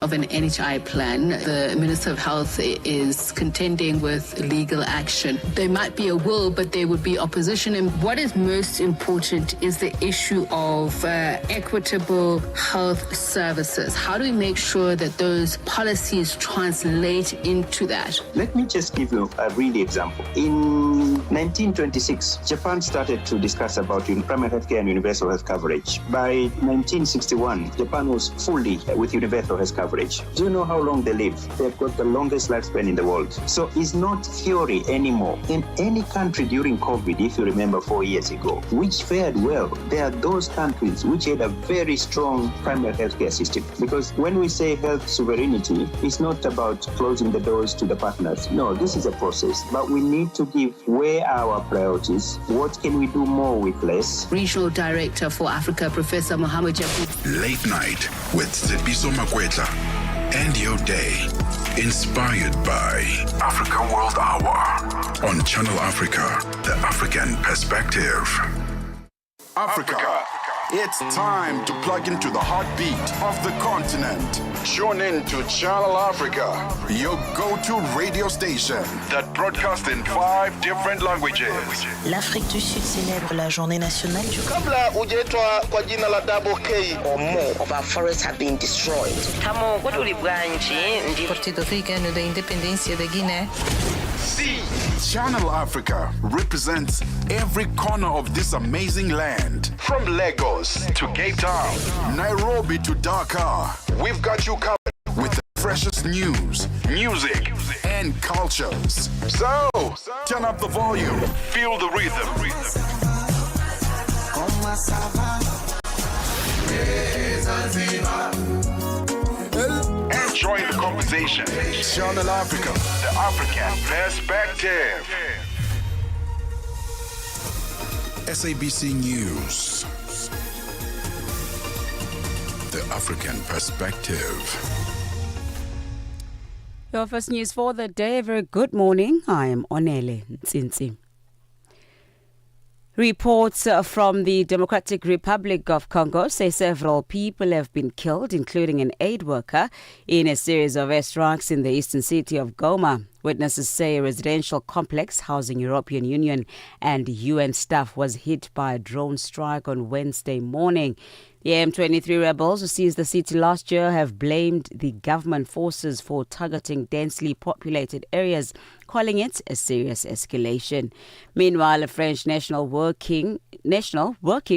of an NHI plan. The Minister of Health is contending with legal action. There might be a will, but there would be opposition. And what is most important is the issue of equitable health services. How do we make sure that those policies translate into that? Let me just give you a real example. In 1926, Japan started to discuss about primary healthcare and universal health coverage. By 1961, Japan was fully with universal health coverage. Do you know how long they live? They've got the longest lifespan in the world. So it's not theory anymore. In any country during COVID, if you remember 4 years ago, which fared well, there are those countries which had a very strong primary healthcare system. Because when we say health sovereignty, it's not about closing the doors to the partners. No, this is a process. But we need to give where are our priorities. What can we do more with less? Regional Director for Africa, Professor Mohamed Jacob. Late Night with Tsepiso Makwetla. End your day inspired by Africa World Hour on Channel Africa, the African perspective. Africa. It's time to plug into the heartbeat of the continent. Tune in to Channel Africa, your go-to radio station that broadcasts in 5 different languages. L'Afrique du Sud célèbre la journée nationale du Kabla hujaitwa kwa jina la Double K or more of our forests have been destroyed. Partido Africano da Independência da Guiné. See, Channel Africa represents every corner of this amazing land. From Lagos to Cape Town, Nairobi to Dakar, we've got you covered with the freshest news, music, and cultures. So, turn up the volume, feel the rhythm. And join the conversation. Channel Africa, the African perspective. SABC News, the African perspective. Your first news for the day. Very good morning. I am Onele Ntsinzi. Reports from the Democratic Republic of Congo say several people have been killed, including an aid worker, in a series of airstrikes in the eastern city of Goma. Witnesses say a residential complex housing European Union and UN staff was hit by a drone strike on Wednesday morning. The M23 rebels who seized the city last year have blamed the government forces for targeting densely populated areas, calling it a serious escalation. Meanwhile, a French national working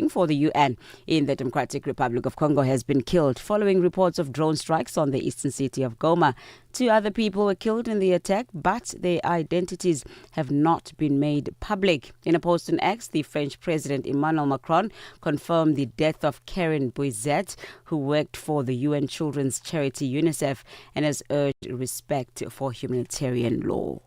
for the UN in the Democratic Republic of Congo has been killed following reports of drone strikes on the eastern city of Goma. 2 other people were killed in the attack, but their identities have not been made public. In a post on X, the French President Emmanuel Macron confirmed the death of Karen Boizet, who worked for the UN children's charity UNICEF, and has urged respect for humanitarian law.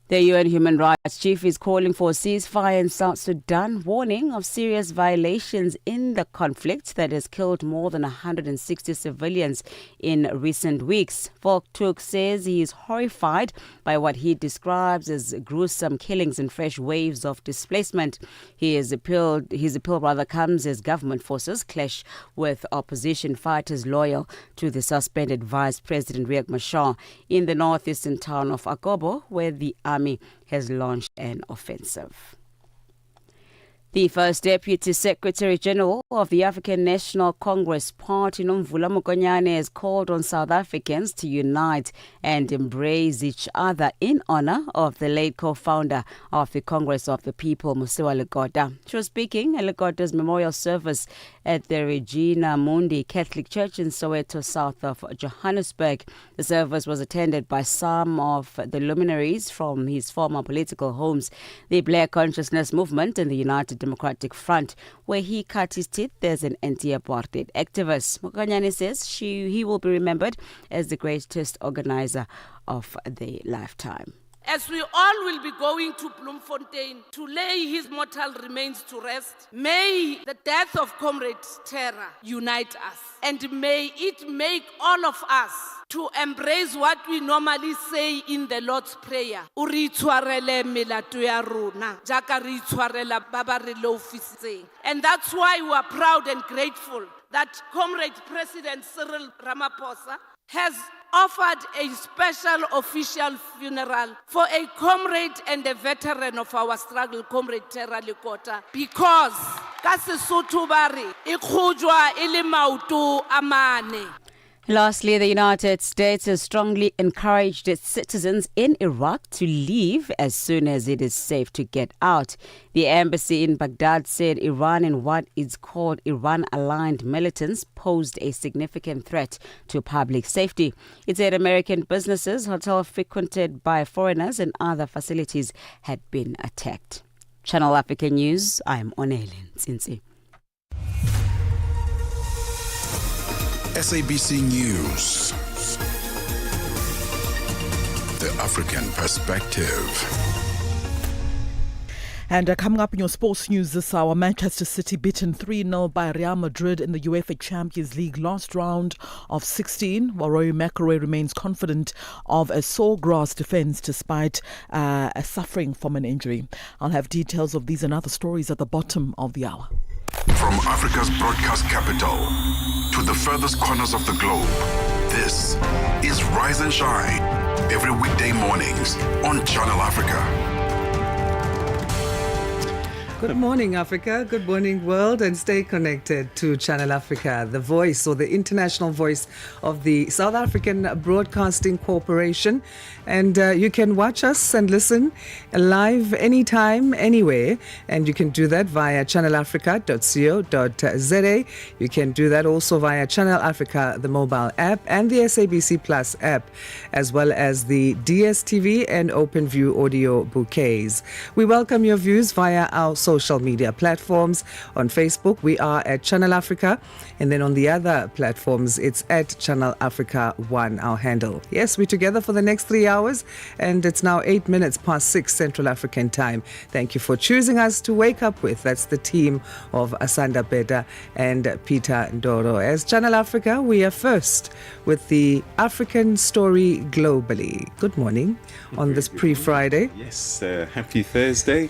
The UN Human Rights Chief is calling for a ceasefire in South Sudan, warning of serious violations in the conflict that has killed more than 160 civilians in recent weeks. Volker Turk says he is horrified by what he describes as gruesome killings and fresh waves of displacement. His appeal comes as government forces clash with opposition fighters loyal to the suspended Vice President Riek Machar in the northeastern town of Akobo, where the army has launched an offensive. The first Deputy Secretary General of the African National Congress Party, Nomvula Mokonyane, has called on South Africans to unite and embrace each other in honor of the late co-founder of the Congress of the People, Musiwa Lekoda. She was speaking at Lekoda's memorial service at the Regina Mundi Catholic Church in Soweto, south of Johannesburg. The service was attended by some of the luminaries from his former political homes, the Black Consciousness Movement and the United Democratic Front, where he cut his teeth as an anti-apartheid activist. Mokonyane says he will be remembered as the greatest organizer of their lifetime. As we all will be going to Bloemfontein to lay his mortal remains to rest, may the death of Comrade Terra unite us, and may it make all of us to embrace what we normally say in the Lord's Prayer. Uri tshwarele melato ya rona, jaka re tshwarela ba ba re lofisitseng. And that's why we are proud and grateful that Comrade President Cyril Ramaphosa has offered a special official funeral for a comrade and a veteran of our struggle, Comrade Terra Lekota, because ka Sesotho ba re, e khujwa e le maoto a mane. Lastly, the United States has strongly encouraged its citizens in Iraq to leave as soon as it is safe to get out. The embassy in Baghdad said Iran and what is called Iran-aligned militants posed a significant threat to public safety. It said American businesses, hotels frequented by foreigners and other facilities had been attacked. Channel Africa News, I'm Onele Nsinsi. SABC News. The African Perspective. And coming up in your sports news this hour, Manchester City beaten 3-0 by Real Madrid in the UEFA Champions League last round of 16, while Rory McIlroy remains confident of a sore grass defence despite suffering from an injury. I'll have details of these and other stories at the bottom of the hour. From Africa's broadcast capital to the furthest corners of the globe, this is Rise and Shine, every weekday mornings on Channel Africa. Good morning, Africa. Good morning, world. And stay connected to Channel Africa, the voice or the international voice of the South African Broadcasting Corporation. And you can watch us and listen live anytime, anywhere. And you can do that via channelafrica.co.za. You can do that also via Channel Africa, the mobile app, and the SABC Plus app, as well as the DSTV and OpenView audio bouquets. We welcome your views via our social media platforms. On Facebook, we are at Channel Africa. And then on the other platforms, it's at Channel Africa 1, our handle. Yes, we're together for the next 3 hours. And it's now 8 minutes past 6 Central African time. Thank you for choosing us to wake up with. That's the team of Asanda, Beda and Peter Ndoro. As Channel Africa, we are first with the African story globally. Good morning on this pre-Friday. Yes, happy Thursday.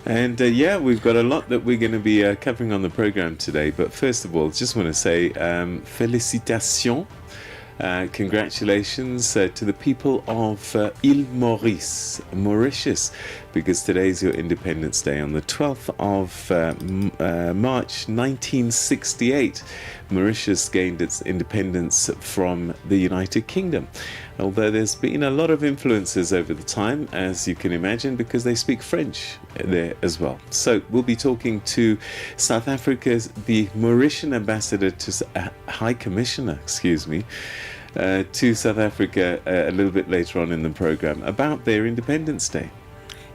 And we've got a lot that we're going to be covering on the program today. But first of all, just want to say félicitations, congratulations to the people of Île Mauritius, because today's your Independence Day. On the 12th of March 1968, Mauritius gained its independence from the United Kingdom. Although there's been a lot of influences over the time, as you can imagine, because they speak French there as well. So we'll be talking to South Africa's, the Mauritian ambassador to High Commissioner, to South Africa a little bit later on in the program about their Independence Day.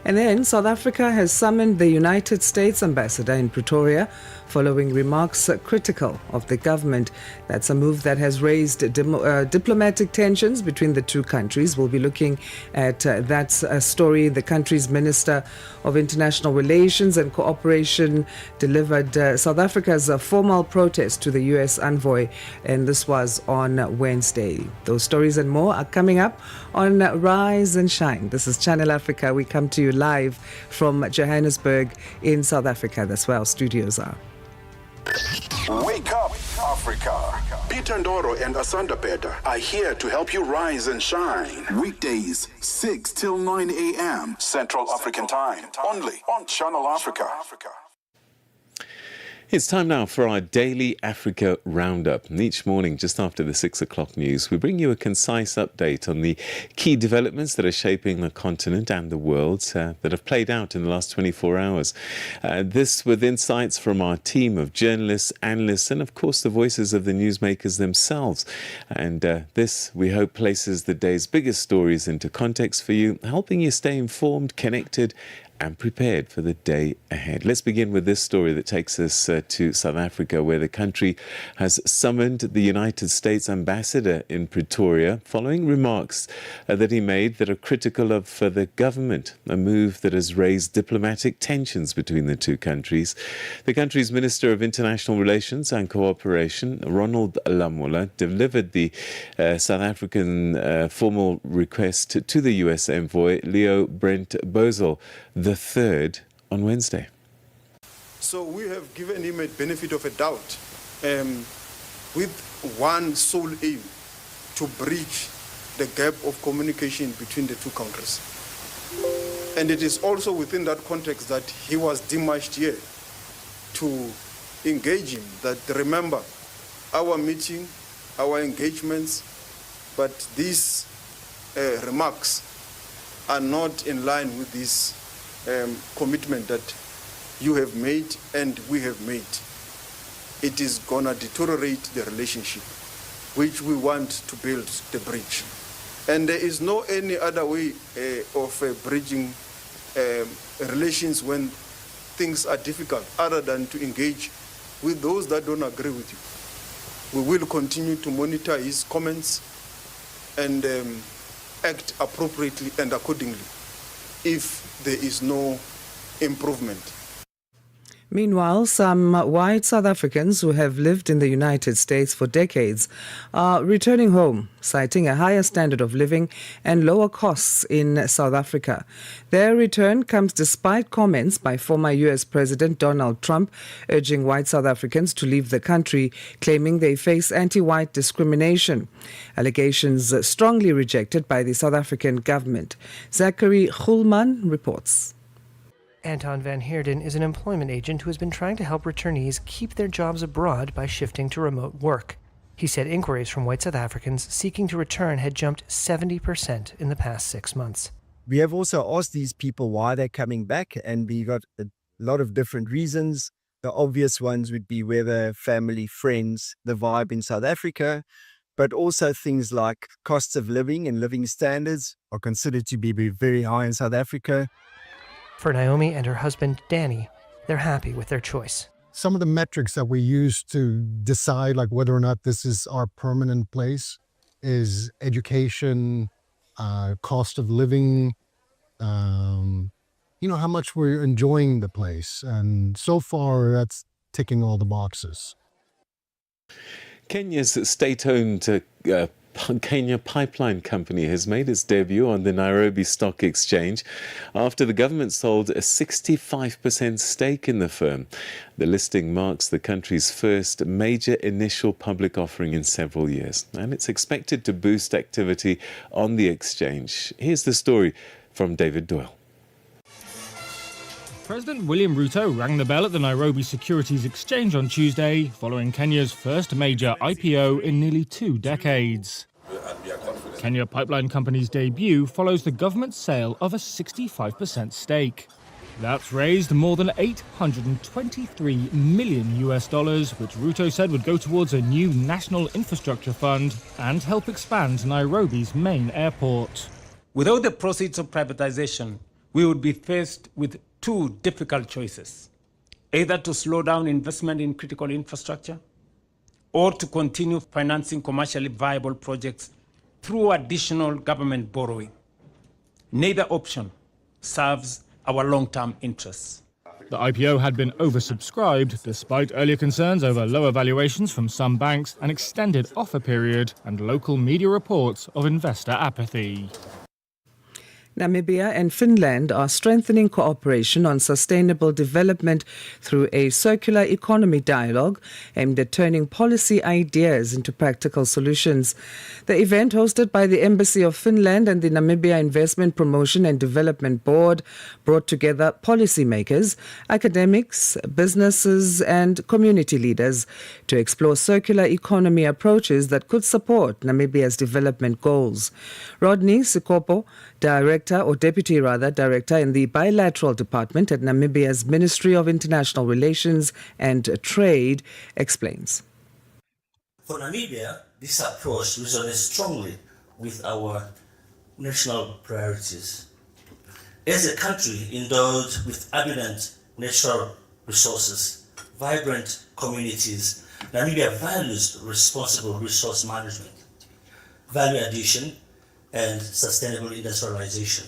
And then South Africa has summoned the United States ambassador in Pretoria following remarks critical of the government. That's a move that has raised diplomatic tensions between the two countries. We'll be looking at that story. The country's Minister of International Relations and Cooperation delivered South Africa's formal protest to the U.S. envoy, and this was on Wednesday. Those stories and more are coming up on Rise and Shine. This is Channel Africa. We come to you live from Johannesburg in South Africa. That's where our studios are. Wake up, Africa. Peter Ndoro and Asanda Beda are here to help you rise and shine. Weekdays, 6 till 9 a.m. Central African Time. Only on Channel Africa. It's time now for our daily Africa Roundup. And each morning, just after the 6 o'clock news, we bring you a concise update on the key developments that are shaping the continent and the world that have played out in the last 24 hours. This with insights from our team of journalists, analysts, and of course the voices of the newsmakers themselves. And this, we hope, places the day's biggest stories into context for you, helping you stay informed, connected, and prepared for the day ahead. Let's begin with this story that takes us to South Africa, where the country has summoned the United States ambassador in Pretoria following remarks that he made that are critical of the government, a move that has raised diplomatic tensions between the two countries. The country's Minister of International Relations and Cooperation, Ronald Lamola, delivered the South African formal request to the U.S. envoy, Leo Brent Bosel, the third on Wednesday. So we have given him a benefit of a doubt with one sole aim to bridge the gap of communication between the two countries. And it is also within that context that he was demarched here to engage him, that remember our meeting, our engagements, but these remarks are not in line with this commitment that you have made and we have made. It is gonna deteriorate the relationship, which we want to build the bridge. And there is no any other way of bridging relations when things are difficult other than to engage with those that don't agree with you. We will continue to monitor his comments and act appropriately and accordingly if there is no improvement. Meanwhile, some white South Africans who have lived in the United States for decades are returning home, citing a higher standard of living and lower costs in South Africa. Their return comes despite comments by former U.S. President Donald Trump urging white South Africans to leave the country, claiming they face anti-white discrimination. Allegations strongly rejected by the South African government. Zachary Gulman reports. Anton van Heerden is an employment agent who has been trying to help returnees keep their jobs abroad by shifting to remote work. He said inquiries from white South Africans seeking to return had jumped 70% in the past 6 months. We have also asked these people why they're coming back, and we got a lot of different reasons. The obvious ones would be whether family, friends, the vibe in South Africa, but also things like costs of living and living standards are considered to be very high in South Africa. For Naomi and her husband, Danny, they're happy with their choice. Some of the metrics that we use to decide like whether or not this is our permanent place is education, cost of living, how much we're enjoying the place. And so far, that's ticking all the boxes. Kenya's state-owned Kenya Pipeline Company has made its debut on the Nairobi Stock Exchange after the government sold a 65% stake in the firm. The listing marks the country's first major initial public offering in several years, and it's expected to boost activity on the exchange. Here's the story from David Doyle. President William Ruto rang the bell at the Nairobi Securities Exchange on Tuesday, following Kenya's first major IPO in nearly 2 decades. Kenya Pipeline Company's debut follows the government's sale of a 65% stake. That's raised more than $823 million, which Ruto said would go towards a new national infrastructure fund and help expand Nairobi's main airport. Without the proceeds of privatization, we would be faced with 2 difficult choices: either to slow down investment in critical infrastructure or to continue financing commercially viable projects through additional government borrowing. Neither option serves our long-term interests. The IPO had been oversubscribed despite earlier concerns over lower valuations from some banks, an extended offer period, and local media reports of investor apathy. Namibia and Finland are strengthening cooperation on sustainable development through a circular economy dialogue aimed at turning policy ideas into practical solutions. The event, hosted by the Embassy of Finland and the Namibia Investment Promotion and Development Board, brought together policymakers, academics, businesses and community leaders to explore circular economy approaches that could support Namibia's development goals. Rodney Sikopo, Deputy Director in the Bilateral Department at Namibia's Ministry of International Relations and Trade, explains. For Namibia, this approach resonates strongly with our national priorities. As a country endowed with abundant natural resources, vibrant communities, Namibia values responsible resource management, value addition, and sustainable industrialization.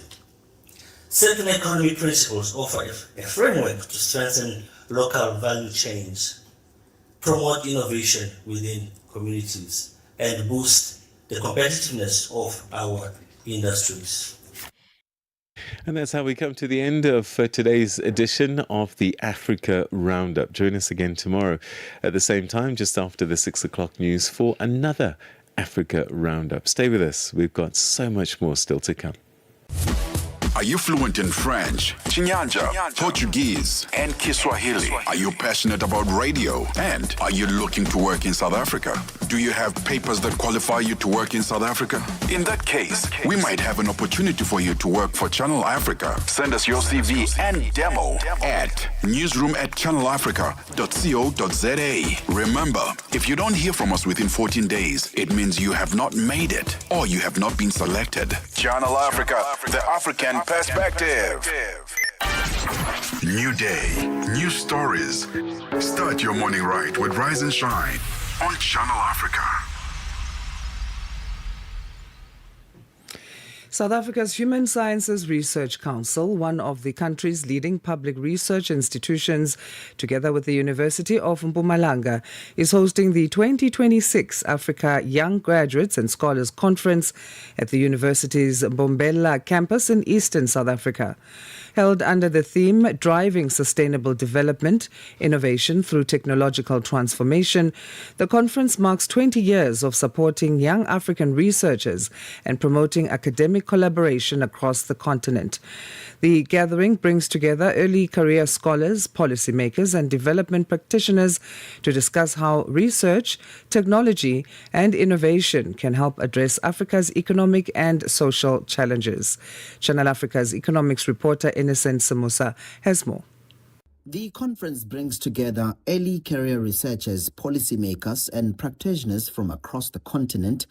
Circular economy principles offer a framework to strengthen local value chains, promote innovation within communities, and boost the competitiveness of our industries. And that's how we come to the end of today's edition of the Africa Roundup. Join us again tomorrow at the same time, just after the 6 o'clock news, for another Africa Roundup. Stay with us. We've got so much more still to come. Are you fluent in French, Chinyanja, Portuguese, and Kiswahili? Are you passionate about radio? And are you looking to work in South Africa? Do you have papers that qualify you to work in South Africa? In that case, we might have an opportunity for you to work for Channel Africa. Send us your CV and demo at newsroom@channelafrica.co.za. Remember, if you don't hear from us within 14 days, it means you have not made it or you have not been selected. Channel Africa, the African perspective. New day, new stories. Start your morning right with Rise and Shine on Channel Africa. South Africa's Human Sciences Research Council, one of the country's leading public research institutions, together with the University of Mpumalanga, is hosting the 2026 Africa Young Graduates and Scholars Conference at the university's Mbombela campus in eastern South Africa. Held under the theme Driving Sustainable Development, Innovation Through Technological Transformation, the conference marks 20 years of supporting young African researchers and promoting academic collaboration across the continent. The gathering brings together early career scholars, policymakers, and development practitioners to discuss how research, technology, and innovation can help address Africa's economic and social challenges. Channel Africa's economics reporter Innocent Samusa has more. The conference brings together early career researchers, policymakers, and practitioners from across the continent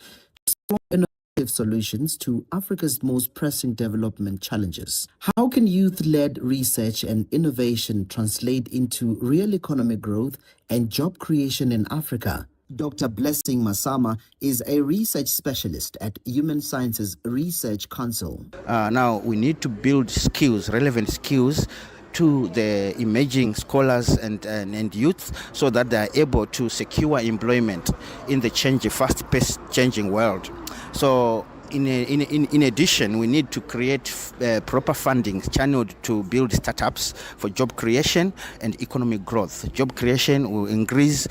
to explore innovative solutions to Africa's most pressing development challenges. How can youth-led research and innovation translate into real economic growth and job creation in Africa? Dr. Blessing Masama is a research specialist at Human Sciences Research Council. Now we need to build skills, relevant skills, to the emerging scholars and youth, so that they are able to secure employment in the fast-paced changing world. So in addition, we need to create proper funding channeled to build startups for job creation and economic growth. Job creation will increase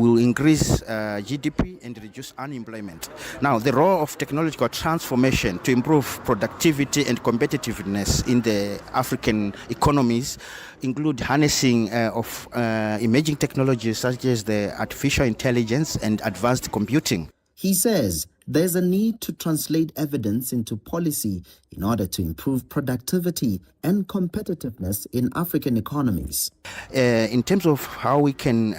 GDP and reduce unemployment. Now, the role of technological transformation to improve productivity and competitiveness in the African economies include harnessing of emerging technologies such as the artificial intelligence and advanced computing. He says there's a need to translate evidence into policy in order to improve productivity and competitiveness in African economies. In terms of how we can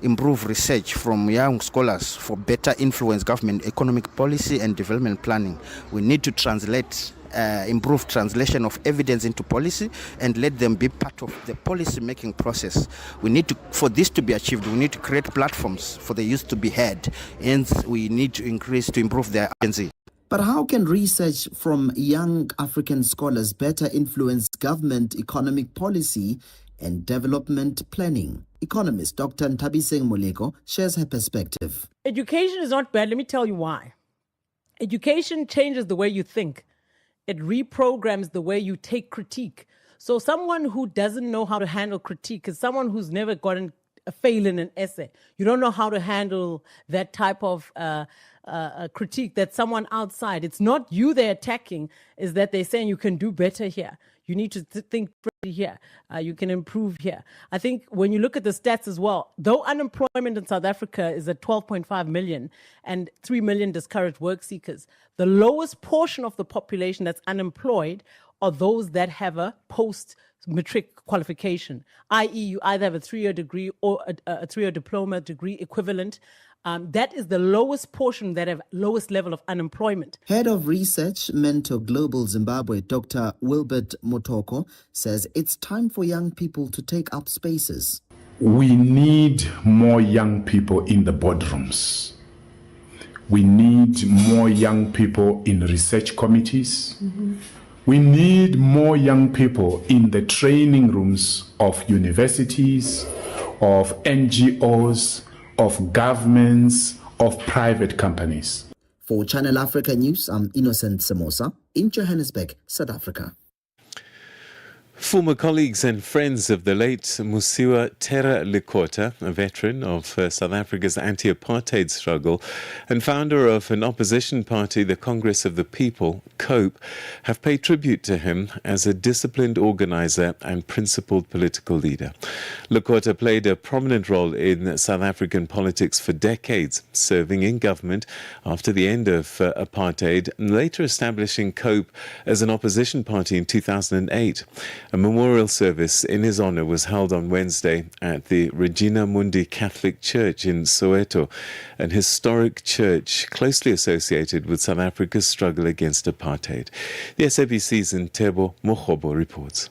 improve research from young scholars for better influence government economic policy and development planning, we need to improve translation of evidence into policy and let them be part of the policy making process. For this to be achieved, we need to create platforms for the youth to be heard, and we need to improve their agency. But how can research from young African scholars better influence government economic policy and development planning? Economist Dr. Ntabiseng Moleko shares her perspective. Education is not bad. Let me tell you why. Education changes the way you think. It reprograms the way you take critique. So someone who doesn't know how to handle critique is someone who's never gotten a fail in an essay. You don't know how to handle that type of critique that someone outside. It's not you they're attacking, is that they're saying you can do better here. You need to think here. You can improve here. I think when you look at the stats as well, though unemployment in South Africa is at 12.5 million and 3 million discouraged work seekers, the lowest portion of the population that's unemployed are those that have a post-matric qualification, i.e. you either have a 3-year degree or a 3-year diploma degree equivalent. That is the lowest portion that have lowest level of unemployment. Head of Research Mentor Global Zimbabwe, Dr. Wilbert Motoko, says it's time for young people to take up spaces. We need more young people in the boardrooms. We need more young people in research committees. Mm-hmm. We need more young people in the training rooms of universities, of NGOs, of governments, of private companies. For Channel Africa News, I'm Innocent Samosa in Johannesburg, South Africa. Former colleagues and friends of the late Musiwa Terra Lekota, a veteran of South Africa's anti-apartheid struggle and founder of an opposition party, the Congress of the People, COPE, have paid tribute to him as a disciplined organizer and principled political leader. Lekota played a prominent role in South African politics for decades, serving in government after the end of apartheid and later establishing COPE as an opposition party in 2008. A memorial service in his honor was held on Wednesday at the Regina Mundi Catholic Church in Soweto, an historic church closely associated with South Africa's struggle against apartheid. The SABC's Ntebo Mogobo reports.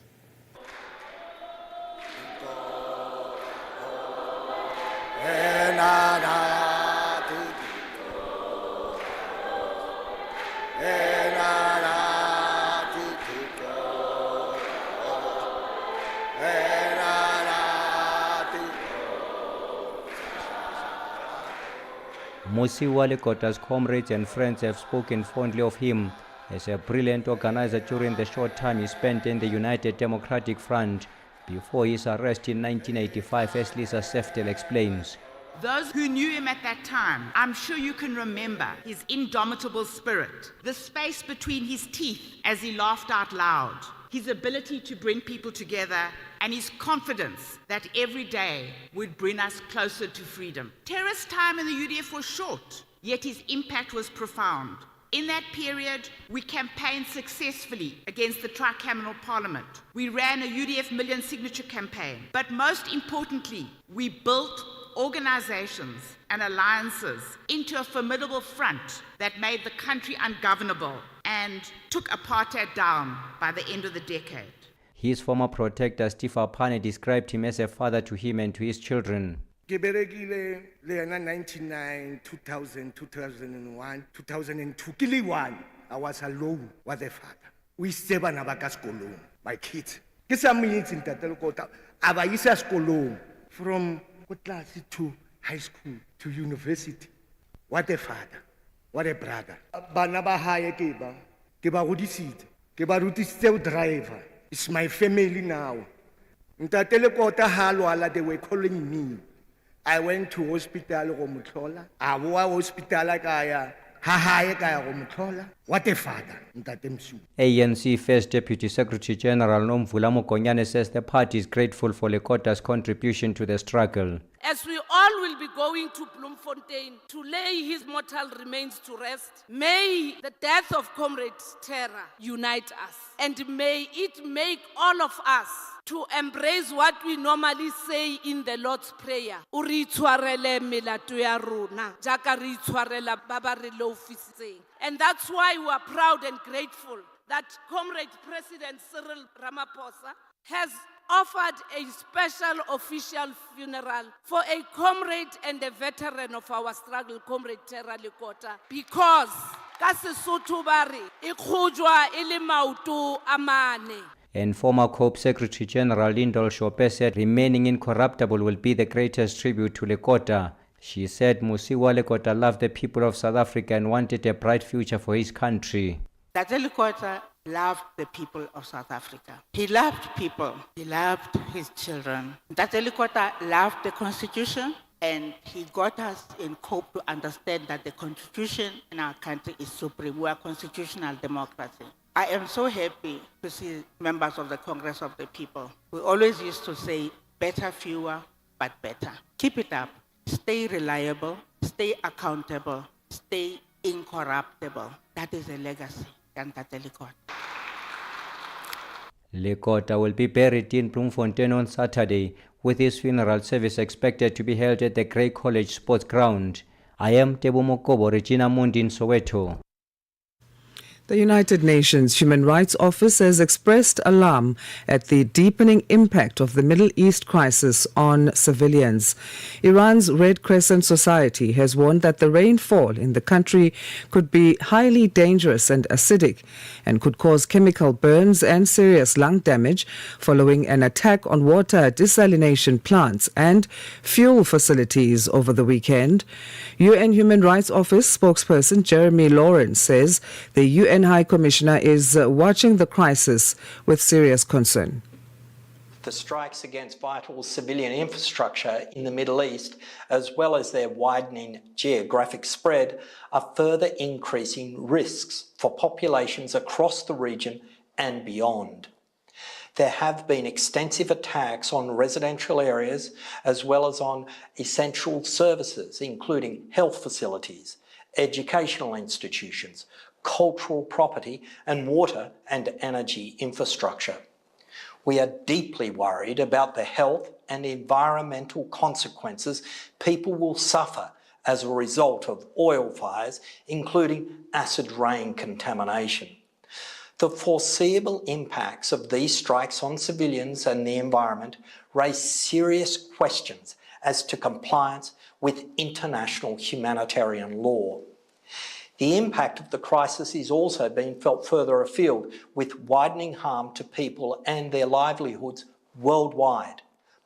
Musiwa Lekota's comrades and friends have spoken fondly of him as a brilliant organizer during the short time he spent in the United Democratic Front before his arrest in 1985, as Lisa Seftel explains. Those who knew him at that time, I'm sure you can remember his indomitable spirit, the space between his teeth as he laughed out loud, his ability to bring people together, and his confidence that every day would bring us closer to freedom. Terra's time in the UDF was short, yet his impact was profound. In that period, we campaigned successfully against the tricameral parliament. We ran a UDF million signature campaign. But most importantly, we built organizations and alliances into a formidable front that made the country ungovernable and took apartheid down by the end of the decade. His former protector, Steve Apane, described him as a father to him and to his children. 1999, 2000, 2001, 2002. Kiliwan, I was alone with the father. We seven abakaskolong, my kids. Kisamins in Tatelkota, Abaisa Skolong, from class to high school to university. What a father, what a brother. Banaba Haya Kiba, Kiba Rudisid, Kiba Rudistel driver. It's my family now. Ntatele halwala, they were calling me. I went to hospital Romutlola. Awa hospital kaya. Hahaya kaya Romutlola. What a father. ANC First Deputy Secretary General Nomvula Mokonyane says the party is grateful for Lekota's contribution to the struggle. As we all will be going to Bloemfontein to lay his mortal remains to rest, may the death of Comrade Terra unite us, and may it make all of us to embrace what we normally say in the Lord's Prayer. Uri tshwarele melato ya rona, jaka re tshwarela ba ba re lofisitseng. And that's why we are proud and grateful that Comrade President Cyril Ramaphosa has offered a special official funeral for a comrade and a veteran of our struggle, Comrade Terra Lekota, because ka Sesotho ba re e khojwa e le maoto a mane. And former COPE Secretary General Ndoro Shope said remaining incorruptible will be the greatest tribute to Lekota. She said Musiwa Lekota loved the people of South Africa and wanted a bright future for his country. Tate Lekota loved the people of South Africa. He loved people. He loved his children. Tate Lekota loved the Constitution, and he got us in COPE to understand that the Constitution in our country is supreme. We are constitutional democracy. I am so happy to see members of the Congress of the People. We always used to say, better, fewer, but better. Keep it up. Stay reliable, stay accountable, stay incorruptible. That is a legacy. Lekota will be buried in Bloemfontein on Saturday, with his funeral service expected to be held at the Grey College Sports Ground. I am Tebo Mokobo, Regina Mundi in Soweto. The United Nations Human Rights Office has expressed alarm at the deepening impact of the Middle East crisis on civilians. Iran's Red Crescent Society has warned that the rainfall in the country could be highly dangerous and acidic and could cause chemical burns and serious lung damage following an attack on water desalination plants and fuel facilities over the weekend. UN Human Rights Office spokesperson Jeremy Lawrence says the UN High Commissioner is watching the crisis with serious concern. The strikes against vital civilian infrastructure in the Middle East, as well as their widening geographic spread, are further increasing risks for populations across the region and beyond. There have been extensive attacks on residential areas as well as on essential services, including health facilities, educational institutions, cultural property, and water and energy infrastructure. We are deeply worried about the health and environmental consequences people will suffer as a result of oil fires, including acid rain contamination. The foreseeable impacts of these strikes on civilians and the environment raise serious questions as to compliance with international humanitarian law. The impact of the crisis is also being felt further afield, with widening harm to people and their livelihoods worldwide.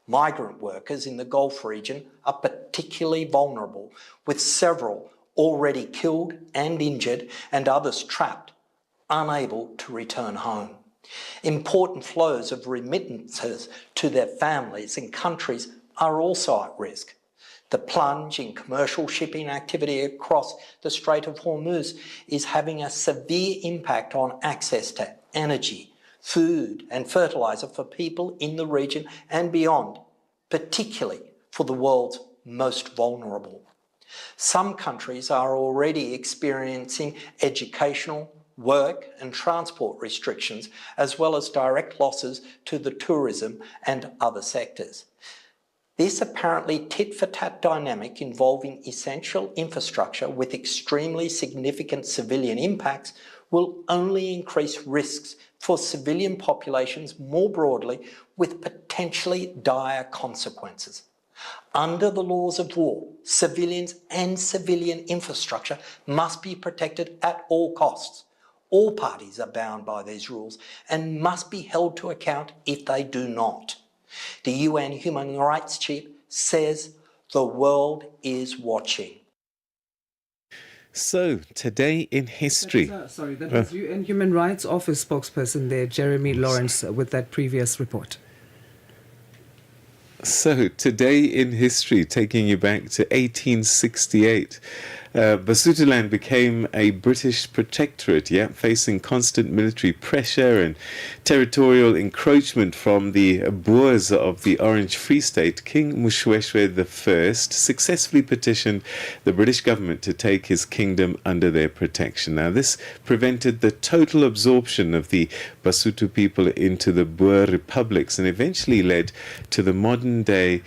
Migrant workers in the Gulf region are particularly vulnerable, with several already killed and injured and others trapped, unable to return home. Important flows of remittances to their families and countries are also at risk. The plunge in commercial shipping activity across the Strait of Hormuz is having a severe impact on access to energy, food and fertiliser for people in the region and beyond, particularly for the world's most vulnerable. Some countries are already experiencing educational, work and transport restrictions, as well as direct losses to the tourism and other sectors. This apparently tit-for-tat dynamic involving essential infrastructure with extremely significant civilian impacts will only increase risks for civilian populations more broadly, with potentially dire consequences. Under the laws of war, civilians and civilian infrastructure must be protected at all costs. All parties are bound by these rules and must be held to account if they do not. The UN Human Rights Chief says the world is watching. So, today in history. That was UN Human Rights Office spokesperson there, Jeremy Lawrence, with that previous report. So, today in history, taking you back to 1868, Basutoland became a British protectorate, facing constant military pressure and territorial encroachment from the Boers of the Orange Free State. King Moshoeshoe I successfully petitioned the British government to take his kingdom under their protection. Now, this prevented the total absorption of the Basotho people into the Boer republics and eventually led to the modern-day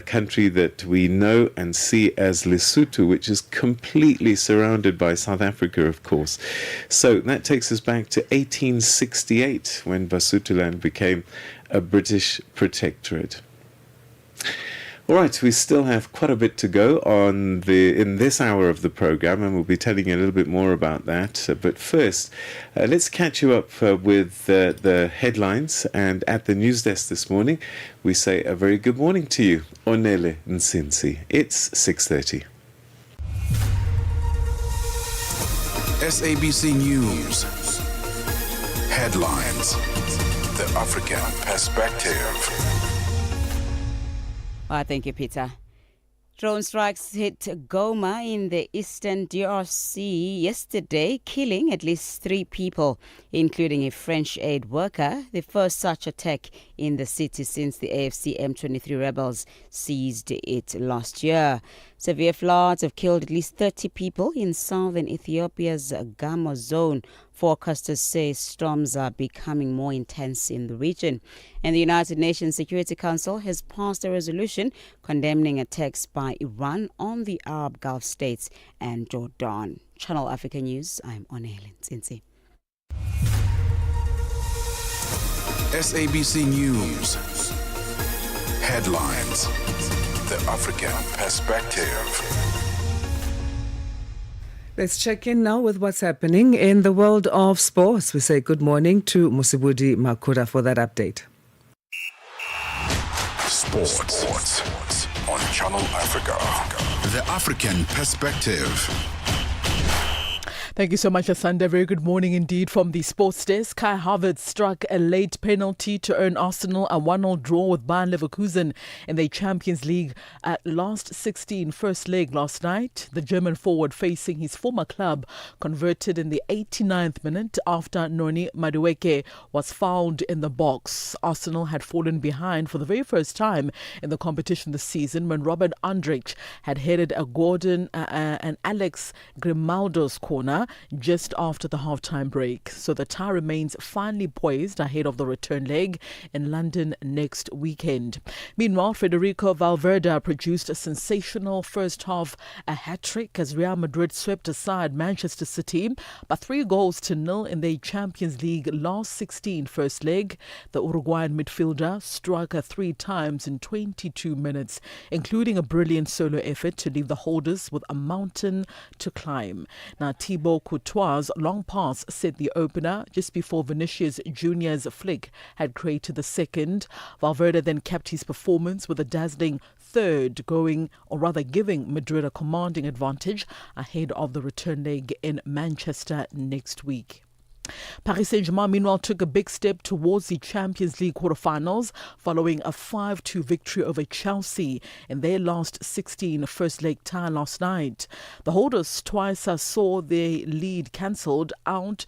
country that we know and see as Lesotho, which is completely surrounded by South Africa, of course. So that takes us back to 1868, when Basutoland became a British protectorate. All right, we still have quite a bit to go in this hour of the program, and we'll be telling you a little bit more about that. But first, let's catch you up with the headlines. And at the news desk this morning, we say a very good morning to you, Onele Nsinsi. It's 6:30. SABC News. Headlines. The African perspective. Thank you, Peter. Drone strikes hit Goma in the eastern DRC yesterday, killing at least 3 people, including a French aid worker, the first such attack in the city since the AFC M23 rebels seized it last year. Severe floods have killed at least 30 people in southern Ethiopia's Gamo zone. Forecasters say storms are becoming more intense in the region. And the United Nations Security Council has passed a resolution condemning attacks by Iran on the Arab Gulf states and Jordan. Channel Africa News, I'm Onele Nsinsi. SABC News. Headlines. The African perspective. Let's check in now with what's happening in the world of sports. We say good morning to Musibudi Makura for that update. Sports on Channel Africa. The African perspective. Thank you so much, Asanda. Very good morning indeed from the sports desk. Kai Havertz struck a late penalty to earn Arsenal a 1-0 draw with Bayern Leverkusen in the Champions League at last 16 first leg last night. The German forward facing his former club converted in the 89th minute after Noni Madueke was fouled in the box. Arsenal had fallen behind for the very first time in the competition this season when Robert Andrich had headed a Gordon and Alex Grimaldo's corner just after the half-time break. So the tie remains finally poised ahead of the return leg in London next weekend. Meanwhile, Federico Valverde produced a sensational first half, a hat-trick as Real Madrid swept aside Manchester City by 3-0 in the Champions League last 16 first leg. The Uruguayan midfielder struck 3 times in 22 minutes, including a brilliant solo effort to leave the holders with a mountain to climb. Now, Thibaut Courtois' long pass set the opener just before Vinicius Junior's flick had created the second. Valverde then kept his performance with a dazzling third, giving Madrid a commanding advantage ahead of the return leg in Manchester next week. Paris Saint-Germain, meanwhile, took a big step towards the Champions League quarterfinals following a 5-2 victory over Chelsea in their last 16 first-leg tie last night. The holders twice saw their lead cancelled out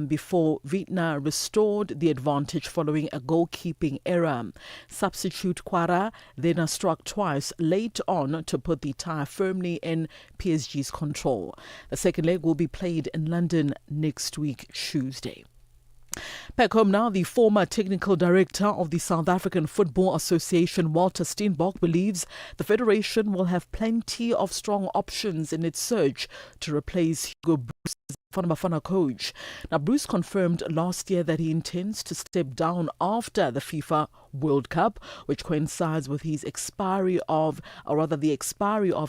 before Vitna restored the advantage following a goalkeeping error. Substitute Quara then struck twice late on to put the tie firmly in PSG's control. The second leg will be played in London next week, Tuesday. Back home now, the former technical director of the South African Football Association, Walter Steenbok, believes the federation will have plenty of strong options in its search to replace Hugo Broos as Bafana coach. Now, Bruce confirmed last year that he intends to step down after the FIFA World Cup, which coincides with his the expiry of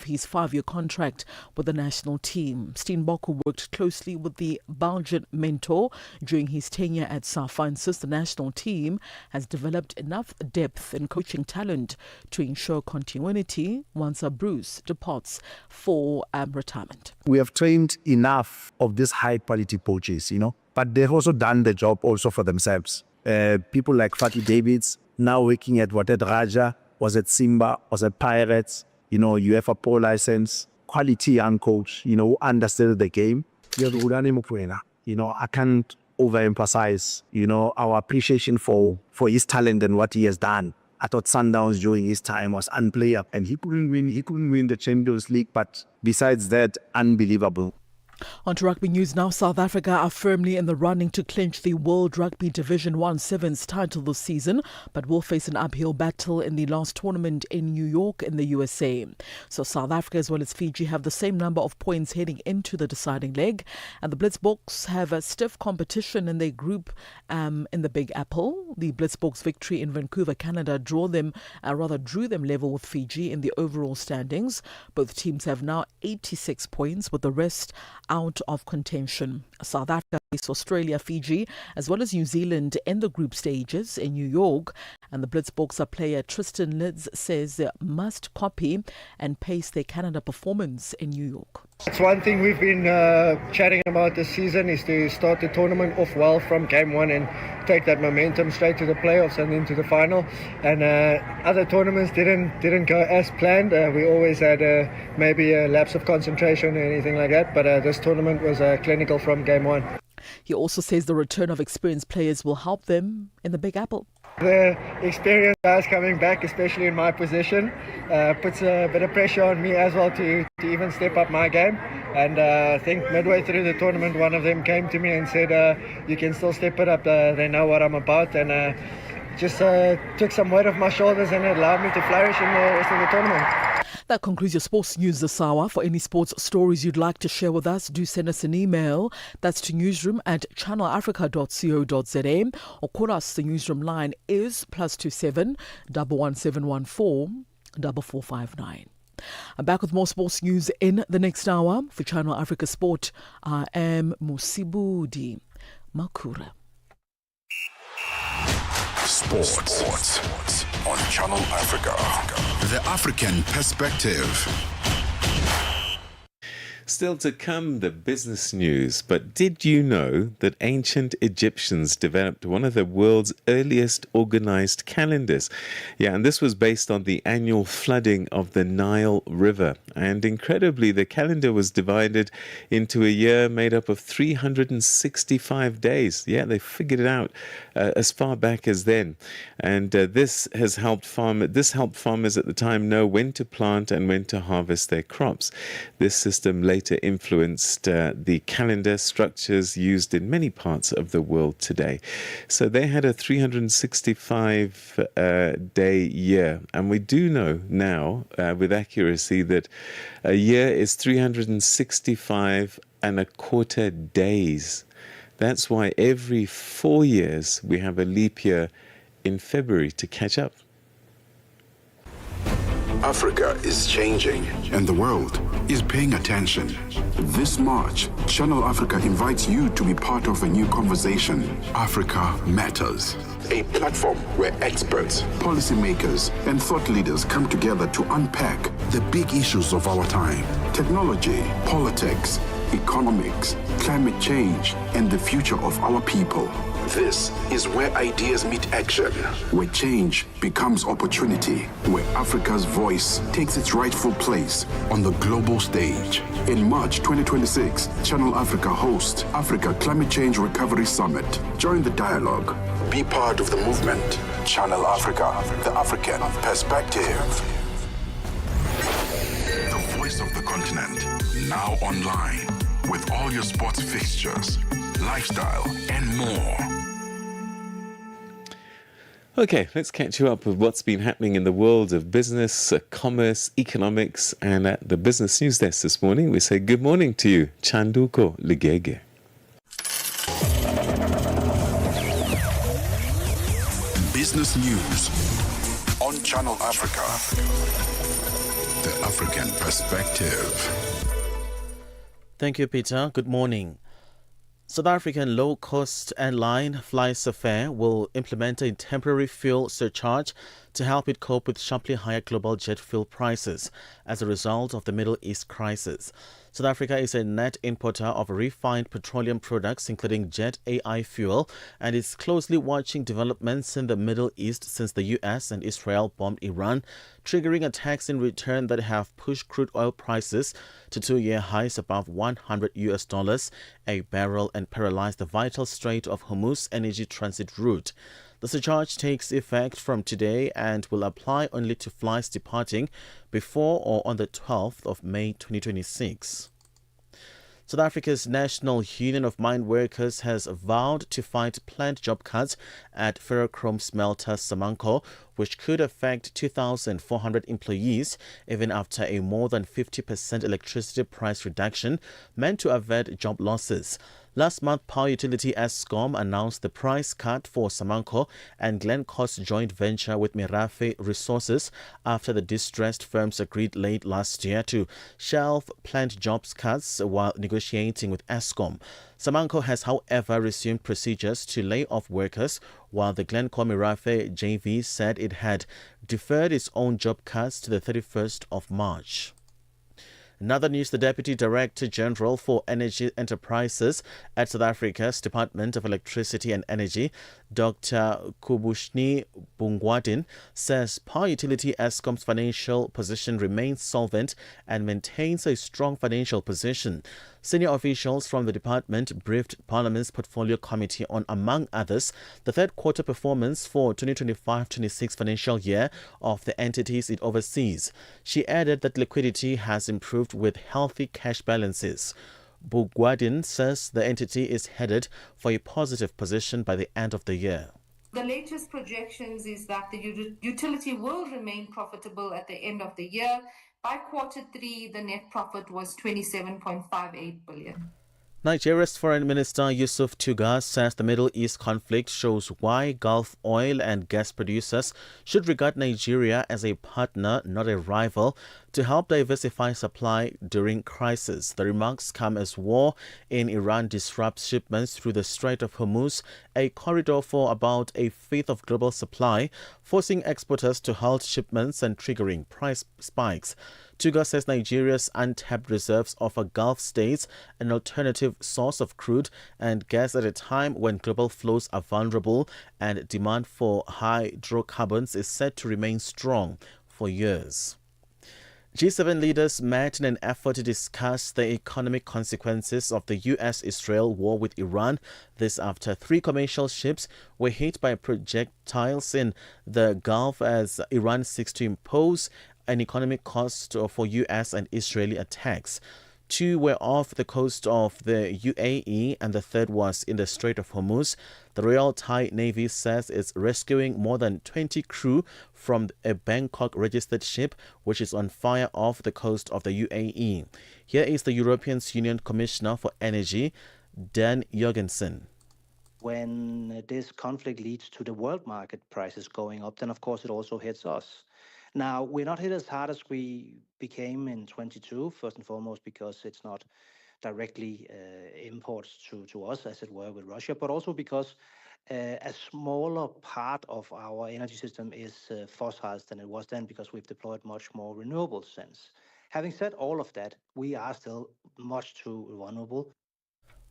his 5-year contract with the national team. Steenbok, who worked closely with the Belgian mentor during his tenure at SAFA, insists the national team has developed enough depth and coaching talent to ensure continuity once Bruce departs for retirement. We have trained enough of these high-quality coaches, but they've also done the job also for themselves. People like Fatih Davids, now working at Raja, was at Simba, was at Pirates, UEFA Pro license, quality young coach, who understood the game. I can't overemphasize, our appreciation for his talent and what he has done. I thought Sundowns during his time was unplayable, and he couldn't win the Champions League, but besides that, unbelievable. On to rugby news now. South Africa are firmly in the running to clinch the World Rugby Division 1 Sevens title this season, but will face an uphill battle in the last tournament in New York in the USA. So South Africa as well as Fiji have the same number of points heading into the deciding leg, and the Blitzboks have a stiff competition in their group in the Big Apple. The Blitzboks' victory in Vancouver, Canada drew them level with Fiji in the overall standings. Both teams have now 86 points, with the rest out of contention. South Africa face Australia, Fiji, as well as New Zealand in the group stages in New York. And the Blitzboks player Tristan Lids says they must copy and pace their Canada performance in New York. It's one thing we've been chatting about this season is to start the tournament off well from game one and take that momentum straight to the playoffs and into the final. And other tournaments didn't go as planned. We always had maybe a lapse of concentration or anything like that. But this tournament was clinical from game one. He also says the return of experienced players will help them in the Big Apple. The experienced guys coming back, especially in my position, puts a bit of pressure on me as well to even step up my game. And I think midway through the tournament, one of them came to me and said, you can still step it up. They know what I'm about. And just took some weight off my shoulders and it allowed me to flourish in the rest of the tournament. That concludes your sports news this hour. For any sports stories you'd like to share with us, do send us an email. That's to newsroom@channelafrica.co.za or call us. The newsroom line is +27 11714 4459. I'm back with more sports news in the next hour. For Channel Africa Sport, I am Musibudi Makura. Sports on Channel Africa. The African perspective. Still to come, the business news. But did you know that ancient Egyptians developed one of the world's earliest organized calendars? Yeah, and this was based on the annual flooding of the Nile River. And incredibly, the calendar was divided into a year made up of 365 days. Yeah, they figured it out as far back as then. And this helped farmers at the time know when to plant and when to harvest their crops. This system later influenced the calendar structures used in many parts of the world today. So they had a 365-day year. And we do know now with accuracy that a year is 365 and a quarter days. That's why every 4 years we have a leap year in February to catch up. Africa is changing, and the world is paying attention. This March, Channel Africa invites you to be part of a new conversation. Africa Matters, a platform where experts, policymakers, and thought leaders come together to unpack the big issues of our time: technology, politics, economics, climate change, and the future of our people. This is where ideas meet action, where change becomes opportunity, where Africa's voice takes its rightful place on the global stage. In March 2026, Channel Africa hosts Africa Climate Change Recovery Summit. Join the dialogue. Be part of the movement. Channel Africa, the African perspective. The voice of the continent, now online, with all your sports fixtures, lifestyle, and more. Okay, let's catch you up with what's been happening in the world of business, commerce, economics, and at the Business News Desk this morning. We say good morning to you, Chanduko Ligege. Business news on Channel Africa. The African perspective. Thank you, Peter. Good morning. South African low-cost airline FlySafair will implement a temporary fuel surcharge to help it cope with sharply higher global jet fuel prices as a result of the Middle East crisis. South Africa is a net importer of refined petroleum products, including jet AI fuel, and is closely watching developments in the Middle East since the US and Israel bombed Iran, triggering attacks in return that have pushed crude oil prices to two-year highs above $100 a barrel and paralyzed the vital Strait of Hormuz energy transit route. The surcharge takes effect from today and will apply only to flights departing before or on the 12th of May 2026. South Africa's National Union of Mine Workers has vowed to fight planned job cuts at ferrochrome smelter Samancor, which could affect 2,400 employees, even after a more than 50% electricity price reduction meant to avert job losses. Last month, power utility Eskom announced the price cut for Samancor and Glencore's joint venture with Merafe Resources after the distressed firms agreed late last year to shelve planned jobs cuts while negotiating with Eskom. Samancor has, however, resumed procedures to lay off workers, while the Glencore Merafe JV said it had deferred its own job cuts to the 31st of March. In other news, the Deputy Director General for Energy Enterprises at South Africa's Department of Electricity and Energy, Dr. Kubushni Bungwadin, says power utility Eskom's financial position remains solvent and maintains a strong financial position. Senior officials from the department briefed Parliament's Portfolio Committee on, among others, the third quarter performance for 2025-26 financial year of the entities it oversees. She added that liquidity has improved with healthy cash balances. Bugwadin says the entity is headed for a positive position by the end of the year. The latest projections is that the utility will remain profitable at the end of the year, By Q3, the net profit was 27.58 billion. Nigeria's Foreign Minister Yusuf Tuga says the Middle East conflict shows why Gulf oil and gas producers should regard Nigeria as a partner, not a rival, to help diversify supply during crisis. The remarks come as war in Iran disrupts shipments through the Strait of Hormuz, a corridor for about a fifth of global supply, forcing exporters to halt shipments and triggering price spikes. Tuga says Nigeria's untapped reserves offer Gulf states an alternative source of crude and gas at a time when global flows are vulnerable and demand for hydrocarbons is set to remain strong for years. G7 leaders met in an effort to discuss the economic consequences of the US-Israel war with Iran. This after 3 commercial ships were hit by projectiles in the Gulf as Iran seeks to impose an economic cost for US and Israeli attacks. 2 were off the coast of the UAE and the third was in the Strait of Hormuz. The Royal Thai Navy says it's rescuing more than 20 crew from a Bangkok-registered ship which is on fire off the coast of the UAE. Here is the European Union Commissioner for Energy, Dan Jorgensen. When this conflict leads to the world market prices going up, then of course it also hits us. Now, we're not hit as hard as we became in 22, first and foremost because it's not directly imports to us, as it were, with Russia, but also because a smaller part of our energy system is fossils than it was then because we've deployed much more renewables since. Having said all of that, we are still much too vulnerable.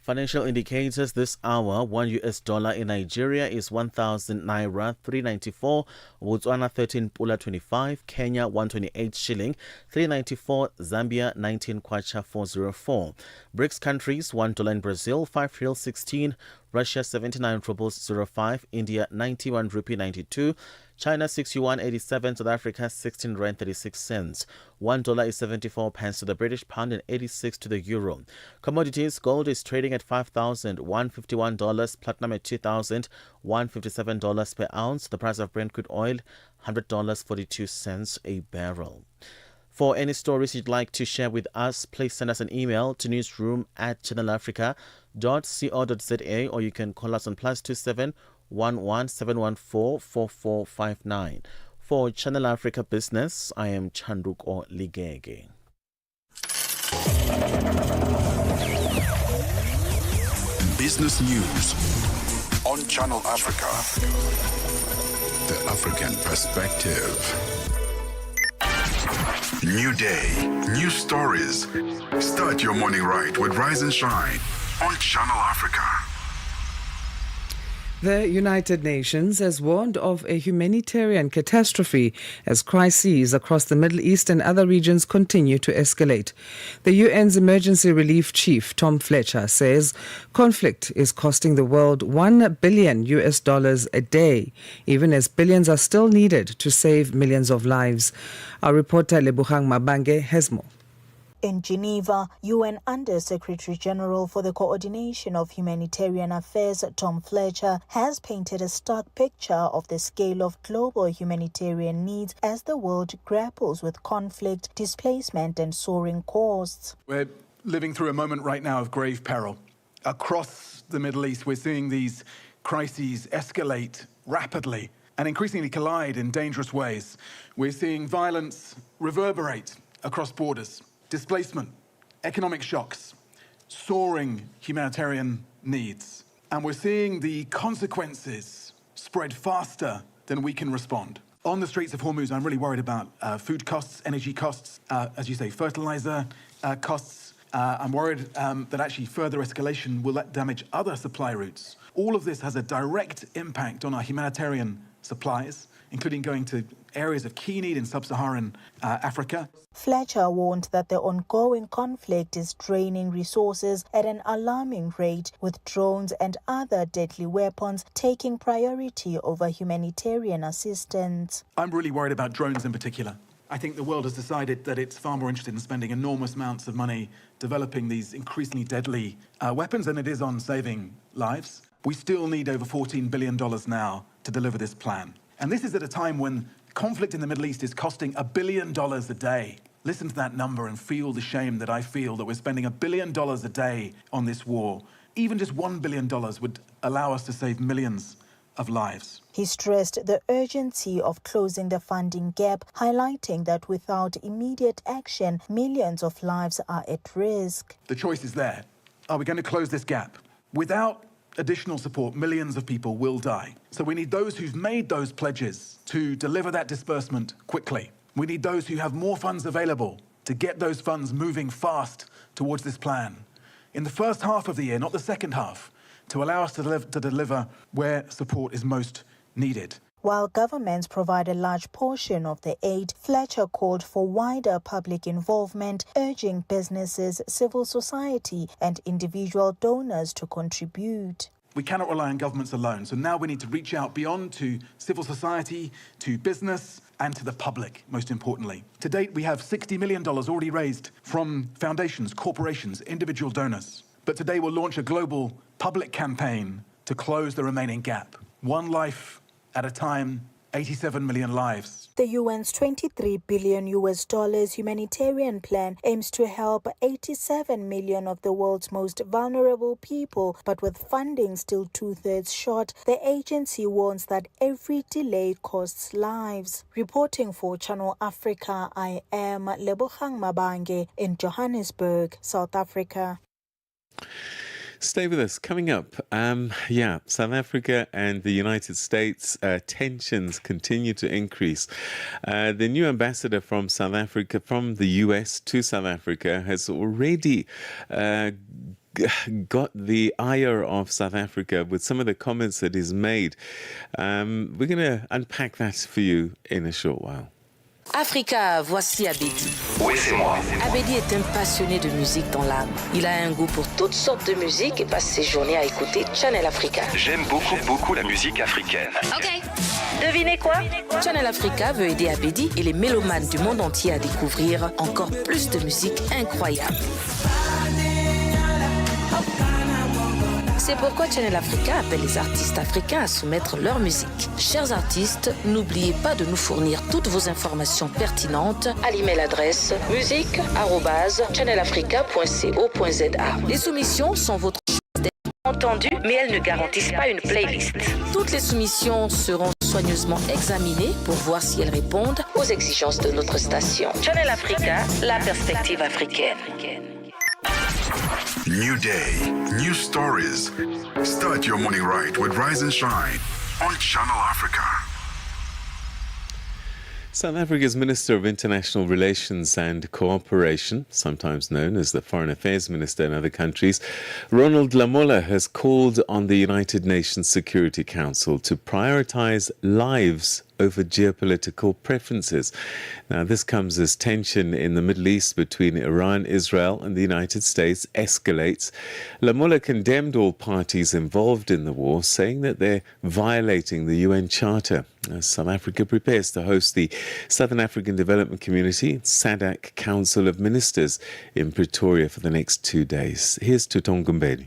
Financial indicators this hour: $1 in Nigeria is 1,000 naira 394, Botswana 13 pula 25, Kenya 128 shilling 394, Zambia 19 kwacha 404. BRICS countries: $1 in Brazil 5 real 16, Russia 79 rubles 05, India 91 rupee 92, China 6 yuan 87, South Africa 16 rand 36 cents. $1 is 74 pence to the British pound and 86 to the euro. Commodities: gold is trading at $5,151, platinum at $2,157 per ounce. The price of Brent crude oil $100.42 a barrel. For any stories you'd like to share with us, please send us an email to newsroom@channelafrica.co.za or you can call us on +27 11 714 4459. For Channel Africa Business, I am Chanduko Ligege. Business news on Channel Africa. The African perspective. New day, new stories. Start your morning right with Rise and Shine on Channel Africa. The United Nations has warned of a humanitarian catastrophe as crises across the Middle East and other regions continue to escalate. The UN's Emergency Relief Chief, Tom Fletcher, says conflict is costing the world $1 billion a day, even as billions are still needed to save millions of lives. Our reporter Lebuhang Mabange has more. In Geneva, UN Under-Secretary General for the Coordination of Humanitarian Affairs, Tom Fletcher, has painted a stark picture of the scale of global humanitarian needs as the world grapples with conflict, displacement, and soaring costs. We're living through a moment right now of grave peril. Across the Middle East, we're seeing these crises escalate rapidly and increasingly collide in dangerous ways. We're seeing violence reverberate across borders. Displacement, economic shocks, soaring humanitarian needs. And we're seeing the consequences spread faster than we can respond. On the Straits of Hormuz, I'm really worried about food costs, energy costs, as you say, fertilizer costs. I'm worried that actually further escalation will damage other supply routes. All of this has a direct impact on our humanitarian supplies, including going to areas of key need in sub-Saharan Africa. Fletcher warned that the ongoing conflict is draining resources at an alarming rate, with drones and other deadly weapons taking priority over humanitarian assistance. I'm really worried about drones in particular. I think the world has decided that it's far more interested in spending enormous amounts of money developing these increasingly deadly weapons than it is on saving lives. We still need over $14 billion now to deliver this plan. And this is at a time when conflict in the Middle East is costing $1 billion a day. Listen to that number and feel the shame that I feel that we're spending $1 billion a day on this war. Even just $1 billion would allow us to save millions of lives. He stressed the urgency of closing the funding gap, highlighting that without immediate action, millions of lives are at risk. The choice is there. Are we going to close this gap? Without additional support, millions of people will die. So we need those who've made those pledges to deliver that disbursement quickly. We need those who have more funds available to get those funds moving fast towards this plan. In the first half of the year, not the second half, to allow us to deliver where support is most needed. While governments provide a large portion of the aid, Fletcher called for wider public involvement, urging businesses, civil society, and individual donors to contribute. We cannot rely on governments alone, so now we need to reach out beyond to civil society, to business, and to the public, most importantly. To date, we have $60 million already raised from foundations, corporations, individual donors. But today we'll launch a global public campaign to close the remaining gap. One life at a time, 87 million lives. The UN's $23 billion humanitarian plan aims to help 87 million of the world's most vulnerable people, but with funding still two-thirds short, the agency warns that every delay costs lives. Reporting for Channel Africa, I am Lebogang Mabange in Johannesburg, South Africa. Stay with us. Coming up, South Africa and the United States, tensions continue to increase. The new ambassador from South Africa, from the US to South Africa, has already got the ire of South Africa with some of the comments that he's made. We're going to unpack that for you in a short while. Africa, voici Abedi. Oui, c'est moi. Abedi est un passionné de musique dans l'âme. Il a un goût pour toutes sortes de musique et passe ses journées à écouter Channel Africa. J'aime beaucoup la musique africaine. Ok. Devinez quoi? Channel Africa veut aider Abedi et les mélomanes du monde entier à découvrir encore plus de musique incroyable. C'est pourquoi Channel Africa appelle les artistes africains à soumettre leur musique. Chers artistes, n'oubliez pas de nous fournir toutes vos informations pertinentes à l'email adresse musique@channelafrica.co.za. Les soumissions sont votre entendu, mais elles ne garantissent pas une playlist. Toutes les soumissions seront soigneusement examinées pour voir si elles répondent aux exigences de notre station. Channel Africa, la perspective africaine. New day, new stories. Start your morning right with Rise and Shine on Channel Africa. South Africa's Minister of International Relations and Cooperation, sometimes known as the Foreign Affairs Minister in other countries, Ronald Lamola has called on the United Nations Security Council to prioritize lives over geopolitical preferences. Now, this comes as tension in the Middle East between Iran, Israel, and the United States escalates. Lamola condemned all parties involved in the war, saying that they're violating the UN Charter. As South Africa prepares to host the Southern African Development Community SADC Council of Ministers in Pretoria for the next 2 days. Here's Tutong Gumbeni.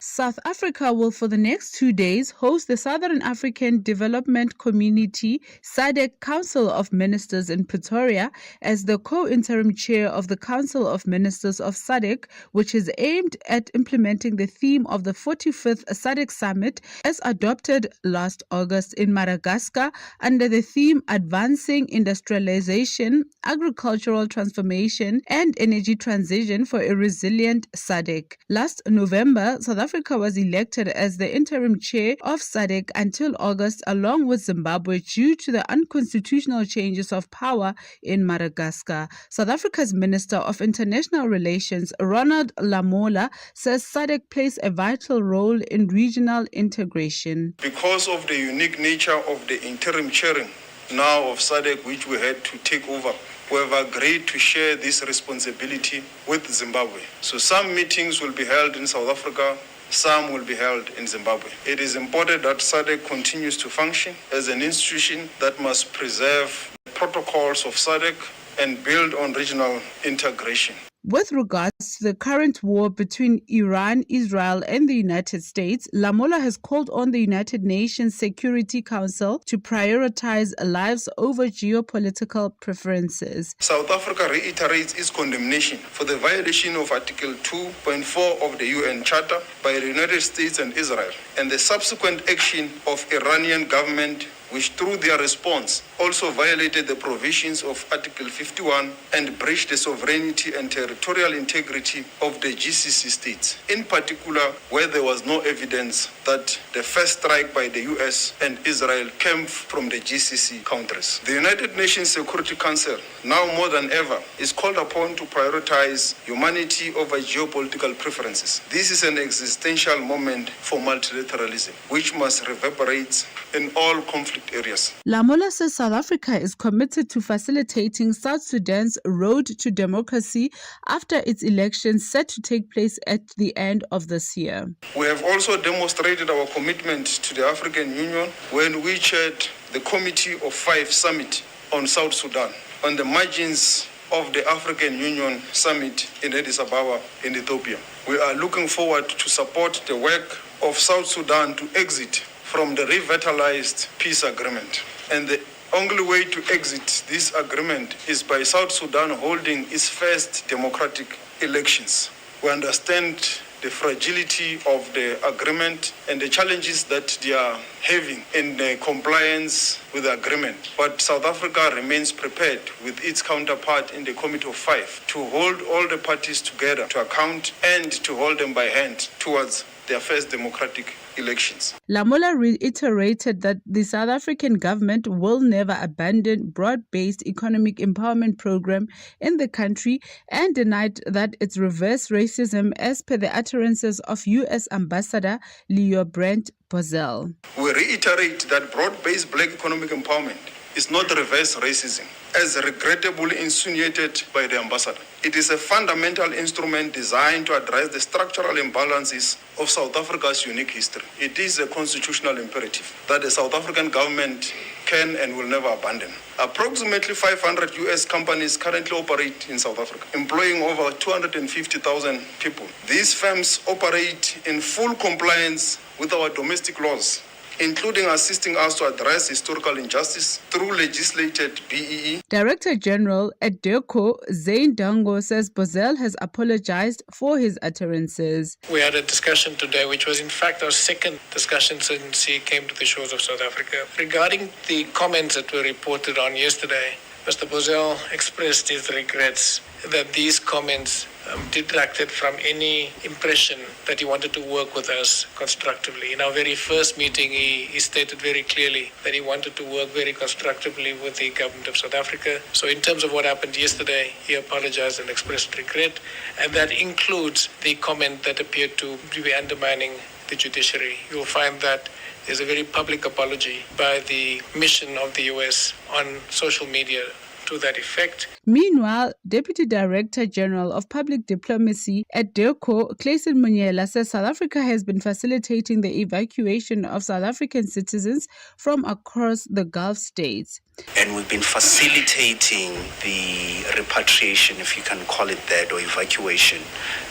South Africa will for the next 2 days host the Southern African Development Community SADC Council of Ministers in Pretoria as the co-interim chair of the Council of Ministers of SADC, which is aimed at implementing the theme of the 45th SADC Summit as adopted last August in Madagascar under the theme Advancing Industrialization, Agricultural Transformation and Energy Transition for a Resilient SADC. Last November, South Africa was elected as the interim chair of SADC until August, along with Zimbabwe, due to the unconstitutional changes of power in Madagascar. South Africa's Minister of International Relations, Ronald Lamola, says SADC plays a vital role in regional integration. Because of the unique nature of the interim chairing now of SADC, which we had to take over, we have agreed to share this responsibility with Zimbabwe. So some meetings will be held in South Africa, some will be held in Zimbabwe. It is important that SADC continues to function as an institution that must preserve protocols of SADC and build on regional integration. With regards to the current war between Iran, Israel, and the United States, Lamola has called on the United Nations Security Council to prioritize lives over geopolitical preferences. South Africa reiterates its condemnation for the violation of Article 2.4 of the UN Charter by the United States and Israel, and the subsequent action of Iranian government, which through their response also violated the provisions of Article 51 and breached the sovereignty and territorial integrity of the GCC states, in particular where there was no evidence that the first strike by the US and Israel came from the GCC countries. The United Nations Security Council, now more than ever, is called upon to prioritize humanity over geopolitical preferences. This is an existential moment for multilateralism, which must reverberate in all conflict areas. Lamola says South Africa is committed to facilitating South Sudan's road to democracy after its elections set to take place at the end of this year. We have also demonstrated our commitment to the African Union when we chaired the Committee of Five Summit on South Sudan on the margins of the African Union Summit in Addis Ababa in Ethiopia. We are looking forward to support the work of South Sudan to exit from the revitalized peace agreement. And the only way to exit this agreement is by South Sudan holding its first democratic elections. We understand the fragility of the agreement and the challenges that they are having in the compliance with the agreement. But South Africa remains prepared with its counterpart in the Committee of Five to hold all the parties together to account and to hold them by hand towards their first democratic elections. Lamola reiterated that the South African government will never abandon broad-based economic empowerment program in the country and denied that it's reverse racism as per the utterances of U.S. Ambassador Leo Brent Bozell. We reiterate that broad-based black economic empowerment is not reverse racism, as regrettably insinuated by the ambassador. It is a fundamental instrument designed to address the structural imbalances of South Africa's unique history. It is a constitutional imperative that the South African government can and will never abandon. Approximately 500 U.S. companies currently operate in South Africa, employing over 250,000 people. These firms operate in full compliance with our domestic laws, including assisting us to address historical injustice through legislated BEE. Director General at DERCO, Zain Dango, says Bozell has apologized for his utterances. We had a discussion today, which was in fact our second discussion since he came to the shores of South Africa. Regarding the comments that were reported on yesterday, Mr. Bozell expressed his regrets that these comments detracted from any impression that he wanted to work with us constructively. In our very first meeting, he stated very clearly that he wanted to work very constructively with the government of South Africa. So in terms of what happened yesterday, he apologized and expressed regret, and that includes the comment that appeared to be undermining the judiciary. You'll find that there's a very public apology by the mission of the US on social media to that effect. Meanwhile, Deputy Director General of Public Diplomacy at DERCO, Clayson Munyela, says South Africa has been facilitating the evacuation of South African citizens from across the Gulf states. And we've been facilitating the repatriation, if you can call it that, or evacuation,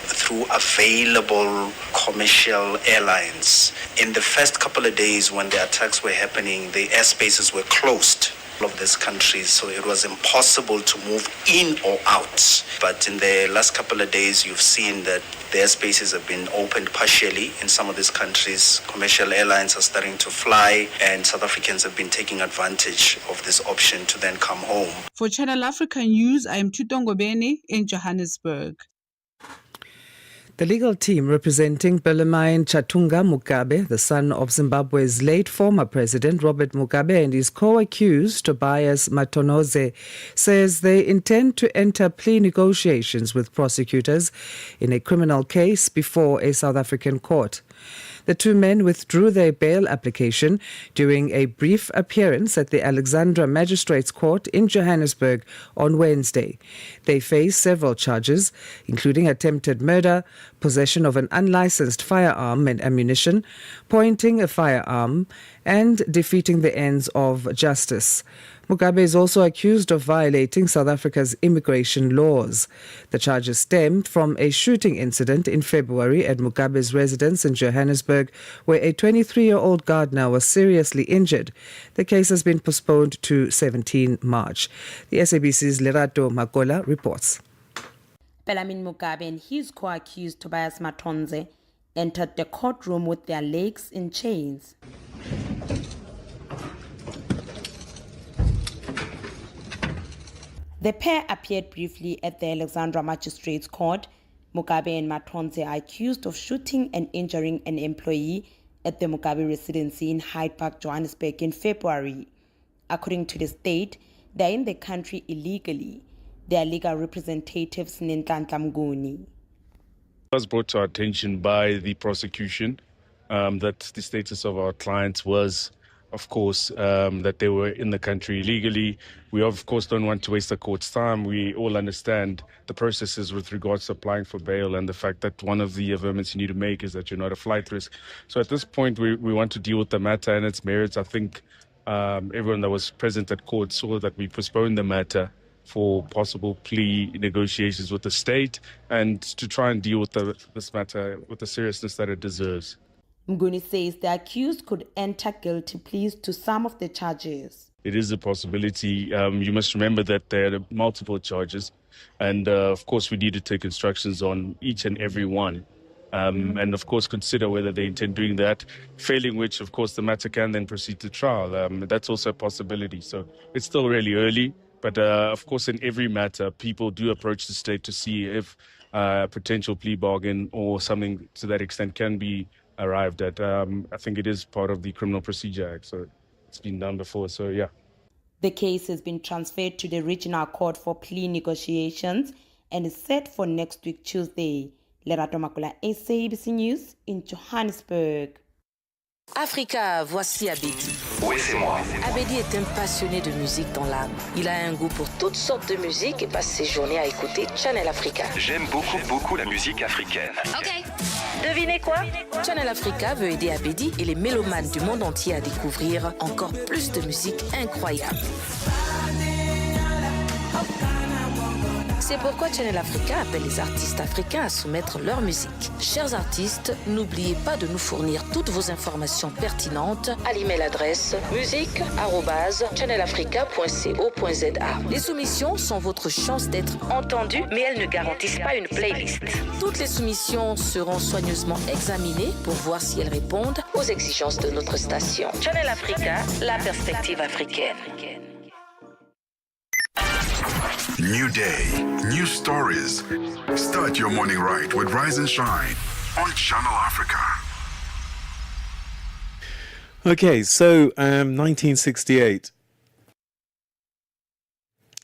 through available commercial airlines. In the first couple of days when the attacks were happening, the airspaces were closed of these countries, so it was impossible to move in or out. But in the last couple of days, you've seen that the airspaces have been opened partially in some of these countries. Commercial airlines are starting to fly, and South Africans have been taking advantage of this option to then come home. For Channel Africa News, I am Tutongo Bene in Johannesburg. The legal team representing Bellarmine Chatunga Mugabe, the son of Zimbabwe's late former president Robert Mugabe, and his co-accused Tobias Matonoze, says they intend to enter plea negotiations with prosecutors in a criminal case before a South African court. The two men withdrew their bail application during a brief appearance at the Alexandra Magistrates Court in Johannesburg on Wednesday. They face several charges, including attempted murder, possession of an unlicensed firearm and ammunition, pointing a firearm, and defeating the ends of justice. Mugabe is also accused of violating South Africa's immigration laws. The charges stemmed from a shooting incident in February at Mugabe's residence in Johannesburg, where a 23-year-old gardener was seriously injured. The case has been postponed to 17 March. The SABC's Lerato Makola reports. Bellarmine Mugabe and his co-accused Tobias Matonze entered the courtroom with their legs in chains. The pair appeared briefly at the Alexandra Magistrates Court. Mugabe and Matonze are accused of shooting and injuring an employee at the Mugabe residency in Hyde Park, Johannesburg in February. According to the state, they are in the country illegally. Their legal representatives, Nhlanhla Mnguni. It was brought to our attention by the prosecution that the status of our clients was, of course, that they were in the country illegally. We, of course, don't want to waste the court's time. We all understand the processes with regards to applying for bail and the fact that one of the averments you need to make is that you're not a flight risk. So at this point, we want to deal with the matter and its merits. I think everyone that was present at court saw that we postponed the matter for possible plea negotiations with the state and to try and deal with this matter with the seriousness that it deserves. Mnguni says the accused could enter guilty pleas to some of the charges. It is a possibility. You must remember that there are multiple charges. And of course, we need to take instructions on each and every one. And of course, consider whether they intend doing that, failing which, of course, the matter can then proceed to trial. That's also a possibility. So it's still really early. But of course, in every matter, people do approach the state to see if a potential plea bargain or something to that extent can be arrived at. I think it is part of the Criminal Procedure Act, so it's been done before, so yeah. The case has been transferred to the Regional Court for plea negotiations and is set for next week, Tuesday. Lerato Makola, SABC News in Johannesburg. Africa, voici Abedi. Oui, c'est moi. Abedi est un passionné de musique dans l'âme. Il a un goût pour toutes sortes de musique et passe ses journées à écouter Channel Africa. J'aime beaucoup la musique africaine. Ok. Devinez quoi? Channel Africa veut aider Abedi et les mélomanes du monde entier à découvrir encore plus de musique incroyable. C'est pourquoi Channel Africa appelle les artistes africains à soumettre leur musique. Chers artistes, n'oubliez pas de nous fournir toutes vos informations pertinentes à l'email adresse musique@channelafrica.co.za. Les soumissions sont votre chance d'être entendues, mais elles ne garantissent pas une playlist. Toutes les soumissions seront soigneusement examinées pour voir si elles répondent aux exigences de notre station. Channel Africa, la perspective africaine. New day, new stories. Start your morning right with Rise and Shine on Channel Africa. Okay, so 1968.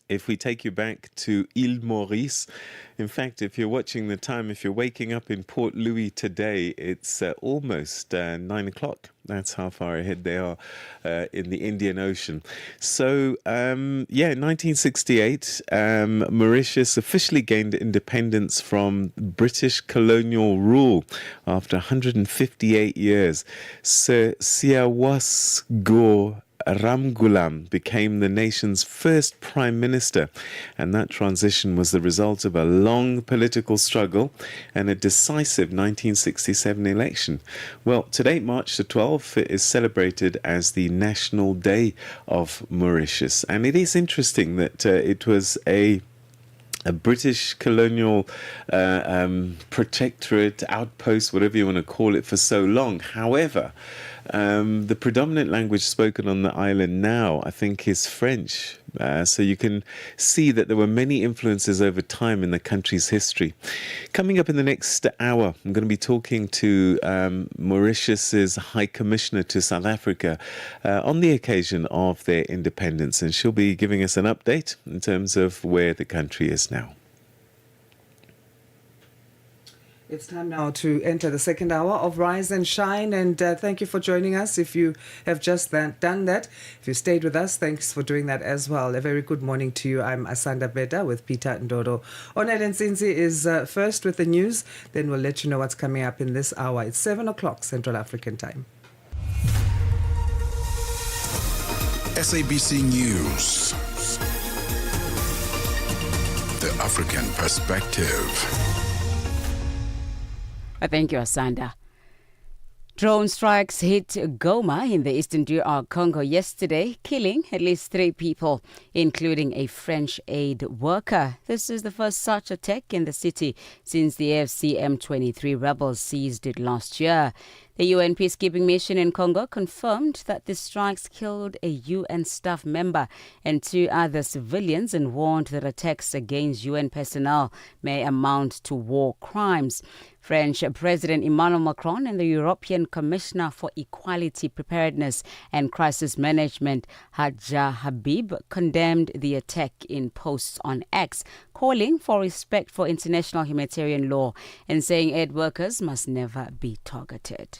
If we take you back to Île Maurice, in fact, if you're watching the time, if you're waking up in Port Louis today, it's almost 9 o'clock. That's how far ahead they are in the Indian Ocean. So, 1968, Mauritius officially gained independence from British colonial rule after 158 years. Sir Siawas Go Ramgoolam became the nation's first prime minister, and that transition was the result of a long political struggle and a decisive 1967 election. Well, today, March the 12th, is celebrated as the National Day of Mauritius, and it is interesting that it was a British colonial protectorate, outpost, whatever you want to call it, for so long. However, the predominant language spoken on the island now, I think, is French. So you can see that there were many influences over time in the country's history. Coming up in the next hour, I'm going to be talking to Mauritius's High Commissioner to South Africa on the occasion of their independence, and she'll be giving us an update in terms of where the country is now. It's time now to enter the second hour of Rise and Shine, and thank you for joining us. If you have just done that, if you stayed with us, thanks for doing that as well. A very good morning to you. I'm Asanda Beda with Peter Ndoro. Onel Nsinzi is first with the news, then we'll let you know what's coming up in this hour. It's 7 o'clock Central African time. SABC News. The African perspective. Thank you, Asanda. Drone strikes hit Goma in the eastern DR Congo yesterday, killing at least 3 people, including a French aid worker. This is the first such attack in the city since the AFC M23 rebels seized it last year. The UN peacekeeping mission in Congo confirmed that the strikes killed a UN staff member and 2 other civilians and warned that attacks against UN personnel may amount to war crimes. French President Emmanuel Macron and the European Commissioner for Equality, Preparedness and Crisis Management, Hadja Habib, condemned the attack in posts on X, calling for respect for international humanitarian law and saying aid workers must never be targeted.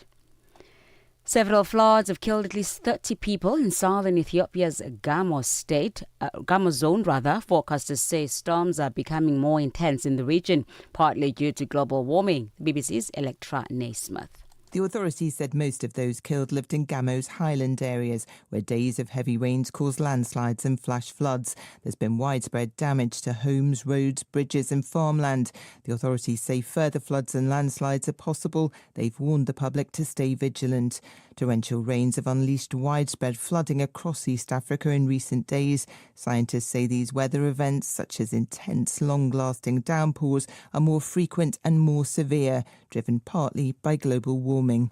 Several floods have killed at least 30 people in southern Ethiopia's Gamo zone. Forecasters say storms are becoming more intense in the region, partly due to global warming. BBC's Electra Naismith. The authorities said most of those killed lived in Gamo's highland areas, where days of heavy rains caused landslides and flash floods. There's been widespread damage to homes, roads, bridges and farmland. The authorities say further floods and landslides are possible. They've warned the public to stay vigilant. Torrential rains have unleashed widespread flooding across East Africa in recent days. Scientists say these weather events, such as intense, long-lasting downpours, are more frequent and more severe, driven partly by global warming.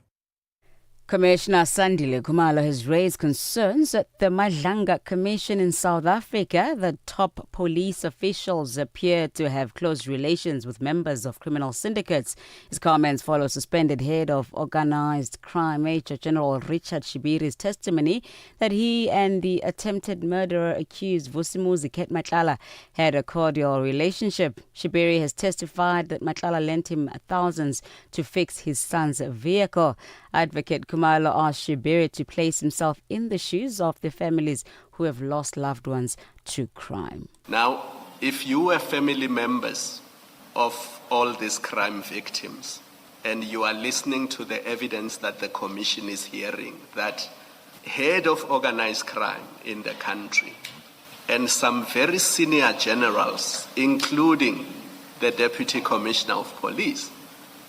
Commissioner Sandile Khumalo has raised concerns at the Madlanga Commission in South Africa that top police officials appear to have close relations with members of criminal syndicates. His comments follow suspended head of organised crime Major General Richard Shibiri's testimony that he and the attempted murderer accused Vusimuzi Ket Matlala had a cordial relationship. Shibiri has testified that Matlala lent him thousands to fix his son's vehicle. Advocate Khumalo asked Shibiri to place himself in the shoes of the families who have lost loved ones to crime. Now, if you are family members of all these crime victims and you are listening to the evidence that the Commission is hearing, that head of organized crime in the country and some very senior generals, including the Deputy Commissioner of Police,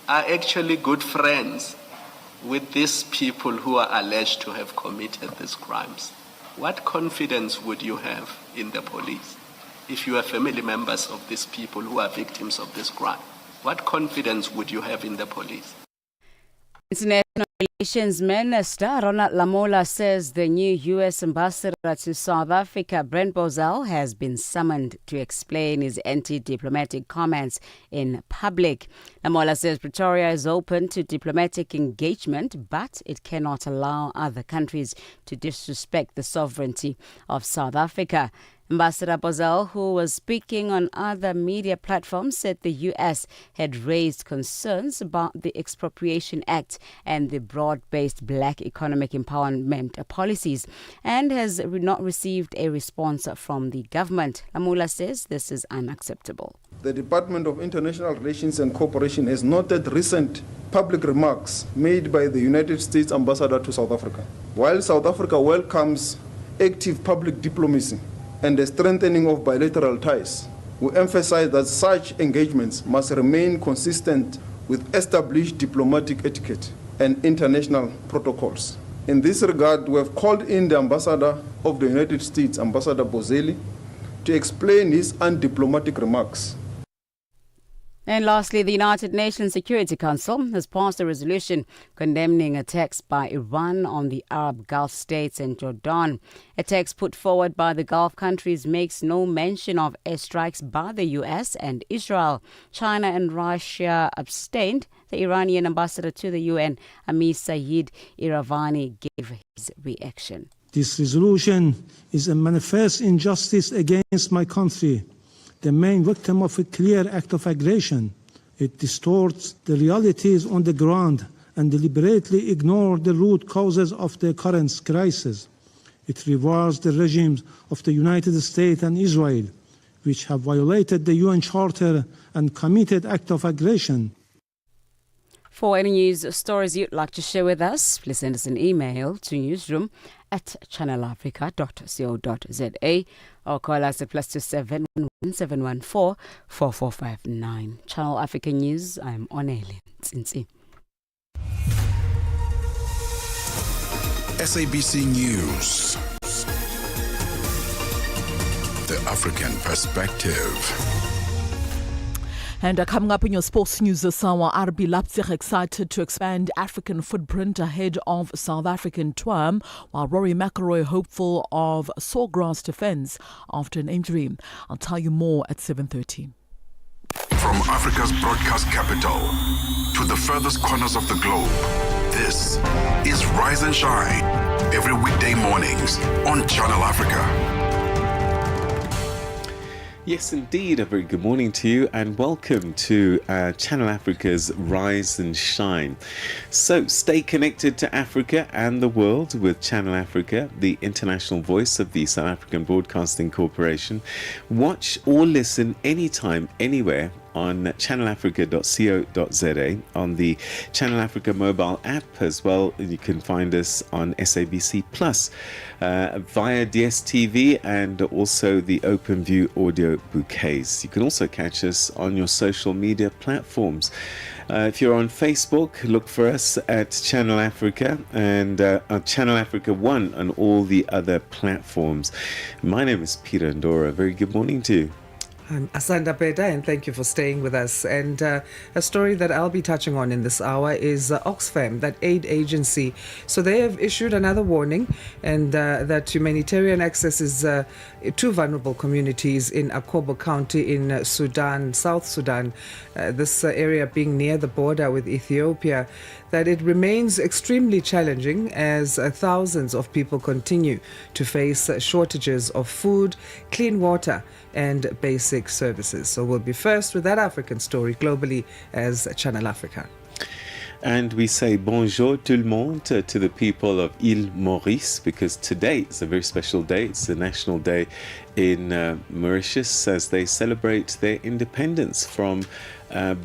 are actually good friends with these people who are alleged to have committed these crimes, what confidence would you have in the police? If you are family members of these people who are victims of this crime, what confidence would you have in the police? International Relations Minister Ronald Lamola says the new U.S. ambassador to South Africa, Brent Bozell, has been summoned to explain his anti-diplomatic comments in public. Lamola says Pretoria is open to diplomatic engagement, but it cannot allow other countries to disrespect the sovereignty of South Africa. Ambassador Bozell, who was speaking on other media platforms, said the U.S. had raised concerns about the Expropriation Act and the broad-based black economic empowerment policies and has not received a response from the government. Lamula says this is unacceptable. The Department of International Relations and Cooperation has noted recent public remarks made by the United States ambassador to South Africa. While South Africa welcomes active public diplomacy and the strengthening of bilateral ties, we emphasize that such engagements must remain consistent with established diplomatic etiquette and international protocols. In this regard, we have called in the ambassador of the United States, Ambassador Bozeli, to explain his undiplomatic remarks. And lastly, the United Nations Security Council has passed a resolution condemning attacks by Iran on the Arab Gulf states and Jordan. A text put forward by the Gulf countries makes no mention of airstrikes by the U.S. and Israel. China and Russia abstained. The Iranian ambassador to the UN, Amir Saeed Iravani, gave his reaction. This resolution is a manifest injustice against my country, the main victim of a clear act of aggression. It distorts the realities on the ground and deliberately ignores the root causes of the current crisis. It rewards the regimes of the United States and Israel, which have violated the UN Charter and committed acts of aggression. For any news or stories you'd like to share with us, please send us an email to newsroom at channelafrica.co.za or call us at +27 714 4459. Channel Africa News, I'm Oneli Ntsintsi. SABC News. The African Perspective. And coming up in your sports news this hour, RB Leipzig excited to expand African footprint ahead of South African tour, while Rory McIlroy hopeful of sawgrass defence after an injury. I'll tell you more at 7:30. From Africa's broadcast capital to the furthest corners of the globe, this is Rise and Shine, every weekday mornings on Channel Africa. Yes, indeed. A very good morning to you and welcome to Channel Africa's Rise and Shine. So stay connected to Africa and the world with Channel Africa, the international voice of the South African Broadcasting Corporation. Watch or listen anytime, anywhere on channelafrica.co.za, on the Channel Africa mobile app as well. You can find us on SABC Plus via DSTV and also the OpenView audio bouquets. You can also catch us on your social media platforms. If you're on Facebook, look for us at Channel Africa and Channel Africa 1 and all the other platforms. My name is Peter Ndoro. Very good morning to you. I'm Asanda, Beda, and thank you for staying with us. And a story that I'll be touching on in this hour is Oxfam, that aid agency. So they have issued another warning, and that humanitarian access is to vulnerable communities in Akobo County in Sudan, South Sudan, this area being near the border with Ethiopia, that it remains extremely challenging as thousands of people continue to face shortages of food, clean water, and basic services. So we'll be first with that African story globally as Channel Africa. And we say bonjour tout le monde to the people of Île Maurice, because today is a very special day. It's a national day in Mauritius as they celebrate their independence from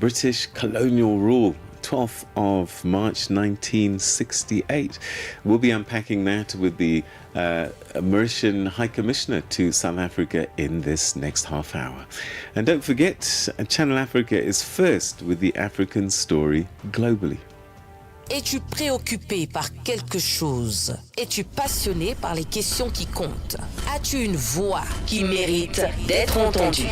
British colonial rule. 12th of March 1968. We'll be unpacking that with the Mauritian High Commissioner to South Africa in this next half hour. And don't forget, Channel Africa is first with the African story globally. Es-tu préoccupé par quelque chose? Es-tu passionné par les questions qui comptent? As-tu une voix qui mérite d'être entendue?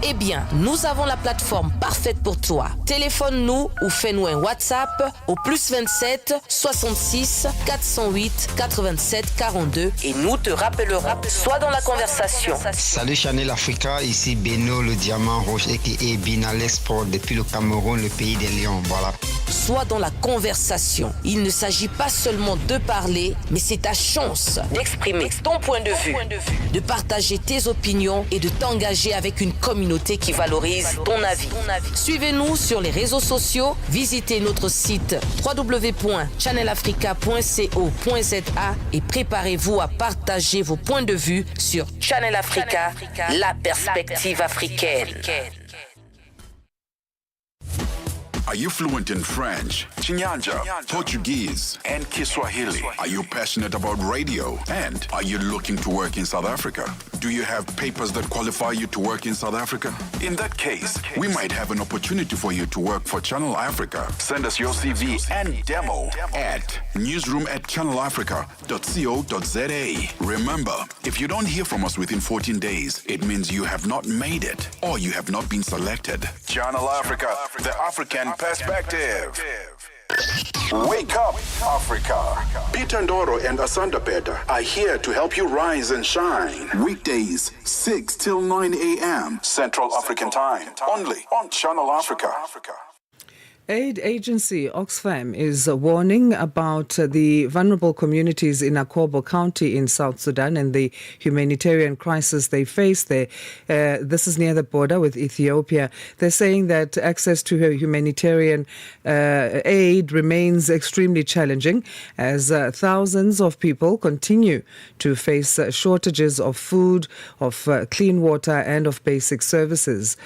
Eh bien, nous avons la plateforme parfaite pour toi. Téléphone-nous ou fais-nous un WhatsApp au +27 66 408 87 42 et nous te rappellerons. Sois dans la conversation. Salut Channel Africa, ici Beno le diamant rouge et Binal Export depuis le Cameroun, le pays des lions. Voilà. Sois dans la conversation. Il ne s'agit pas seulement de parler, mais c'est ta chance d'exprimer ton point de vue, de partager tes opinions et de t'engager avec une communauté qui valorise ton avis. Suivez-nous sur les réseaux sociaux, visitez notre site www.channelafrica.co.za et préparez-vous à partager vos points de vue sur Channel Africa, la perspective africaine. Are you fluent in French, Chinyanja, Portuguese, and Kiswahili? Are you passionate about radio? And are you looking to work in South Africa? Do you have papers that qualify you to work in South Africa? In that case, we might have an opportunity for you to work for Channel Africa. Send us your CV and demo at newsroom@channelafrica.co.za. Remember, if you don't hear from us within 14 days, it means you have not made it or you have not been selected. Channel Africa, the African perspective. Wake up, Africa. Peter Ndoro and Asanda Beda are here to help you rise and shine. Weekdays, 6 till 9 a.m. Central African Time. Only on Channel Africa. Aid agency Oxfam is warning about the vulnerable communities in Akobo County in South Sudan and the humanitarian crisis they face there. This is near the border with Ethiopia. They're saying that access to humanitarian aid remains extremely challenging as thousands of people continue to face shortages of food, of clean water and of basic services.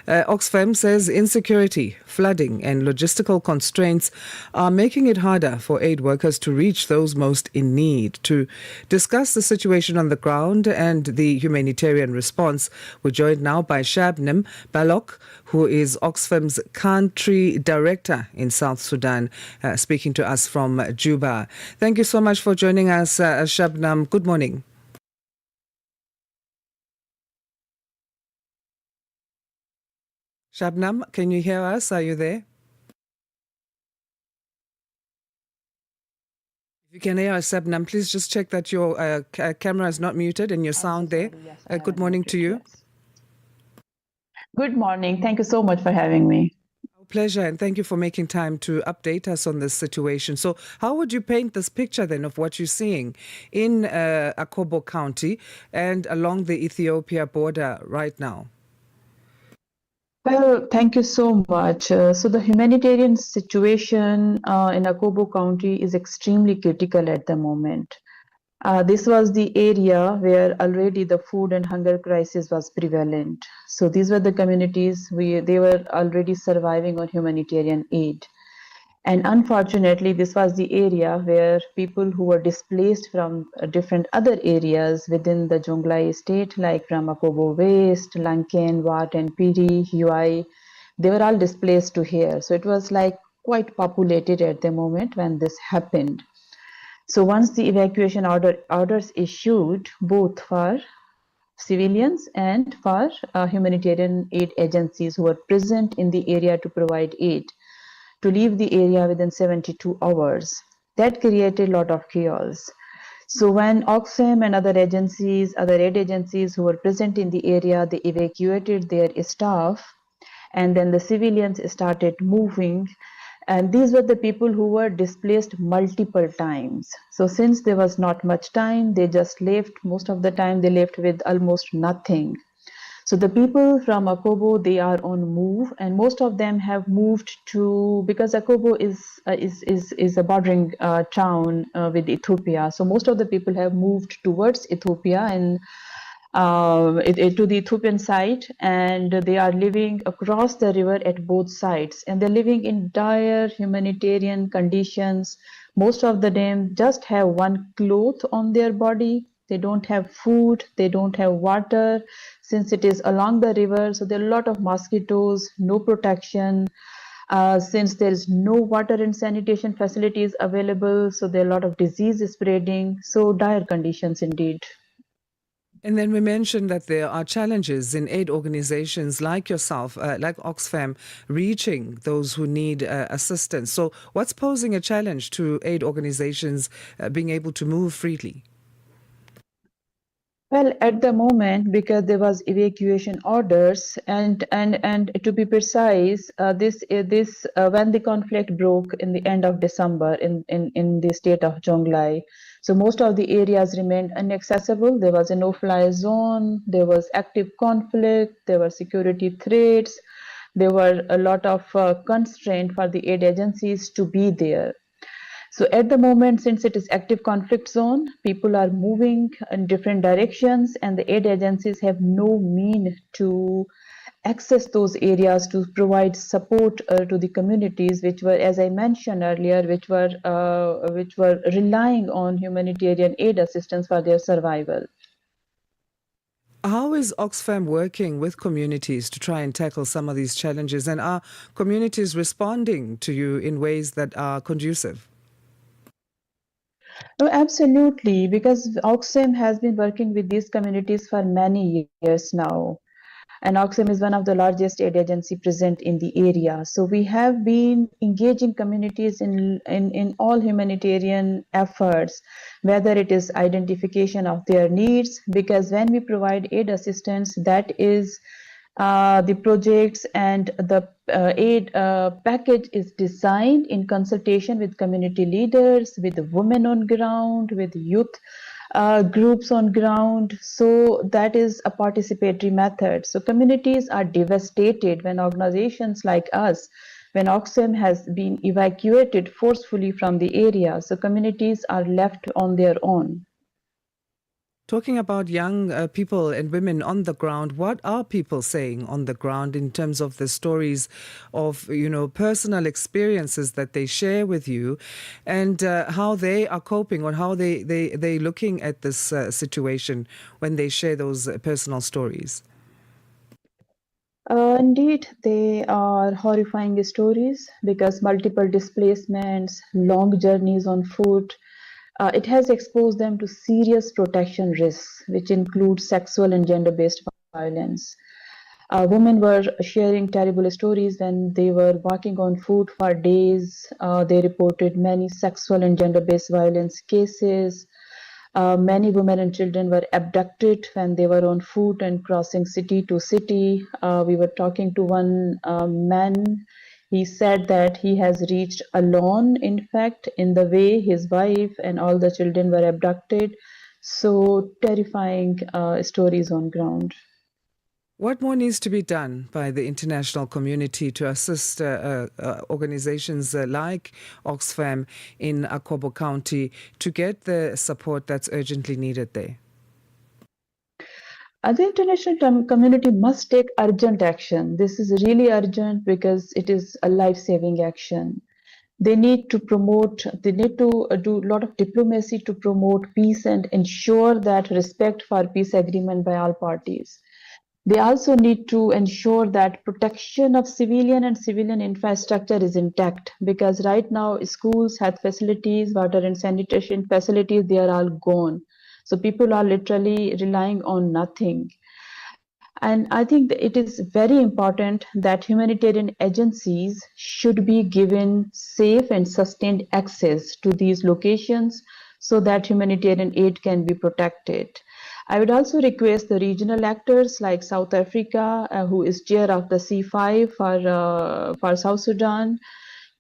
Oxfam says insecurity, flooding and logistical constraints are making it harder for aid workers to reach those most in need. To discuss the situation on the ground and the humanitarian response, we're joined now by Shabnam Balok, who is Oxfam's country director in South Sudan, speaking to us from Juba. Thank you so much for joining us, Shabnam. Good morning. Shabnam, can you hear us? Are you there? If you can hear us, Shabnam, please just check that your camera is not muted and your sound there. Good morning to you. Yes. Good morning. Thank you so much for having me. Pleasure, and thank you for making time to update us on this situation. So how would you paint this picture then of what you're seeing in Akobo County and along the Ethiopia border right now? Well, thank you so much. So the humanitarian situation in Akobo County is extremely critical at the moment. This was the area where already the food and hunger crisis was prevalent. So these were the communities they were already surviving on humanitarian aid. And unfortunately, this was the area where people who were displaced from different other areas within the Jonglai state, like from Akobo West, Lankan, Wat, and Piri, Ui, they were all displaced to here. So it was like quite populated at the moment when this happened. So once the evacuation orders issued, both for civilians and for humanitarian aid agencies who were present in the area to provide aid, to leave the area within 72 hours. That created a lot of chaos. So when Oxfam and other aid agencies who were present in the area, they evacuated their staff, and then the civilians started moving. And these were the people who were displaced multiple times. So since there was not much time, they just left. Most of the time they left with almost nothing. So the people from Akobo, they are on move, and most of them have moved to, because Akobo is a bordering town with Ethiopia. So most of the people have moved towards Ethiopia and to the Ethiopian side, and they are living across the river at both sides, and they're living in dire humanitarian conditions. Most of them just have one cloth on their body. They don't have food, they don't have water, since it is along the river. So there are a lot of mosquitoes, no protection. Since there is no water and sanitation facilities available, so there are a lot of disease spreading. So dire conditions indeed. And then we mentioned that there are challenges in aid organizations like yourself, like Oxfam, reaching those who need assistance. So what's posing a challenge to aid organizations being able to move freely? Well, at the moment, because there was evacuation orders, and to be precise, when the conflict broke in the end of December in the state of Jonglai, so most of the areas remained inaccessible. There was a no-fly zone. There was active conflict. There were security threats. There were a lot of constraint for the aid agencies to be there. So at the moment, since it is active conflict zone, people are moving in different directions, and the aid agencies have no mean to access those areas to provide support to the communities, which were, as I mentioned earlier, which were relying on humanitarian aid assistance for their survival. How is Oxfam working with communities to try and tackle some of these challenges, and are communities responding to you in ways that are conducive? Oh, absolutely, because Oxfam has been working with these communities for many years now. And Oxfam is one of the largest aid agency present in the area. So we have been engaging communities in all humanitarian efforts, whether it is identification of their needs, because when we provide aid assistance, that is the projects and the aid package is designed in consultation with community leaders, with the women on ground, with youth groups on ground. So that is a participatory method. So communities are devastated when organizations like us, when Oxfam has been evacuated forcefully from the area. So communities are left on their own. Talking about young people and women on the ground, what are people saying on the ground in terms of the stories of, personal experiences that they share with you, and how they are coping, or how they're looking at this situation when they share those personal stories? Indeed, they are horrifying stories because multiple displacements, long journeys on foot, it has exposed them to serious protection risks, which include sexual and gender-based violence. Women were sharing terrible stories when they were walking on foot for days. They reported many sexual and gender-based violence cases. Many women and children were abducted when they were on foot and crossing city to city. We were talking to one man. He said that he has reached alone, in fact, in the way his wife and all the children were abducted. So terrifying stories on ground. What more needs to be done by the international community to assist organizations like Oxfam in Akobo County to get the support that's urgently needed there? The international community must take urgent action. This is really urgent because it is a life-saving action. They need to do a lot of diplomacy to promote peace and ensure that respect for peace agreement by all parties. They also need to ensure that protection of civilian and civilian infrastructure is intact, because right now schools, health facilities, water and sanitation facilities, they are all gone. So people are literally relying on nothing. And I think that it is very important that humanitarian agencies should be given safe and sustained access to these locations so that humanitarian aid can be protected. I would also request the regional actors like South Africa, who is chair of the C5 for South Sudan,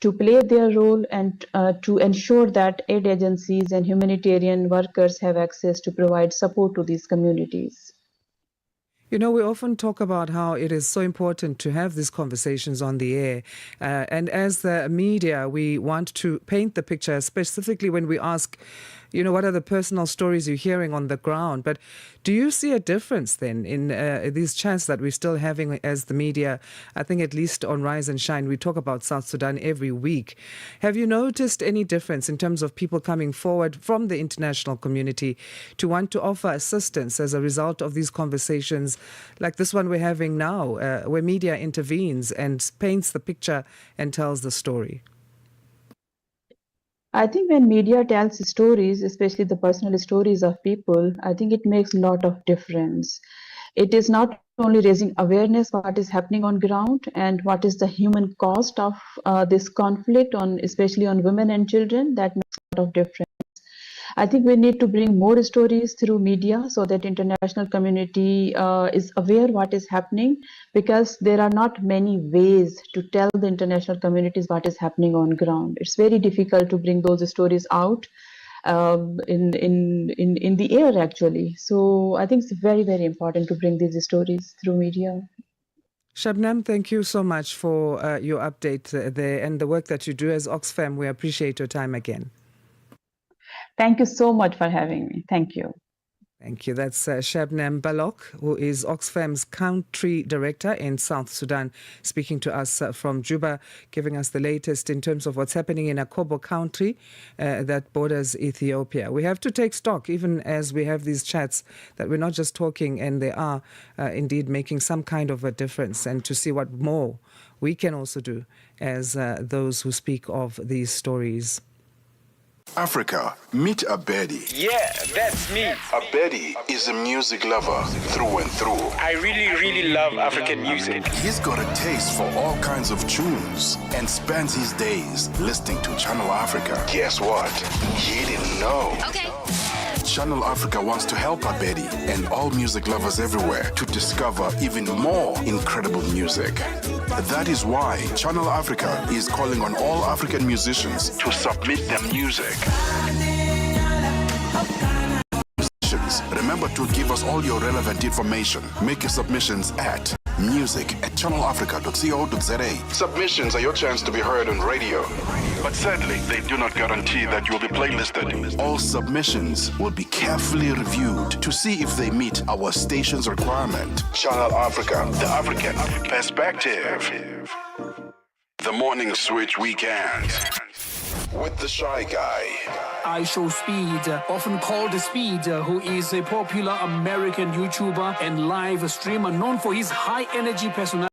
to play their role and to ensure that aid agencies and humanitarian workers have access to provide support to these communities. We often talk about how it is so important to have these conversations on the air. And as the media, we want to paint the picture, specifically when we ask, what are the personal stories you're hearing on the ground? But do you see a difference then in these chats that we're still having as the media? I think at least on Rise and Shine, we talk about South Sudan every week. Have you noticed any difference in terms of people coming forward from the international community to want to offer assistance as a result of these conversations like this one we're having now, where media intervenes and paints the picture and tells the story? I think when media tells stories, especially the personal stories of people, I think it makes a lot of difference. It is not only raising awareness what is happening on ground and what is the human cost of this conflict, especially on women and children, that makes a lot of difference. I think we need to bring more stories through media so that international community is aware what is happening, because there are not many ways to tell the international communities what is happening on ground. It's very difficult to bring those stories out in the air, actually. So I think it's very, very important to bring these stories through media. Shabnam, thank you so much for your update there and the work that you do as Oxfam. We appreciate your time again. Thank you so much for having me. Thank you. Thank you. That's Shabnam Balok, who is Oxfam's country director in South Sudan, speaking to us from Juba, giving us the latest in terms of what's happening in Akobo County that borders Ethiopia. We have to take stock, even as we have these chats, that we're not just talking, and they are indeed making some kind of a difference, and to see what more we can also do as those who speak of these stories. Africa, meet Abedi. Yeah, that's me. Abedi is a music lover through and through. I really love African music. He's got a taste for all kinds of tunes and spends his days listening to Channel Africa. Guess what? He didn't know. Okay. Channel Africa wants to help Abedi and all music lovers everywhere to discover even more incredible music. That is why Channel Africa is calling on all African musicians to submit their music. Remember to give us all your relevant information. Make your submissions at Music at channelafrica.co.za. Submissions are your chance to be heard on radio. But sadly, they do not guarantee that you'll be playlisted. All submissions will be carefully reviewed to see if they meet our station's requirement. Channel Africa, the African perspective. The Morning Switch Weekend with the Shy Guy. I Show Speed, often called Speed, who is a popular American YouTuber and live streamer known for his high energy personality,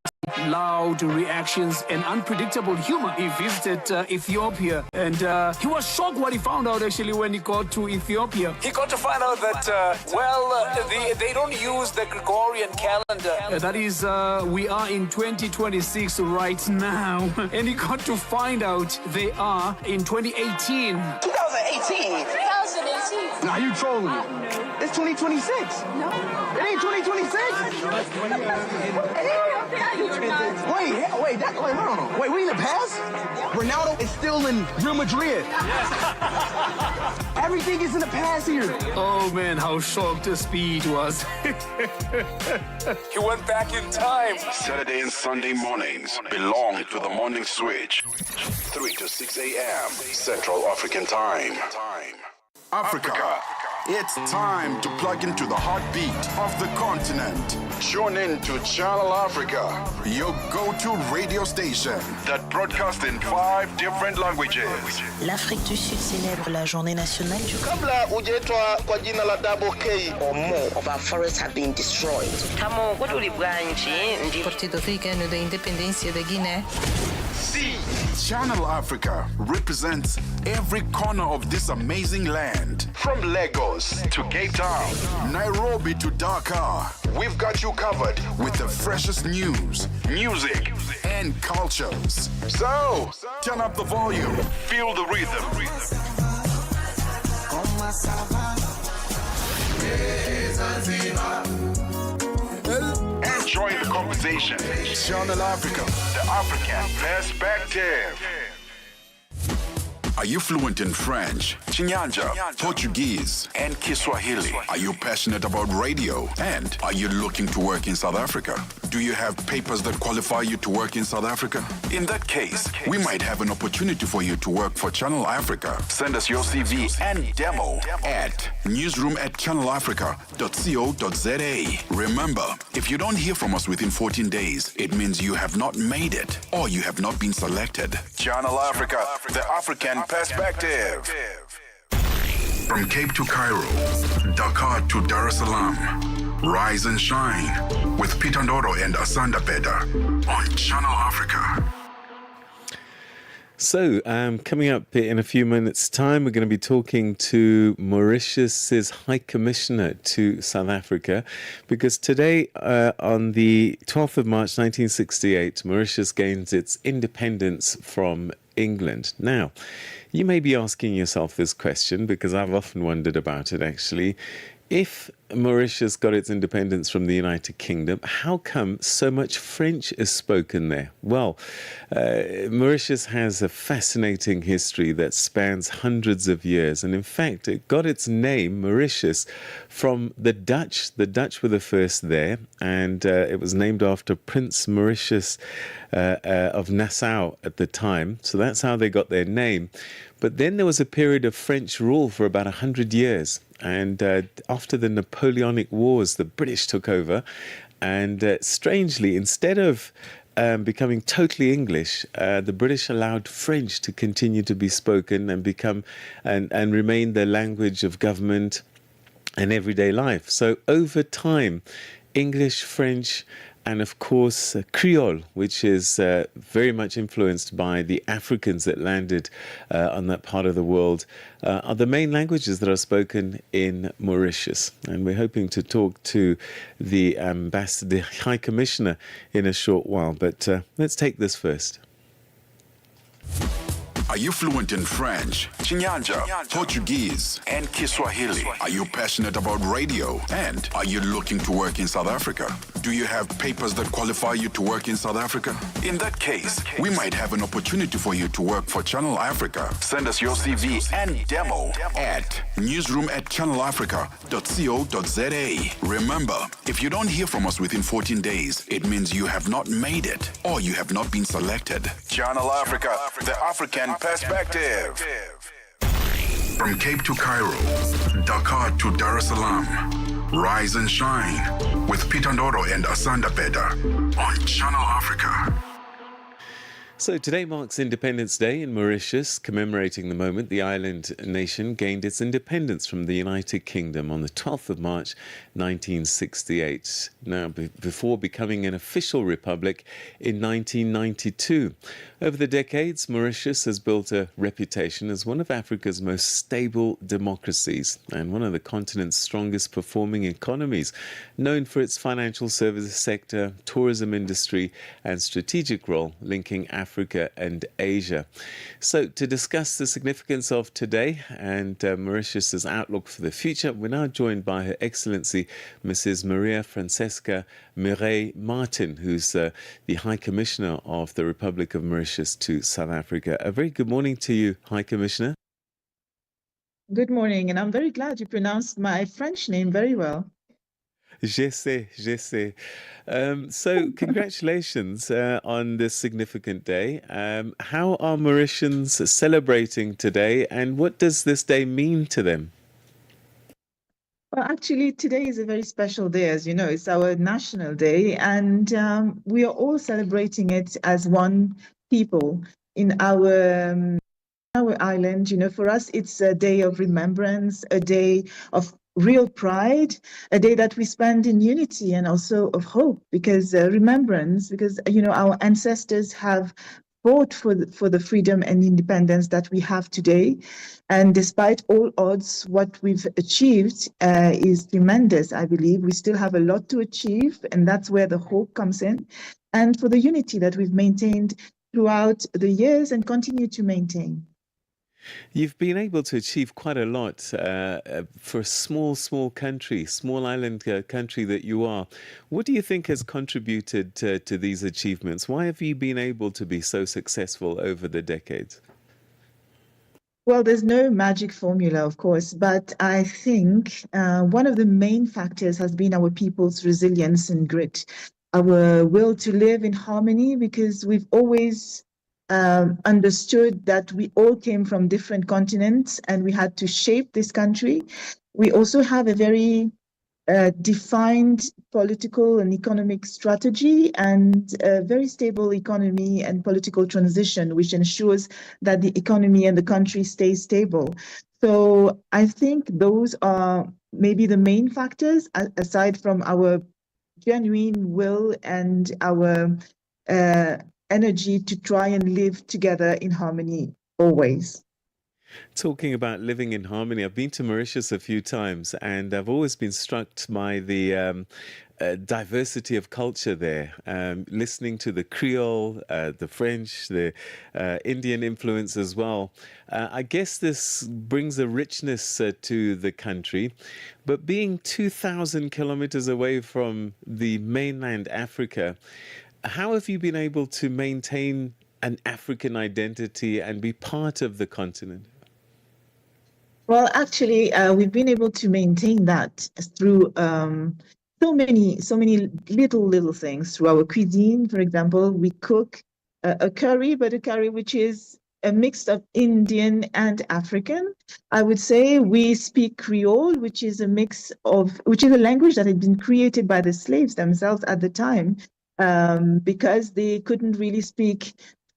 loud reactions, and unpredictable humor. He visited Ethiopia, and he was shocked what he found out actually when he got to Ethiopia. He got to find out that, they don't use the Gregorian calendar. That is, we are in 2026 right now. And he got to find out they are in 2018. 2018? Nah, you trolling me. It's 2026. No. It ain't 2026? Wait, hold on. Wait, we in the past? Ronaldo is still in Real Madrid. Everything is in the past here. Oh man, how shocked the Speed was. He went back in time. Saturday and Sunday mornings belong to the Morning Switch. 3 to 6 a.m. Central African Time. Africa. It's time to plug into the heartbeat of the continent. Tune in to Channel Africa, your go-to radio station that broadcasts in 5 different languages. L'Afrique du Sud célèbre la journée nationale du Kabla hujaitwa kwa jina la Double K, or more of our forests have been destroyed. Partido Africano da Independência da Guiné. Channel Africa represents every corner of this amazing land. From Lagos to Cape Town, Nairobi to Dakar, we've got you covered with the freshest news, music, and cultures. So, turn up the volume, feel the rhythm. Enjoy the conversation. Channel Africa, the African perspective. Are you fluent in French, Chinyanja, Portuguese, and Kiswahili? Are you passionate about radio? And are you looking to work in South Africa? Do you have papers that qualify you to work in South Africa? In that case, we might have an opportunity for you to work for Channel Africa. Send us your CV and demo at newsroom@channelafrica.co.za. Remember, if you don't hear from us within 14 days, it means you have not made it or you have not been selected. Channel Africa, the African perspective. From Cape to Cairo, Dakar to Dar es Salaam, rise and shine with Peter Ndoro and Asanda Beda on Channel Africa. So, coming up in a few minutes' time, we're going to be talking to Mauritius's High Commissioner to South Africa, because today, on the 12th of March 1968, Mauritius gains its independence from England. Now, you may be asking yourself this question, because I've often wondered about it actually. If Mauritius got its independence from the United Kingdom, how come so much French is spoken there? Well, Mauritius has a fascinating history that spans hundreds of years. And in fact, it got its name, Mauritius, from the Dutch. The Dutch were the first there, and it was named after Prince Mauritius of Nassau at the time. So that's how they got their name. But then there was a period of French rule for about 100 years. And after the Napoleonic Wars, the British took over. And strangely, instead of becoming totally English, the British allowed French to continue to be spoken and become and remain the language of government and everyday life. So over time, English, French, and of course Creole, which is very much influenced by the Africans that landed on that part of the world, are the main languages that are spoken in Mauritius. And we're hoping to talk to the ambassador, the High Commissioner, in a short while. But let's take this first. Are you fluent in French, Chinyanja, Portuguese, and Kiswahili? Are you passionate about radio? And are you looking to work in South Africa? Do you have papers that qualify you to work in South Africa? In that case, we might have an opportunity for you to work for Channel Africa. Send us your CV and demo at newsroom@channelafrica.co.za. Remember, if you don't hear from us within 14 days, it means you have not made it or you have not been selected. Channel Africa, the African perspective. From Cape to Cairo, Dakar to Dar es Salaam, rise and shine with Peter Ndoro and Asanda Beda on Channel Africa. So today marks Independence Day in Mauritius, commemorating the moment the island nation gained its independence from the United Kingdom on the 12th of March 1968. Now, before becoming an official republic in 1992. Over the decades, Mauritius has built a reputation as one of Africa's most stable democracies and one of the continent's strongest performing economies, known for its financial services sector, tourism industry, and strategic role linking Africa and Asia. So to discuss the significance of today and Mauritius's outlook for the future, we're now joined by Her Excellency Mrs. Maria Francesca Mireille Martin, who's the High Commissioner of the Republic of Mauritius to South Africa. A very good morning to you, High Commissioner. Good morning, and I'm very glad you pronounced my French name very well. Je sais. So congratulations on this significant day. How are Mauritians celebrating today, and what does this day mean to them? Well, actually, today is a very special day, as you know. It's our national day, and we are all celebrating it as one people in our island. You know, for us, it's a day of remembrance, a day of real pride, a day that we spend in unity and also of hope, because remembrance, because, you know, our ancestors have fought for the freedom and independence that we have today. And despite all odds, what we've achieved is tremendous, I believe. We still have a lot to achieve, and that's where the hope comes in. And for the unity that we've maintained throughout the years and continue to maintain. You've been able to achieve quite a lot for a small country, small island country that you are. What do you think has contributed to these achievements? Why have you been able to be so successful over the decades? Well, there's no magic formula, of course, but I think one of the main factors has been our people's resilience and grit, our will to live in harmony, because we've always understood that we all came from different continents and we had to shape this country. We also have a very defined political and economic strategy and a very stable economy and political transition, which ensures that the economy and the country stay stable. So I think those are maybe the main factors, aside from our genuine will and our energy to try and live together in harmony always. Talking about living in harmony, I've been to Mauritius a few times, and I've always been struck by the diversity of culture there. Listening to the Creole, the French, the Indian influence as well. I guess this brings a richness to the country, but being 2,000 kilometers away from the mainland Africa, how have you been able to maintain an African identity and be part of the continent? Well, actually, we've been able to maintain that through so many little things. Through our cuisine, for example, we cook a curry, but a curry which is a mix of Indian and African. I would say we speak Creole, which is a language that had been created by the slaves themselves at the time, because they couldn't really speak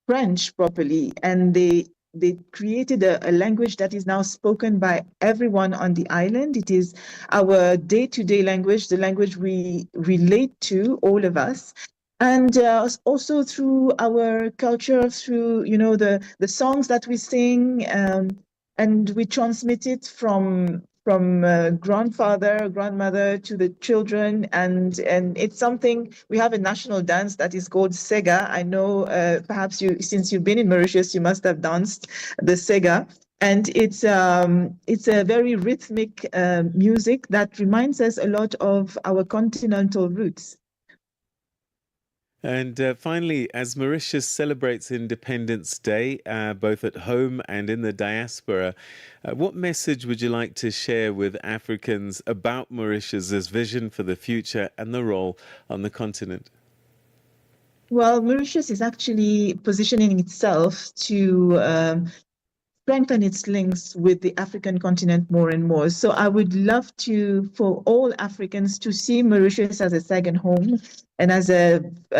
French properly, and they created a language that is now spoken by everyone on the island. It is our day-to-day language, the language we relate to, all of us. And also through our culture, through, you know, the songs that we sing, and we transmit it from from grandfather, grandmother to the children, and it's something. We have a national dance that is called Sega. I know perhaps since you've been in Mauritius, you must have danced the Sega. And it's a very rhythmic music that reminds us a lot of our continental roots. And finally, as Mauritius celebrates Independence Day, both at home and in the diaspora, what message would you like to share with Africans about Mauritius's vision for the future and the role on the continent? Well, Mauritius is actually positioning itself to strengthen its links with the African continent more and more. So I would love for all Africans to see Mauritius as a second home and as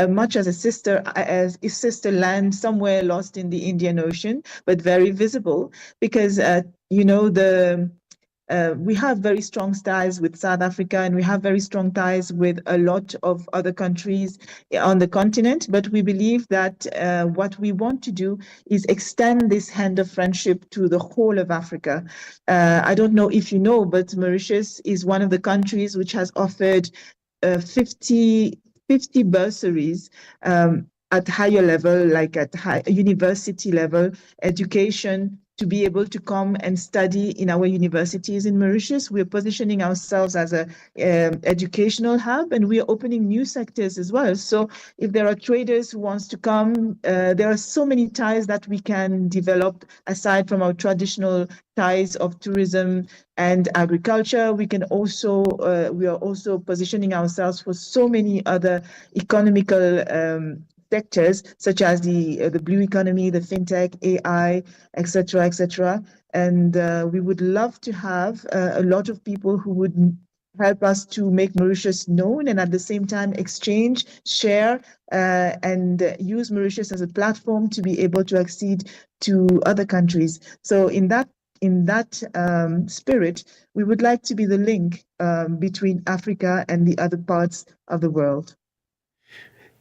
much as a sister land somewhere lost in the Indian Ocean, but very visible because we have very strong ties with South Africa, and we have very strong ties with a lot of other countries on the continent. But we believe that what we want to do is extend this hand of friendship to the whole of Africa. I don't know if you know, but Mauritius is one of the countries which has offered 50 bursaries at higher level, like at university level education, to be able to come and study in our universities in Mauritius. We're positioning ourselves as an educational hub, and we're opening new sectors as well. So if there are traders who wants to come, there are so many ties that we can develop aside from our traditional ties of tourism and agriculture. We are also positioning ourselves for so many other economical sectors, such as the blue economy, the fintech, AI, etc., etc. And we would love to have a lot of people who would help us to make Mauritius known, and at the same time exchange, share, and use Mauritius as a platform to be able to accede to other countries. So in that spirit, we would like to be the link between Africa and the other parts of the world.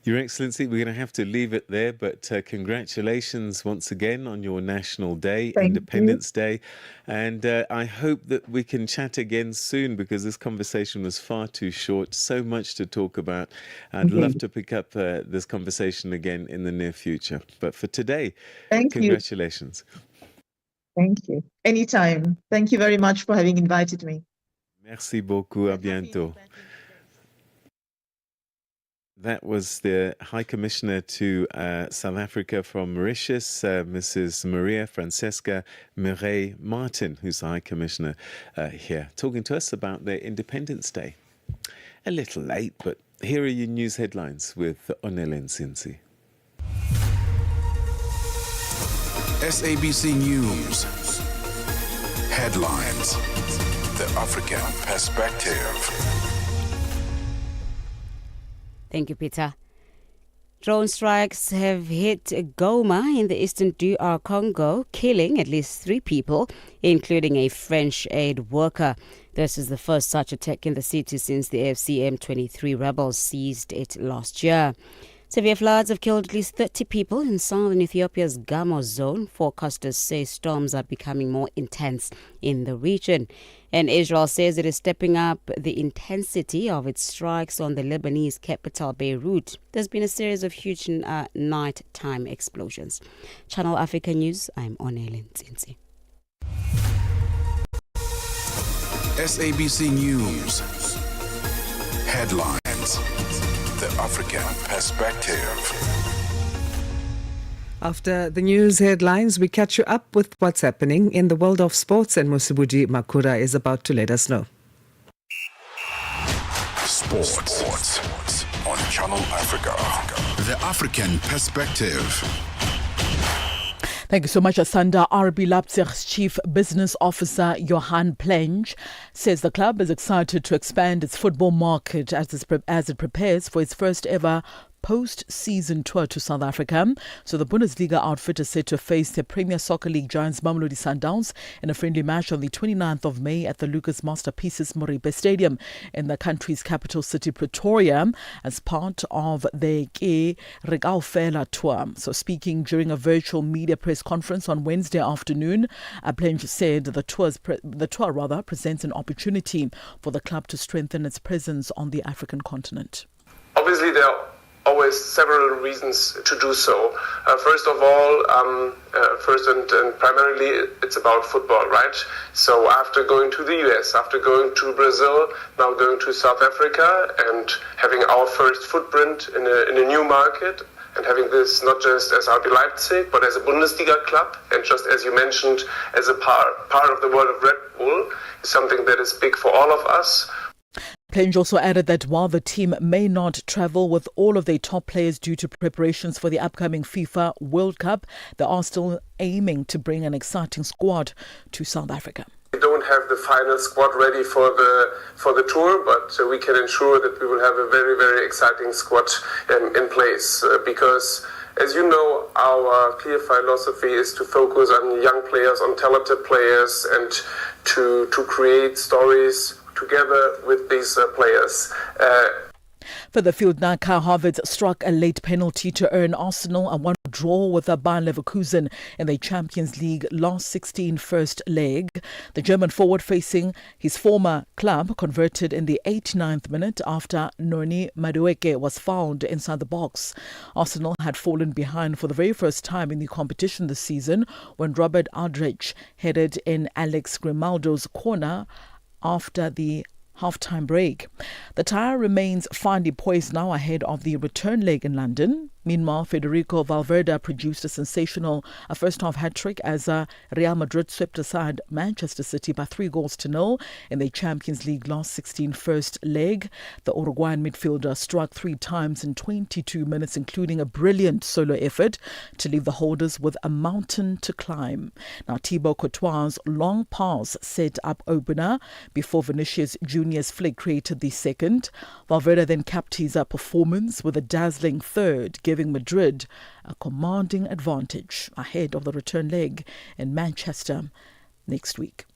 Your Excellency, we're going to have to leave it there, but congratulations once again on your National Day, Independence Day. And I hope that we can chat again soon, because this conversation was far too short. So much to talk about. I'd love to pick up this conversation again in the near future. But for today, congratulations. Thank you. Anytime. Thank you very much for having invited me. Merci beaucoup. À bientôt. That was the High Commissioner to South Africa from Mauritius, Mrs. Maria Francesca Mireille Martin, who's the High Commissioner here, talking to us about their Independence Day. A little late, but here are your news headlines with Onelen Sinsi. SABC News. Headlines. The African Perspective. Thank you, Peter. Drone strikes have hit Goma in the eastern DR Congo, killing at least 3 people, including a French aid worker. This is the first such attack in the city since the AFC M23 rebels seized it last year. Severe floods have killed at least 30 people in southern Ethiopia's Gamo zone. Forecasters say storms are becoming more intense in the region. And Israel says it is stepping up the intensity of its strikes on the Lebanese capital, Beirut. There's been a series of huge nighttime explosions. Channel Africa News, I'm Onelen Tsinsi. SABC News. Headlines. The African Perspective. After the news headlines, we catch you up with what's happening in the world of sports, and Musibudi Makura is about to let us know. Sports on Channel Africa. The African Perspective. Thank you so much, Asanda. RB Leipzig's Chief Business Officer Johan Plenge says the club is excited to expand its football market as it prepares for its first ever post-season tour to South Africa. So the Bundesliga outfit is set to face the Premier Soccer League giants Mamelodi Sundowns in a friendly match on the 29th of May at the Lucas Masterpieces Moribe Stadium in the country's capital city Pretoria as part of the Ke Regaofela tour. So speaking during a virtual media press conference on Wednesday afternoon, Blanche said the tour presents an opportunity for the club to strengthen its presence on the African continent. Obviously, there are always several reasons to do so. First of all, first and primarily, it's about football, right? So after going to the US, after going to Brazil, now going to South Africa and having our first footprint in a new market, and having this not just as RB Leipzig, but as a Bundesliga club, and just as you mentioned, as a part of the world of Red Bull, is something that is big for all of us. Penge also added that while the team may not travel with all of their top players due to preparations for the upcoming FIFA World Cup, they are still aiming to bring an exciting squad to South Africa. We don't have the final squad ready for the tour, but we can ensure that we will have a very, very exciting squad in place because, as you know, our clear philosophy is to focus on young players, on talented players, and to create stories together with these players. Further now, Kai Havertz struck a late penalty to earn Arsenal a 1 draw with Bayern Leverkusen in the Champions League last 16 first leg. The German forward facing his former club converted in the 89th minute after Noni Madueke was fouled inside the box. Arsenal had fallen behind for the very first time in the competition this season when Robert Aldrich headed in Alex Grimaldo's corner after the half-time break. The tie remains finely poised now ahead of the return leg in London. Meanwhile, Federico Valverde produced a sensational first-half hat-trick as Real Madrid swept aside Manchester City by 3-0 in the Champions League last 16 first leg. The Uruguayan midfielder struck 3 times in 22 minutes, including a brilliant solo effort to leave the holders with a mountain to climb. Now, Thibaut Courtois' long pass set up opener before Vinicius Junior's flick created the second. Valverde then capped his performance with a dazzling third, giving Madrid a commanding advantage ahead of the return leg in Manchester next week.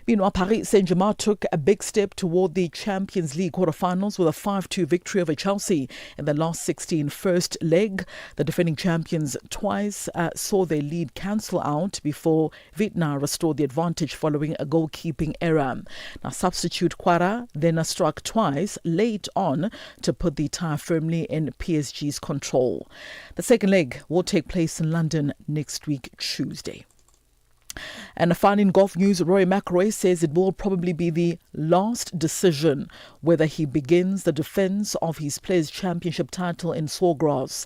Meanwhile, Paris Saint-Germain took a big step toward the Champions League quarterfinals with a 5-2 victory over Chelsea in the last 16 first leg. The defending champions twice saw their lead cancel out before Vitna restored the advantage following a goalkeeping error. Now, substitute Quara then struck twice late on to put the tie firmly in PSG's control. The second leg will take place in London next week, Tuesday. And finally, in golf news, Rory McIlroy says it will probably be the last decision whether he begins the defence of his Players' Championship title in Sawgrass.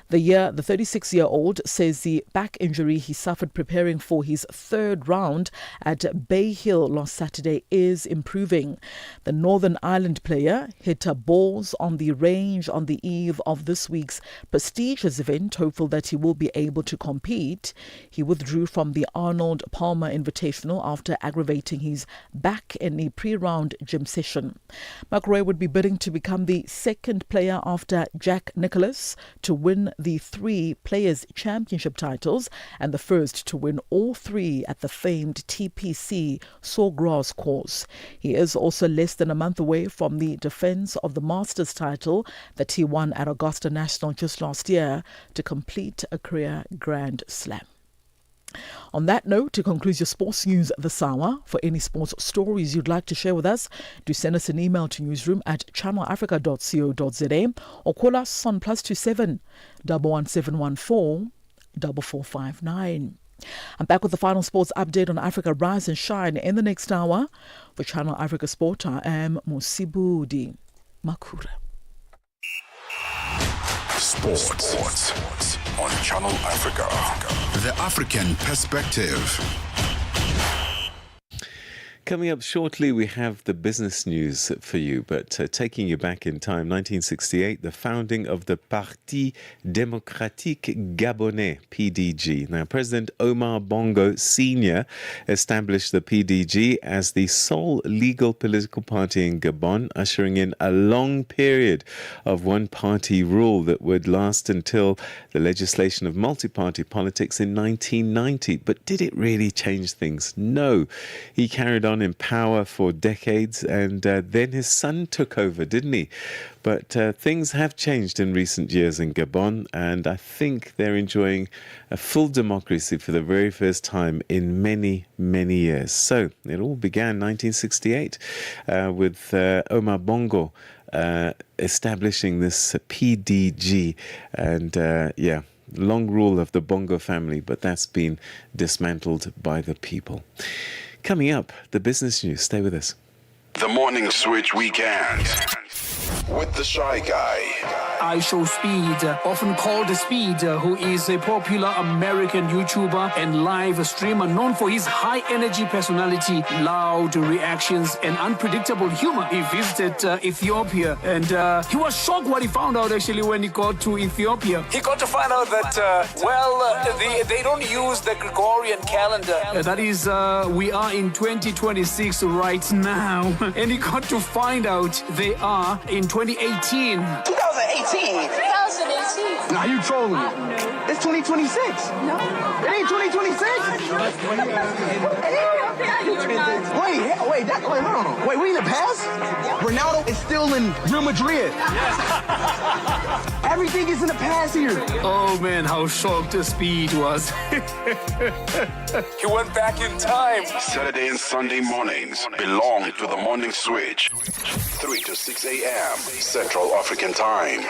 The 36-year-old says the back injury he suffered preparing for his third round at Bay Hill last Saturday is improving. The Northern Ireland player hit balls on the range on the eve of this week's prestigious event, hopeful that he will be able to compete. He withdrew from the Arnold Palmer Invitational after aggravating his back in a pre-round gym session. McIlroy would be bidding to become the second player after Jack Nicklaus to win the 3 Players' Championship titles and the first to win all 3 at the famed TPC Sawgrass course. He is also less than a month away from the defence of the Masters title that he won at Augusta National just last year to complete a career Grand Slam. On that note, to conclude your sports news this hour, for any sports stories you'd like to share with us, do send us an email to newsroom@channelafrica.co.za or call us on +27 11714 4459. I'm back with the final sports update on Africa Rise and Shine in the next hour. For Channel Africa Sport, I am Musibudi Makura. Sports on Channel Africa. The African perspective. Coming up shortly, we have the business news for you, but taking you back in time, 1968, the founding of the Parti Démocratique Gabonais, PDG. Now, President Omar Bongo Sr. established the PDG as the sole legal political party in Gabon, ushering in a long period of one-party rule that would last until the legislation of multi-party politics in 1990. But did it really change things? No. He carried on in power for decades, and then his son took over, didn't he? But things have changed in recent years in Gabon, and I think they're enjoying a full democracy for the very first time in many, many years. So it all began in 1968 with Omar Bongo establishing this PDG, and long rule of the Bongo family, but that's been dismantled by the people. Coming up, the business news. Stay with us. The Morning Switch Weekend with the Shy Guy. I Show Speed, often called Speed, who is a popular American YouTuber and live streamer known for his high-energy personality, loud reactions, and unpredictable humor. He visited Ethiopia, and he was shocked what he found out, actually, when he got to Ethiopia. He got to find out that, they don't use the Gregorian calendar. That is, we are in 2026 right now. And he got to find out they are in 2018. 2018? 2018. Now you trolling me. It's 2026. No. It ain't 2026. Wait, hold on. Wait, we in the past? Ronaldo is still in Real Madrid. Everything is in the past here. Oh man, how shocked the Speed was. He went back in time. Saturday and Sunday mornings belong to the Morning Switch. 3 to 6 a.m. Central African Time.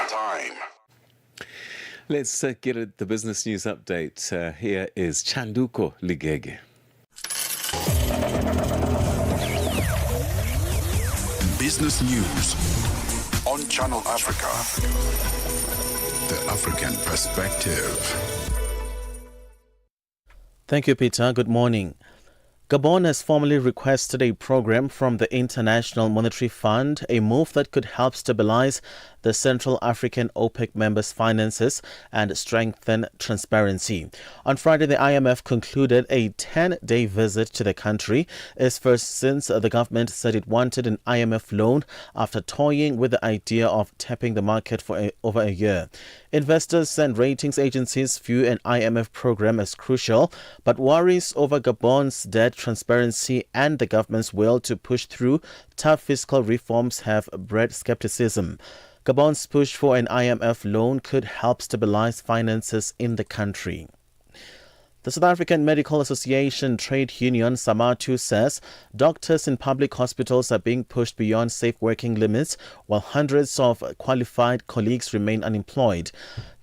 Let's get at the business news update. Here is Chanduko Ligege. Business news on Channel Africa. The African perspective. Thank you, Peter. Good morning. Gabon has formally requested a program from the International Monetary Fund, a move that could help stabilize the Central African OPEC members' finances and strengthen transparency. On Friday, the IMF concluded a 10-day visit to the country, its first since the government said it wanted an IMF loan after toying with the idea of tapping the market for over a year. Investors and ratings agencies view an IMF program as crucial, but worries over Gabon's debt transparency and the government's will to push through tough fiscal reforms have bred skepticism. Gabon's push for an IMF loan could help stabilize finances in the country. The South African Medical Association trade union Samatu says doctors in public hospitals are being pushed beyond safe working limits while hundreds of qualified colleagues remain unemployed.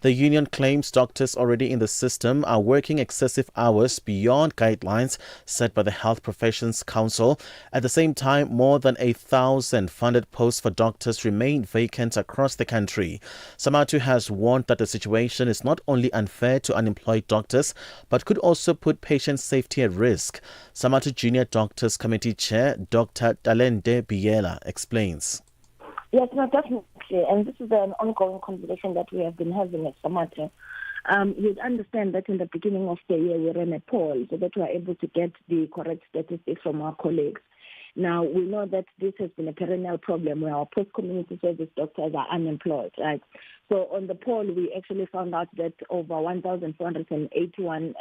The union claims doctors already in the system are working excessive hours beyond guidelines set by the Health Professions Council. At the same time, more than 1,000 funded posts for doctors remain vacant across the country. Samatu has warned that the situation is not only unfair to unemployed doctors, but could also put patient safety at risk. Samatu Junior Doctors Committee Chair Dr. Talende Biela explains. Yes, no, definitely. And this is an ongoing conversation that we have been having at Samatu. You'd understand that in the beginning of the year, we ran a poll so that we are able to get the correct statistics from our colleagues. Now, we know that this has been a perennial problem where our post-community service doctors are unemployed, right? So on the poll, we actually found out that over 1,481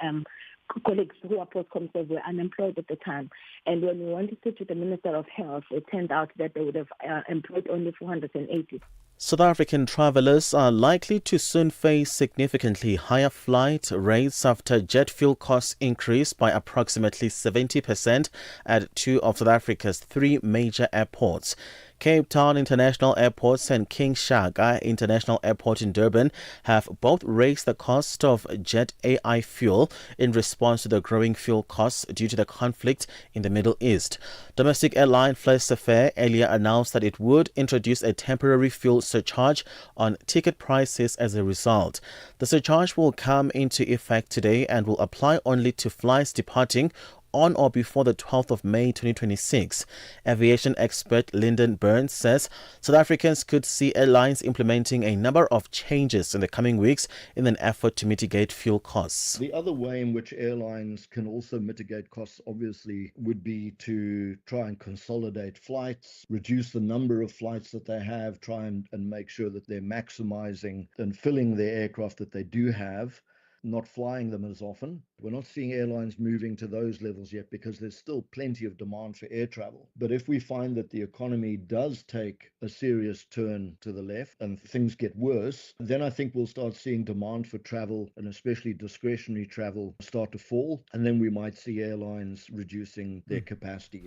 colleagues who are post-com serve were unemployed at the time. And when we went to speak to the Minister of Health, it turned out that they would have employed only 480. South African travelers are likely to soon face significantly higher flight rates after jet fuel costs increased by approximately 70% at two of South Africa's three major airports. Cape Town International Airport and King Shaka International Airport in Durban have both raised the cost of jet AI fuel in response to the growing fuel costs due to the conflict in the Middle East. Domestic airline Flysafair earlier announced that it would introduce a temporary fuel surcharge on ticket prices as a result. The surcharge will come into effect today and will apply only to flights departing on or before the 12th of May 2026. Aviation expert Lyndon Burns says South Africans could see airlines implementing a number of changes in the coming weeks in an effort to mitigate fuel costs. The other way in which airlines can also mitigate costs, obviously, would be to try and consolidate flights, reduce the number of flights that they have, try and make sure that they're maximizing and filling their aircraft that they do have, not flying them as often. We're not seeing airlines moving to those levels yet because there's still plenty of demand for air travel. But if we find that the economy does take a serious turn to the left and things get worse, then I think we'll start seeing demand for travel, and especially discretionary travel, start to fall. And then we might see airlines reducing their capacity.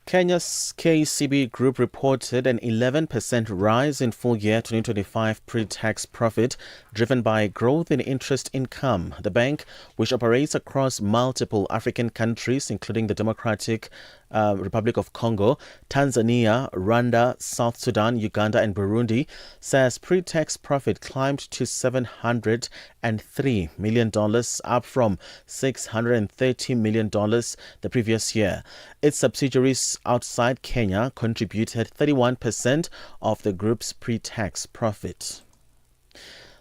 Kenya's KCB Group reported an 11% rise in full year 2025 pre-tax profit, driven by growth in interest income. The bank, which operates across multiple African countries, including the Democratic Republic of Congo, Tanzania, Rwanda, South Sudan, Uganda and Burundi, says pre-tax profit climbed to $703 million, up from $630 million the previous year. Its subsidiaries outside Kenya contributed 31% of the group's pre-tax profit.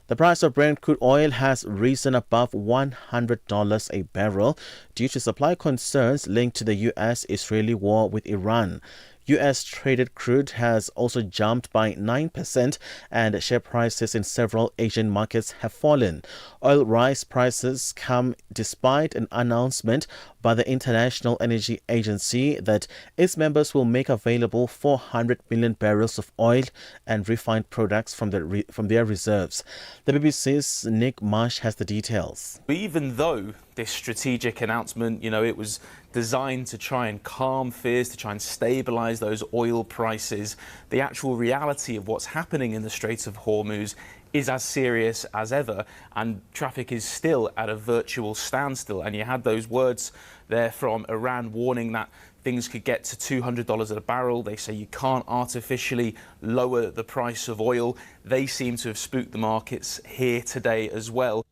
The price of Brent crude oil has risen above $100 a barrel due to supply concerns linked to the U.S.-Israeli war with Iran. U.S. traded crude has also jumped by 9%, and share prices in several Asian markets have fallen. Oil rise prices come despite an announcement by the International Energy Agency that its members will make available 400 million barrels of oil and refined products from their reserves. The BBC's Nick Marsh has the details. Even though this strategic announcement, it was designed to try and calm fears, to try and stabilize those oil prices, the actual reality of what's happening in the Straits of Hormuz is as serious as ever, and traffic is still at a virtual standstill. And you had those words there from Iran warning that things could get to $200 a barrel. They say you can't artificially lower the price of oil. They seem to have spooked the markets here today as well.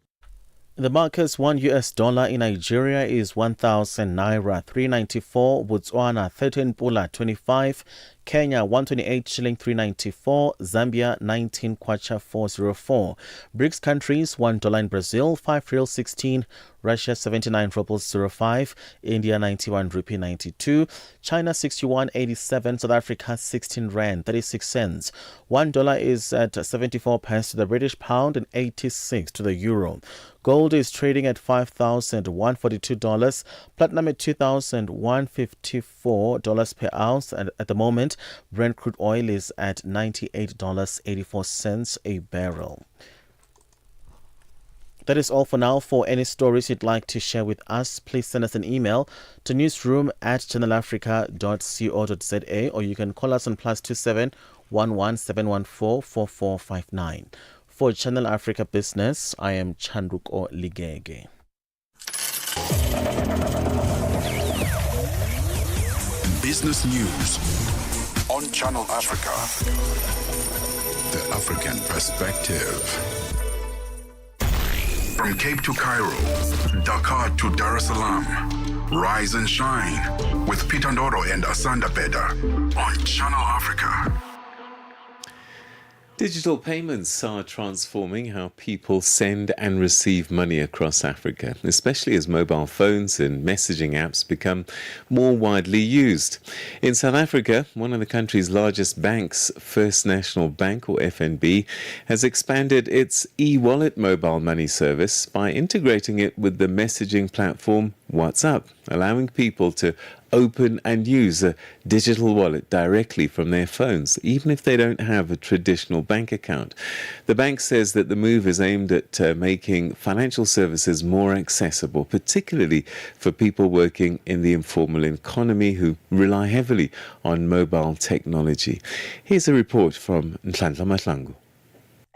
The market's $1 in Nigeria is 1,000 naira 394, Botswana 13 pula 25, Kenya 128 shilling 394, Zambia 19 kwacha 404. BRICS countries $1 in Brazil, 5 real 16, Russia 79 rubles 05, India 91 rupee 92, China 61.87, South Africa 16 rand 36 cents. $1 is at 74 pence to the British pound and 86 to the euro. Gold is trading at $5,142, platinum at $2,154 per ounce, and at the moment, Brent crude oil is at $98.84 a barrel. That is all for now. For any stories you'd like to share with us, please send us an email to newsroom@channelafrica.co.za, or you can call us on +27 11 714 4459. For Channel Africa Business, I am Chandruko Ligege. Business News on Channel Africa. The African Perspective. From Cape to Cairo, Dakar to Dar es Salaam. Rise and shine with Peter Ndoro and Asanda Beda on Channel Africa. Digital payments are transforming how people send and receive money across Africa, especially as mobile phones and messaging apps become more widely used. In South Africa, one of the country's largest banks, First National Bank, or FNB, has expanded its e-wallet mobile money service by integrating it with the messaging platform WhatsApp, allowing people to open and use a digital wallet directly from their phones, even if they don't have a traditional bank account. The bank says that the move is aimed at making financial services more accessible, particularly for people working in the informal economy who rely heavily on mobile technology. Here's a report from Nhlanhla Mahlangu.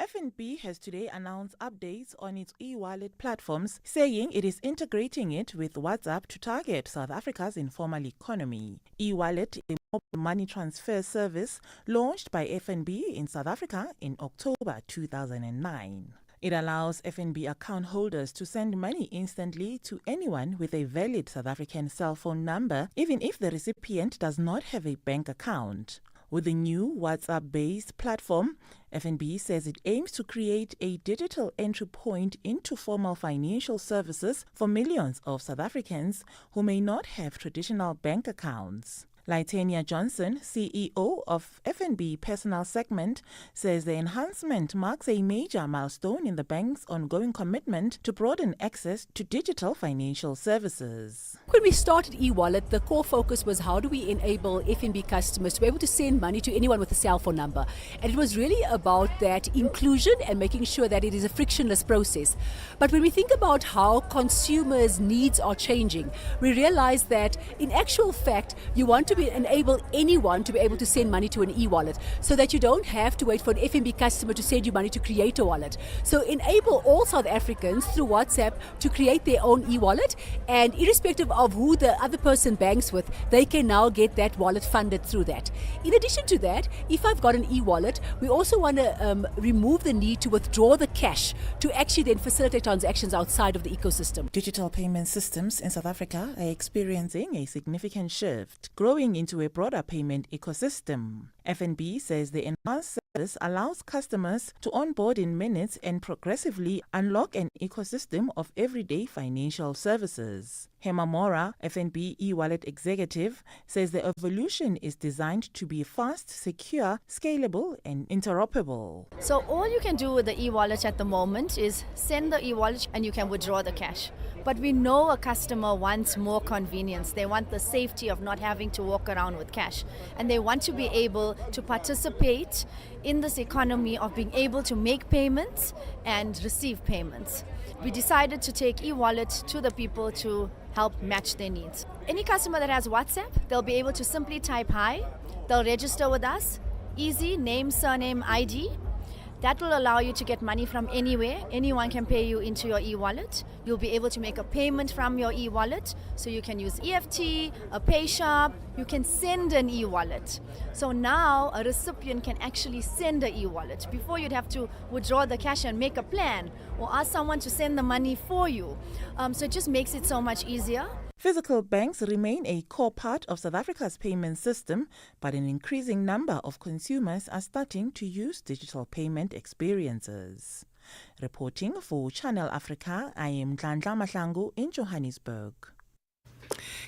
FNB has today announced updates on its e-wallet platforms, saying it is integrating it with WhatsApp to target South Africa's informal economy. E-wallet is a mobile money transfer service launched by FNB in South Africa in October 2009. It allows FNB account holders to send money instantly to anyone with a valid South African cell phone number, even if the recipient does not have a bank account. With the new WhatsApp-based platform, FNB says it aims to create a digital entry point into formal financial services for millions of South Africans who may not have traditional bank accounts. Litania Johnson, CEO of FNB Personal Segment, says the enhancement marks a major milestone in the bank's ongoing commitment to broaden access to digital financial services. When we started eWallet, the core focus was how do we enable FNB customers to be able to send money to anyone with a cell phone number. And it was really about that inclusion and making sure that it is a frictionless process. But when we think about how consumers' needs are changing, we realize that in actual fact, you want to enable anyone to be able to send money to an e-wallet so that you don't have to wait for an FNB customer to send you money to create a wallet. So enable all South Africans through WhatsApp to create their own e-wallet, and irrespective of who the other person banks with, they can now get that wallet funded through that. In addition to that, if I've got an e-wallet, we also want to remove the need to withdraw the cash to actually then facilitate transactions outside of the ecosystem. Digital payment systems in South Africa are experiencing a significant shift, growing into a broader payment ecosystem. FNB says the enhanced service allows customers to onboard in minutes and progressively unlock an ecosystem of everyday financial services. Hema Mora, FNB e-wallet executive, says the evolution is designed to be fast, secure, scalable, and interoperable. So all you can do with the e-wallet at the moment is send the e-wallet and you can withdraw the cash. But we know a customer wants more convenience. They want the safety of not having to walk around with cash. And they want to be able to participate in this economy of being able to make payments and receive payments. We decided to take e-wallet to the people to help match their needs. Any customer that has WhatsApp, they'll be able to simply type hi. They'll register with us. Easy, name, surname, ID. That will allow you to get money from anywhere. Anyone can pay you into your e-wallet. You'll be able to make a payment from your e-wallet. So you can use EFT, a pay shop. You can send an e-wallet. So now a recipient can actually send an e-wallet. Before you'd have to withdraw the cash and make a plan or ask someone to send the money for you. So it just makes it so much easier. Physical banks remain a core part of South Africa's payment system, but an increasing number of consumers are starting to use digital payment experiences. Reporting for Channel Africa, I am Ndlandla Mahlangu in Johannesburg.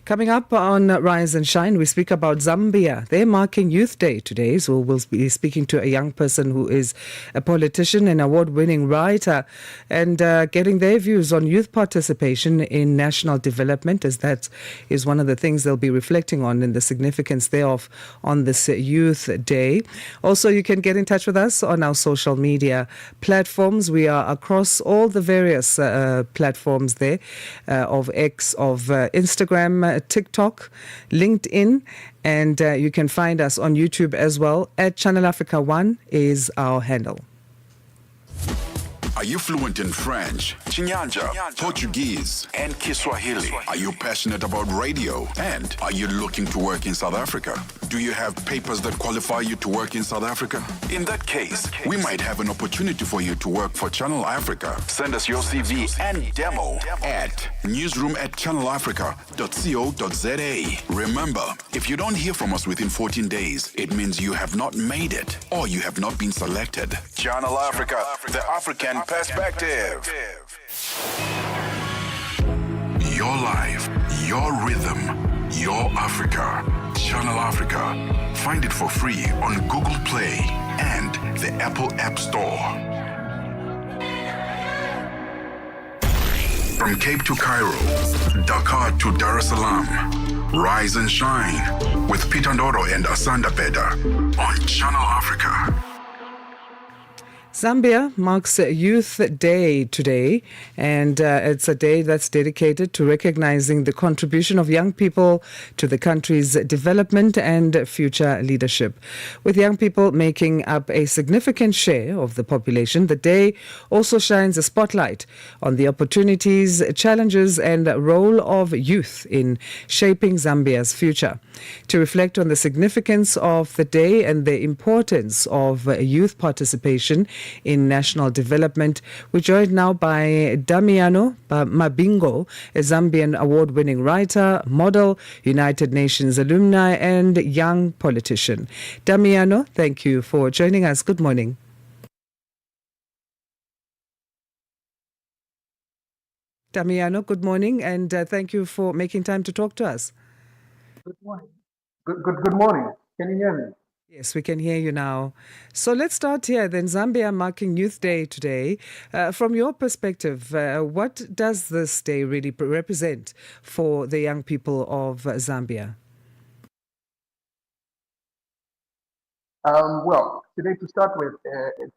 Coming up on Rise and Shine, we speak about Zambia. They're marking Youth Day today, so we'll be speaking to a young person who is a politician and award-winning writer and getting their views on youth participation in national development, as that is one of the things they'll be reflecting on and the significance thereof on this Youth Day. Also, you can get in touch with us on our social media platforms. We are across all the various platforms there of X, of Instagram, TikTok, LinkedIn, and you can find us on YouTube as well. At Channel Africa 1 is our handle. Are you fluent in French, Chinyanja, Portuguese, and Kiswahili? Are you passionate about radio? And are you looking to work in South Africa? Do you have papers that qualify you to work in South Africa? In that case, we might have an opportunity for you to work for Channel Africa. Send us your CV and demo at newsroom@channelafrica.co.za. Remember, if you don't hear from us within 14 days, it means you have not made it or you have not been selected. Channel Africa, the African perspective. Your life, your rhythm, your Africa. Channel Africa. Find it for free on Google Play and the Apple App Store. From Cape to Cairo, Dakar to Dar es Salaam. Rise and Shine with Peter Ndoro and Asanda Beda on Channel Africa. Zambia marks Youth Day today, and it's a day that's dedicated to recognizing the contribution of young people to the country's development and future leadership. With young people making up a significant share of the population, the day also shines a spotlight on the opportunities, challenges, and role of youth in shaping Zambia's future. To reflect on the significance of the day and the importance of youth participation in National Development. We're joined now by Damiano Mabingo, a Zambian award-winning writer, model, United Nations alumni, and young politician. Damiano, thank you for joining us. Good morning. Damiano, good morning, and thank you for making time to talk to us. Good morning. Good morning. Can you hear me? Yes, we can hear you now. So let's start here then. Zambia marking Youth Day today. From your perspective, what does this day really represent for the young people of Zambia? Well, today to start with,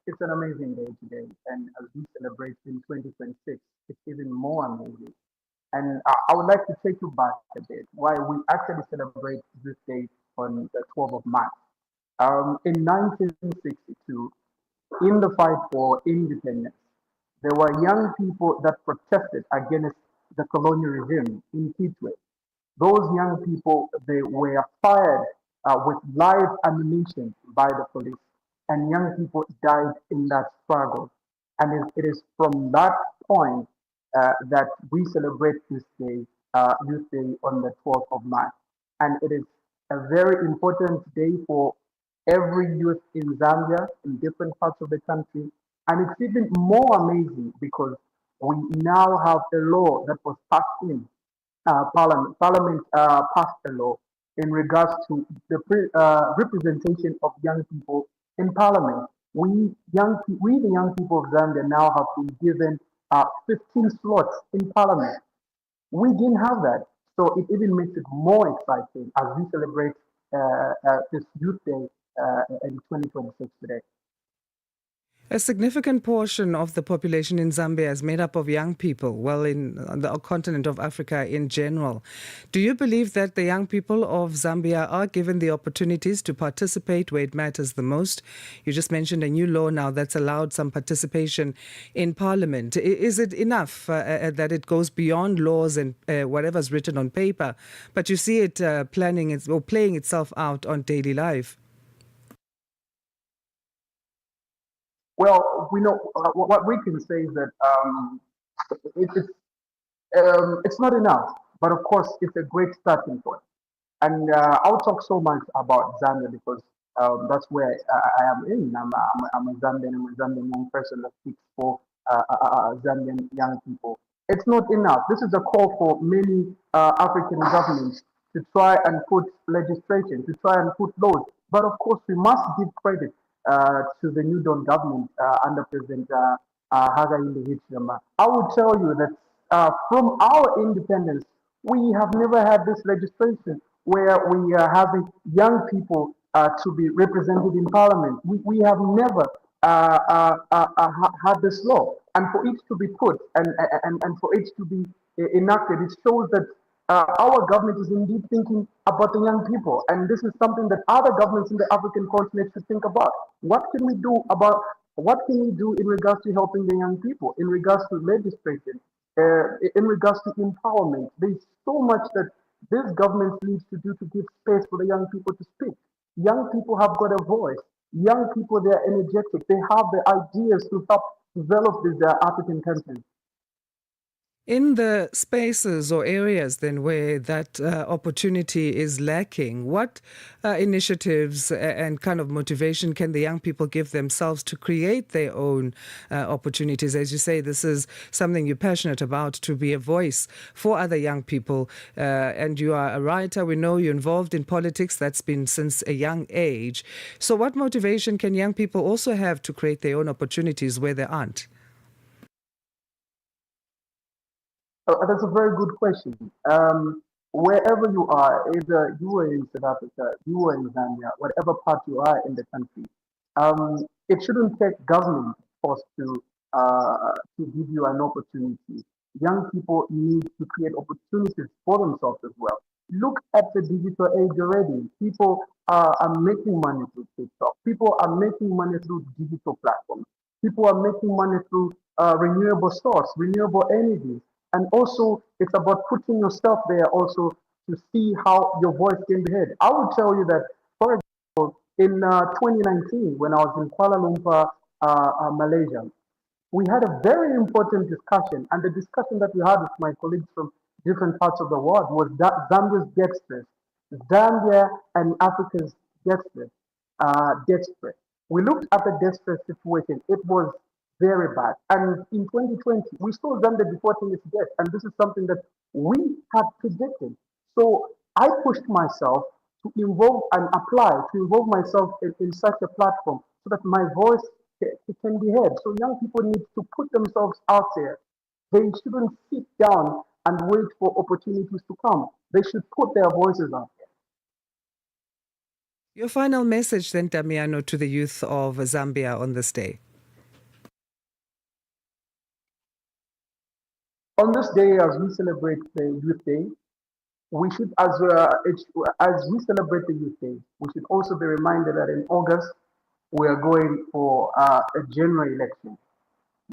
it's an amazing day today. And as we celebrate in 2026, it's even more amazing. And I would like to take you back a bit, why we actually celebrate this day on the 12th of March. In 1962, in the fight for independence, there were young people that protested against the colonial regime in Kitwe. Those young people, they were fired with live ammunition by the police, and young people died in that struggle. And it is from that point that we celebrate this day, Youth Day, on the 12th of March. And it is a very important day for every youth in Zambia, in different parts of the country. And it's even more amazing because we now have a law that was passed in Parliament passed a law in regards to the representation of young people in Parliament. We the young people of Zambia now have been given 15 slots in Parliament. We didn't have that, so it even makes it more exciting as we celebrate this Youth Day in 2026 today. A significant portion of the population in Zambia is made up of young people, well, on the continent of Africa in general. Do you believe that the young people of Zambia are given the opportunities to participate where it matters the most? You just mentioned a new law now that's allowed some participation in Parliament. Is it enough that it goes beyond laws and whatever's written on paper, but you see it playing itself out on daily life? Well, we know what we can say is that it's not enough, but of course it's a great starting point. And I'll talk so much about Zambia because that's where I am in. I'm a Zambian young person that speaks for Zambian young people. It's not enough. This is a call for many African governments to try and put legislation, to try and put laws. But of course, we must give credit to the New Dawn government under President Hakainde Hichilema. I will tell you that from our independence, we have never had this legislation where we are having young people to be represented in parliament. We have never had this law. And for it to be put and for it to be enacted, it shows that our government is indeed thinking about the young people. And this is something that other governments in the African continent should think about. What can we do in regards to helping the young people, in regards to legislation, in regards to empowerment? There's so much that this government needs to do to give space for the young people to speak. Young people have got a voice. Young people, they're energetic. They have the ideas to help develop these African countries. In the spaces or areas then where that opportunity is lacking, what initiatives and kind of motivation can the young people give themselves to create their own opportunities? As you say, this is something you're passionate about, to be a voice for other young people. And you are a writer. We know you're involved in politics. That's been since a young age. So what motivation can young people also have to create their own opportunities where there aren't? That's a very good question. Wherever you are, either you are in South Africa, you are in Zambia, whatever part you are in the country, it shouldn't take government force to give you an opportunity. Young people need to create opportunities for themselves as well. Look at the digital age already. People are making money through TikTok. People are making money through digital platforms. People are making money through renewable source, renewable energy. And also, it's about putting yourself there also to see how your voice can be heard. I will tell you that, for example, in 2019, when I was in Kuala Lumpur Malaysia. We had a very important discussion, and the discussion that we had with my colleagues from different parts of the world was that Zambia's debt stress. Zambia and Africa's debt stress. We looked at the debt stress situation. It was very bad. And in 2020, we saw Zambia defaulting its debt, and this is something that we had predicted. So I pushed myself to involve and apply, to involve myself in such a platform so that my voice can be heard. So young people need to put themselves out there. They shouldn't sit down and wait for opportunities to come. They should put their voices out there. Your final message then, Damiano, to the youth of Zambia on this day. On this day, as we celebrate the Youth Day, we should, as we celebrate the Youth Day, we should also be reminded that in August, we are going for a general election.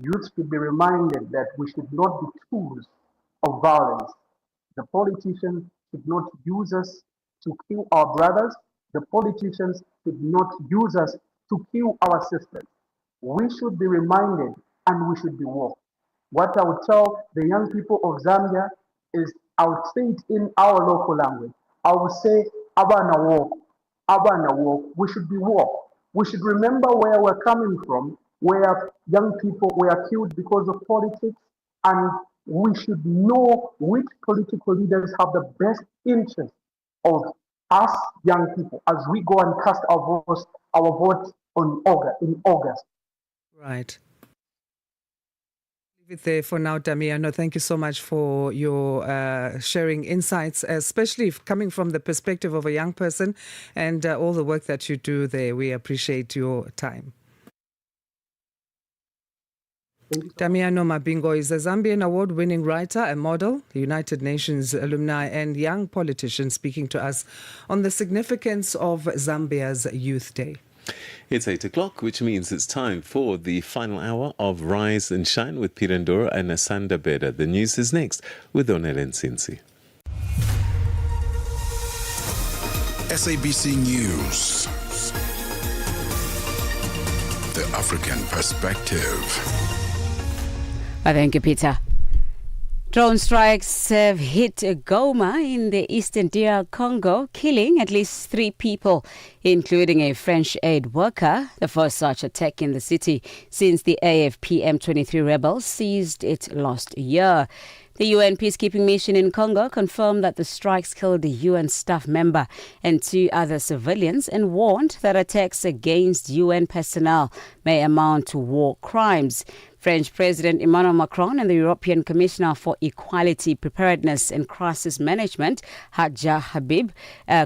Youth should be reminded that we should not be tools of violence. The politicians should not use us to kill our brothers. The politicians should not use us to kill our sisters. We should be reminded and we should be woke. What I would tell the young people of Zambia is, I would say it in our local language. I would say, Abana walk. We should be woke. We should remember where we're coming from, where young people were killed because of politics, and we should know which political leaders have the best interest of us young people as we go and cast our vote in August. Right. Leave it there for now, Damiano. Thank you so much for your sharing insights, especially coming from the perspective of a young person, and all the work that you do there. We appreciate your time. Damiano Mabingo is a Zambian award-winning writer, a model, United Nations alumni, and young politician, speaking to us on the significance of Zambia's Youth Day. It's 8 o'clock, which means it's time for the final hour of Rise and Shine with Peter Ndoro and Asanda Beda. The news is next with Onel Nsinsi. SABC News. The African Perspective. Thank you, Peter. Drone strikes have hit Goma in the eastern DR Congo, killing at least 3 people, including a French aid worker, the first such attack in the city since the AFP M23 rebels seized it last year. The UN peacekeeping mission in Congo confirmed that the strikes killed a UN staff member and 2 other civilians and warned that attacks against UN personnel may amount to war crimes. French President Emmanuel Macron and the European Commissioner for Equality, Preparedness and Crisis Management, Hadja Habib,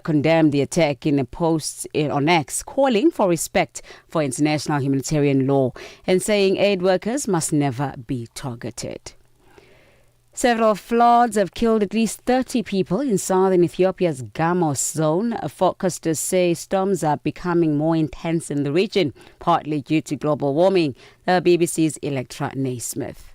condemned the attack in a post on X, calling for respect for international humanitarian law and saying aid workers must never be targeted. Several floods have killed at least 30 people in southern Ethiopia's Gamos zone. Forecasters say storms are becoming more intense in the region, partly due to global warming. The BBC's Electra Naismith.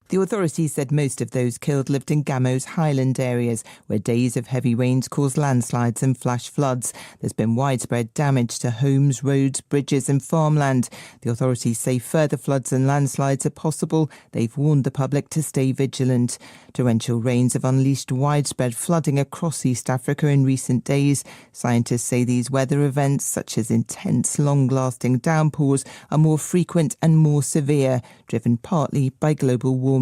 The authorities said most of those killed lived in Gamo's highland areas, where days of heavy rains caused landslides and flash floods. There's been widespread damage to homes, roads, bridges and farmland. The authorities say further floods and landslides are possible. They've warned the public to stay vigilant. Torrential rains have unleashed widespread flooding across East Africa in recent days. Scientists say these weather events, such as intense, long-lasting downpours, are more frequent and more severe, driven partly by global warming.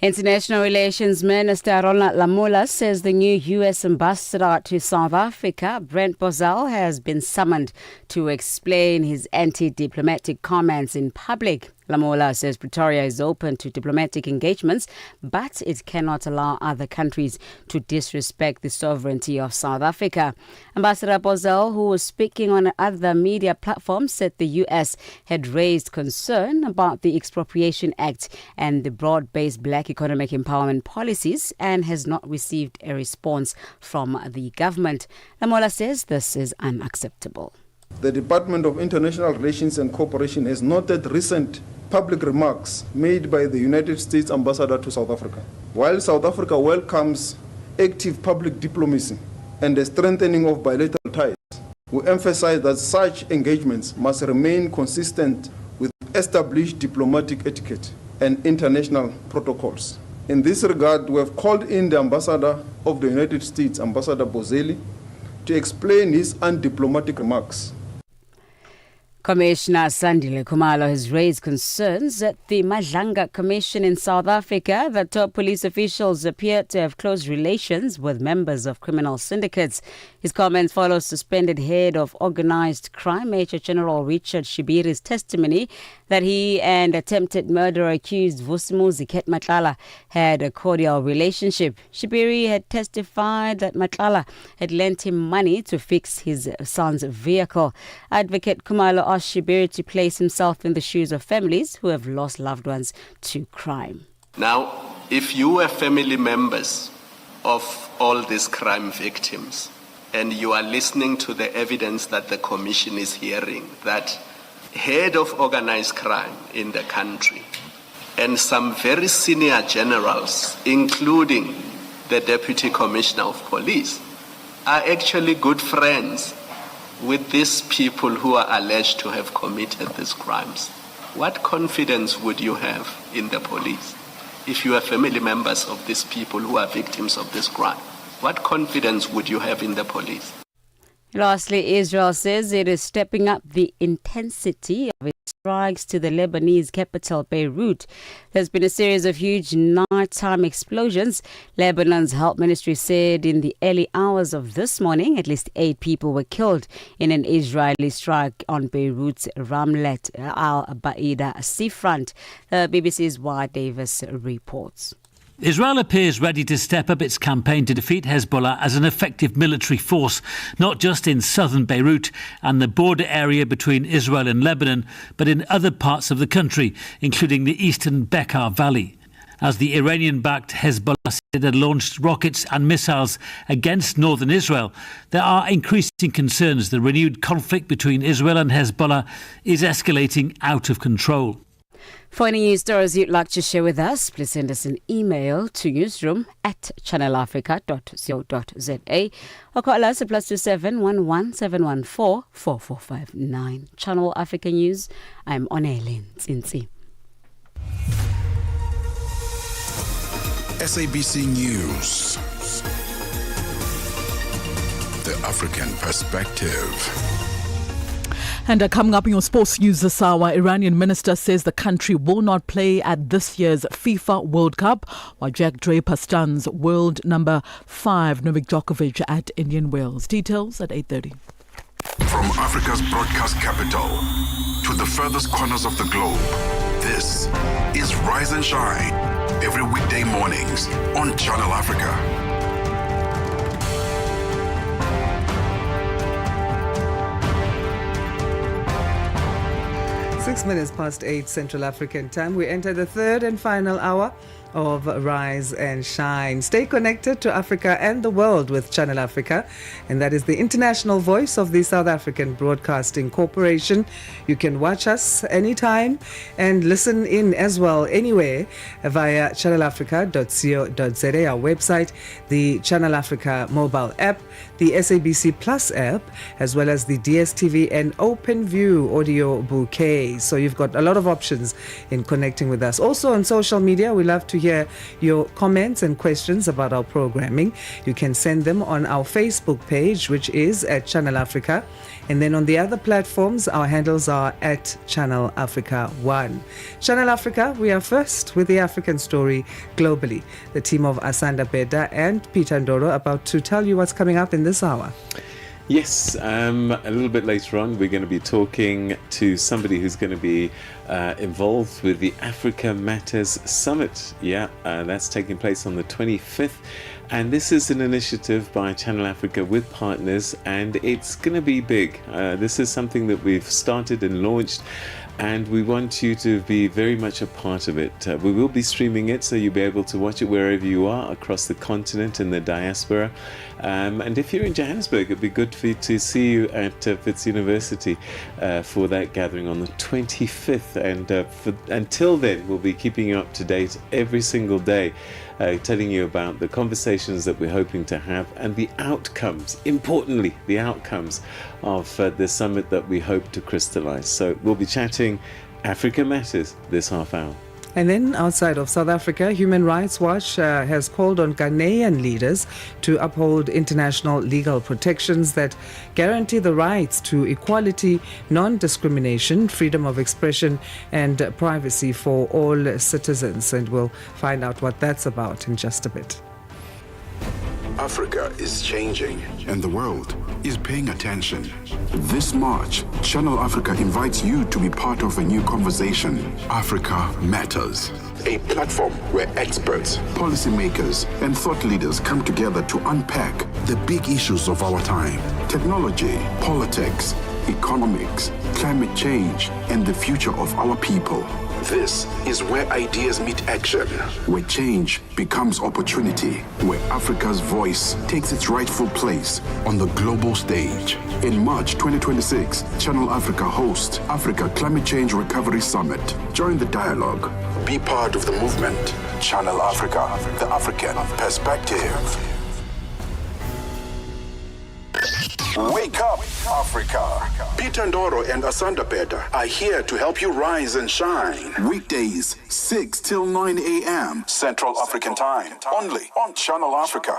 International Relations Minister Ronald Lamola says the new U.S. ambassador to South Africa, Brent Bozell, has been summoned to explain his anti-diplomatic comments in public. Lamola says Pretoria is open to diplomatic engagements, but it cannot allow other countries to disrespect the sovereignty of South Africa. Ambassador Bozell, who was speaking on other media platforms, said the U.S. had raised concern about the Expropriation Act and the broad-based black economic empowerment policies and has not received a response from the government. Lamola says this is unacceptable. The Department of International Relations and Cooperation has noted recent public remarks made by the United States Ambassador to South Africa. While South Africa welcomes active public diplomacy and the strengthening of bilateral ties, We emphasize that such engagements must remain consistent with established diplomatic etiquette and international protocols. In this regard, we have called in the Ambassador of the United States, Ambassador Bozelli, to explain his undiplomatic remarks. Commissioner Sandile Khumalo has raised concerns at the Madlanga Commission in South Africa that top police officials appear to have close relations with members of criminal syndicates. His comments follow suspended head of organised crime, Major General Richard Shibiri's testimony that he and attempted murderer accused Vusimuzi Matlala had a cordial relationship. Shibiri had testified that Matlala had lent him money to fix his son's vehicle. Advocate Khumalo asked Shibiri to place himself in the shoes of families who have lost loved ones to crime. Now, if you were family members of all these crime victims and you are listening to the evidence that the Commission is hearing, that head of organized crime in the country and some very senior generals, including the Deputy Commissioner of Police, are actually good friends with these people who are alleged to have committed these crimes. What confidence would you have in the police if you are family members of these people who are victims of this crime? What confidence would you have in the police? Lastly, Israel says it is stepping up the intensity of its strikes to the Lebanese capital, Beirut. There's been a series of huge nighttime explosions. Lebanon's health ministry said in the early hours of this morning, at least 8 people were killed in an Israeli strike on Beirut's Ramlet al-Baida seafront. The BBC's Wyatt Davis reports. Israel appears ready to step up its campaign to defeat Hezbollah as an effective military force, not just in southern Beirut and the border area between Israel and Lebanon, but in other parts of the country, including the eastern Bekaa Valley. As the Iranian-backed Hezbollah had launched rockets and missiles against northern Israel, there are increasing concerns the renewed conflict between Israel and Hezbollah is escalating out of control. For any news stories you'd like to share with us, please send us an email to newsroom@channelafrica.co.za or call us at +27 11 714 4459. Channel Africa News, I'm Onele Ntsintsi. SABC News. The African Perspective. And coming up in your sports news this hour, Iranian minister says the country will not play at this year's FIFA World Cup, while Jack Draper stuns world number 5 Novak Djokovic at Indian Wells. Details at 8:30. From Africa's broadcast capital to the furthest corners of the globe, this is Rise and Shine, every weekday mornings on Channel Africa. 6 minutes past 8 Central African time. We enter the third and final hour of Rise and Shine. Stay connected to Africa and the world with Channel Africa, and that is the international voice of the South African Broadcasting Corporation. You can watch us anytime and listen in as well anywhere via channelafrica.co.za, our website, the Channel Africa mobile app, the SABC Plus app, as well as the DSTV and OpenView audio bouquet. So you've got a lot of options in connecting with us. Also on social media, we love to hear your comments and questions about our programming. You can send them on our Facebook page, which is at Channel Africa. And then on the other platforms, our handles are at Channel Africa 1. Channel Africa, we are first with the African story globally. The team of Asanda, Beda and Peter Ndoro about to tell you what's coming up in this hour. Yes, a little bit later on, we're going to be talking to somebody who's going to be involved with the Africa Matters Summit. Yeah, that's taking place on the 25th. And this is an initiative by Channel Africa with partners, and it's going to be big. This is something that we've started and launched and we want you to be very much a part of it. We will be streaming it, so you'll be able to watch it wherever you are across the continent and the diaspora. And if you're in Johannesburg, it'd be good for you to see you at Wits University for that gathering on the 25th. And until then, we'll be keeping you up to date every single day, telling you about the conversations that we're hoping to have and the outcomes, importantly, the outcomes of the summit that we hope to crystallize. So we'll be chatting Africa Matters this half hour. And then outside of South Africa, Human Rights Watch has called on Ghanaian leaders to uphold international legal protections that guarantee the rights to equality, non-discrimination, freedom of expression and privacy for all citizens. And we'll find out what that's about in just a bit. Africa is changing and the world is paying attention. This March, Channel Africa invites you to be part of a new conversation. Africa Matters, a platform where experts, policymakers, and thought leaders come together to unpack the big issues of our time: technology, politics, economics, climate change, and the future of our people. This is where ideas meet action, where change becomes opportunity, where Africa's voice takes its rightful place on the global stage. In March 2026, Channel Africa hosts Africa Climate Change Recovery Summit. Join the dialogue. Be part of the movement. Channel Africa, the African perspective. Wake up, Africa. Peter Ndoro and Asanda Beda are here to help you rise and shine. Weekdays, 6 till 9 a.m. Central African Time. Only on Channel Africa.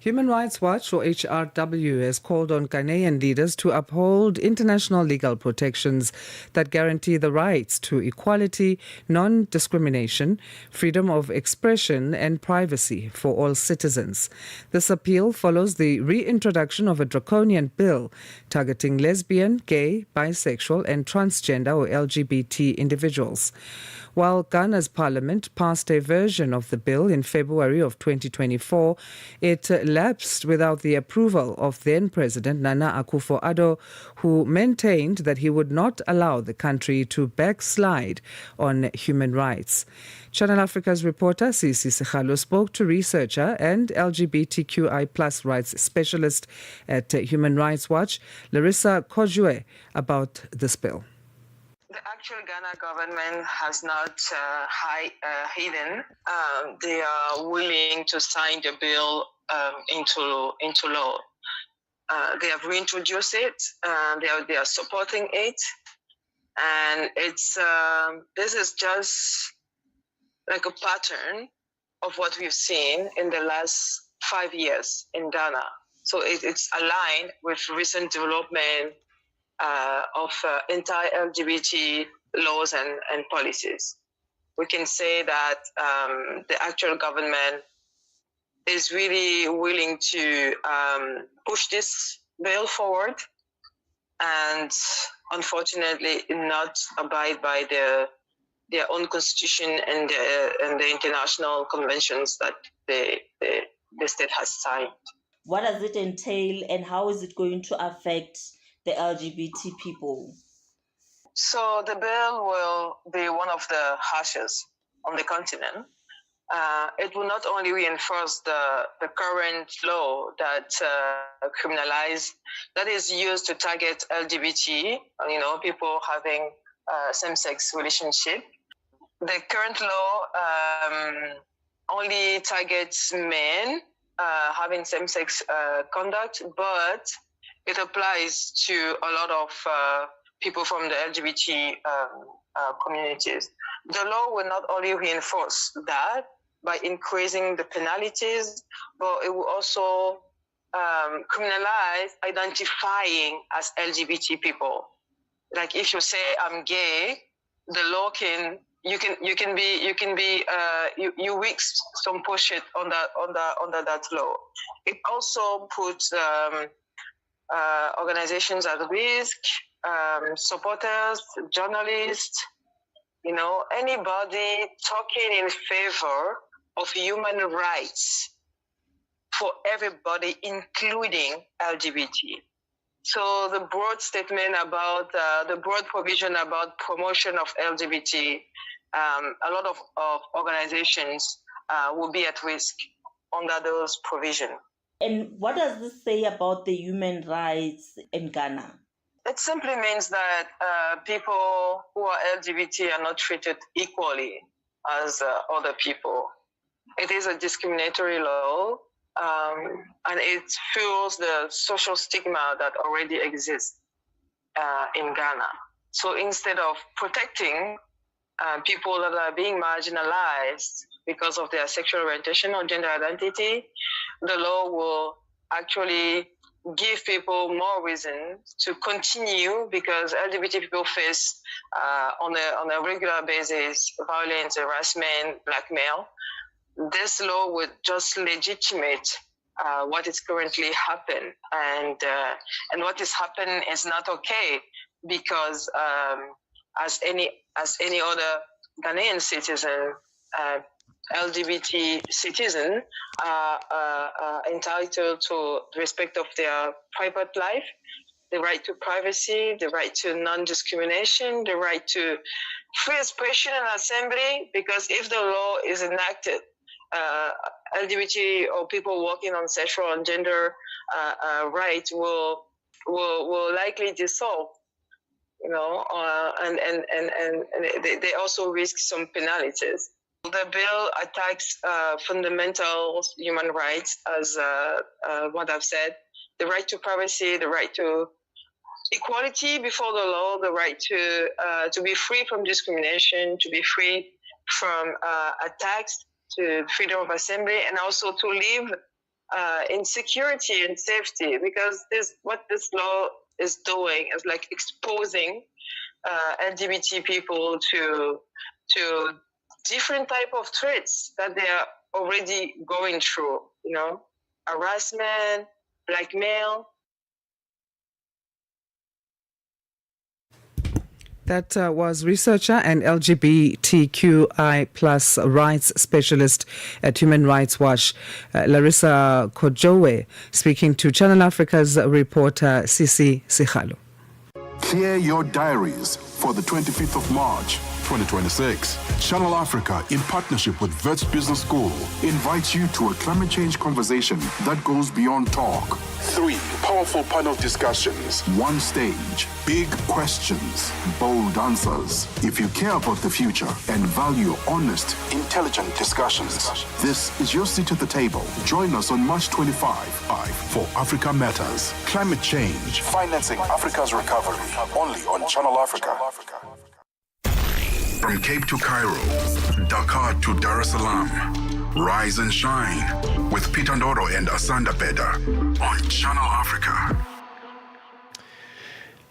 Human Rights Watch, or HRW, has called on Ghanaian leaders to uphold international legal protections that guarantee the rights to equality, non-discrimination, freedom of expression and privacy for all citizens. This appeal follows the reintroduction of a draconian bill targeting lesbian, gay, bisexual and transgender or LGBT individuals. While Ghana's parliament passed a version of the bill in February of 2024, it lapsed without the approval of then-President Nana Akufo-Addo, who maintained that he would not allow the country to backslide on human rights. Channel Africa's reporter Sisi Sekhalo spoke to researcher and LGBTQI+ rights specialist at Human Rights Watch, Larissa Kojue, about this bill. The actual Ghana government has not hidden. They are willing to sign the bill into law. They have reintroduced it. They are supporting it, and it's this is just like a pattern of what we've seen in the last 5 years in Ghana. So it's aligned with recent development of anti-LGBT laws and policies. We can say that the actual government is really willing to push this bill forward and unfortunately not abide by their own constitution and the international conventions that the state has signed. What does it entail and how is it going to affect the LGBT people? So the bill will be one of the harshest on the continent. It will not only reinforce the current law that that is used to target LGBT, people having same-sex relationship. The current law only targets men having same-sex conduct, but it applies to a lot of people from the LGBT communities. The law will not only reinforce that by increasing the penalties, but it will also criminalize identifying as LGBT people. Like if you say I'm gay, the law you weak some push it under that law. It also puts organizations at risk, supporters, journalists, anybody talking in favor of human rights for everybody, including LGBT. So the broad statement about the broad provision about promotion of LGBT, a lot of organizations will be at risk under those provisions. And what does this say about the human rights in Ghana? It simply means that people who are LGBT are not treated equally as other people. It is a discriminatory law, and it fuels the social stigma that already exists in Ghana. So instead of protecting people that are being marginalized because of their sexual orientation or gender identity, the law will actually give people more reason to continue, because LGBT people face on a regular basis violence, harassment, blackmail. This law would just legitimate what is currently happening, and what is happening is not okay, because as any other Ghanaian citizen, LGBT citizen are entitled to respect of their private life, the right to privacy, the right to non-discrimination, the right to free expression and assembly, because if the law is enacted, LGBT or people working on sexual and gender rights will likely dissolve, and they also risk some penalties. The bill attacks fundamental human rights, as what I've said: the right to privacy, the right to equality before the law, the right to be free from discrimination, to be free from attacks, to freedom of assembly, and also to live in security and safety, because what this law is doing is like exposing LGBT people to different type of threats that they are already going through, harassment, blackmail. That was researcher and LGBTQI plus rights specialist at Human Rights Watch, Larissa Kojowe, speaking to Channel Africa's reporter Sisi Sikhalo. Clear your diaries for the 25th of March, 2026. Channel Africa, in partnership with Wits Business School, invites you to a climate change conversation that goes beyond talk. 3 powerful panel discussions. 1 stage. Big questions, bold answers. If you care about the future and value honest, intelligent discussions, this is your seat at the table. Join us on March 25 for Africa Matters. Climate change, financing Africa's recovery. Only on Channel Africa. From Cape to Cairo, Dakar to Dar es Salaam. Rise and shine with Peter Ndoro and Asanda Beda on Channel Africa.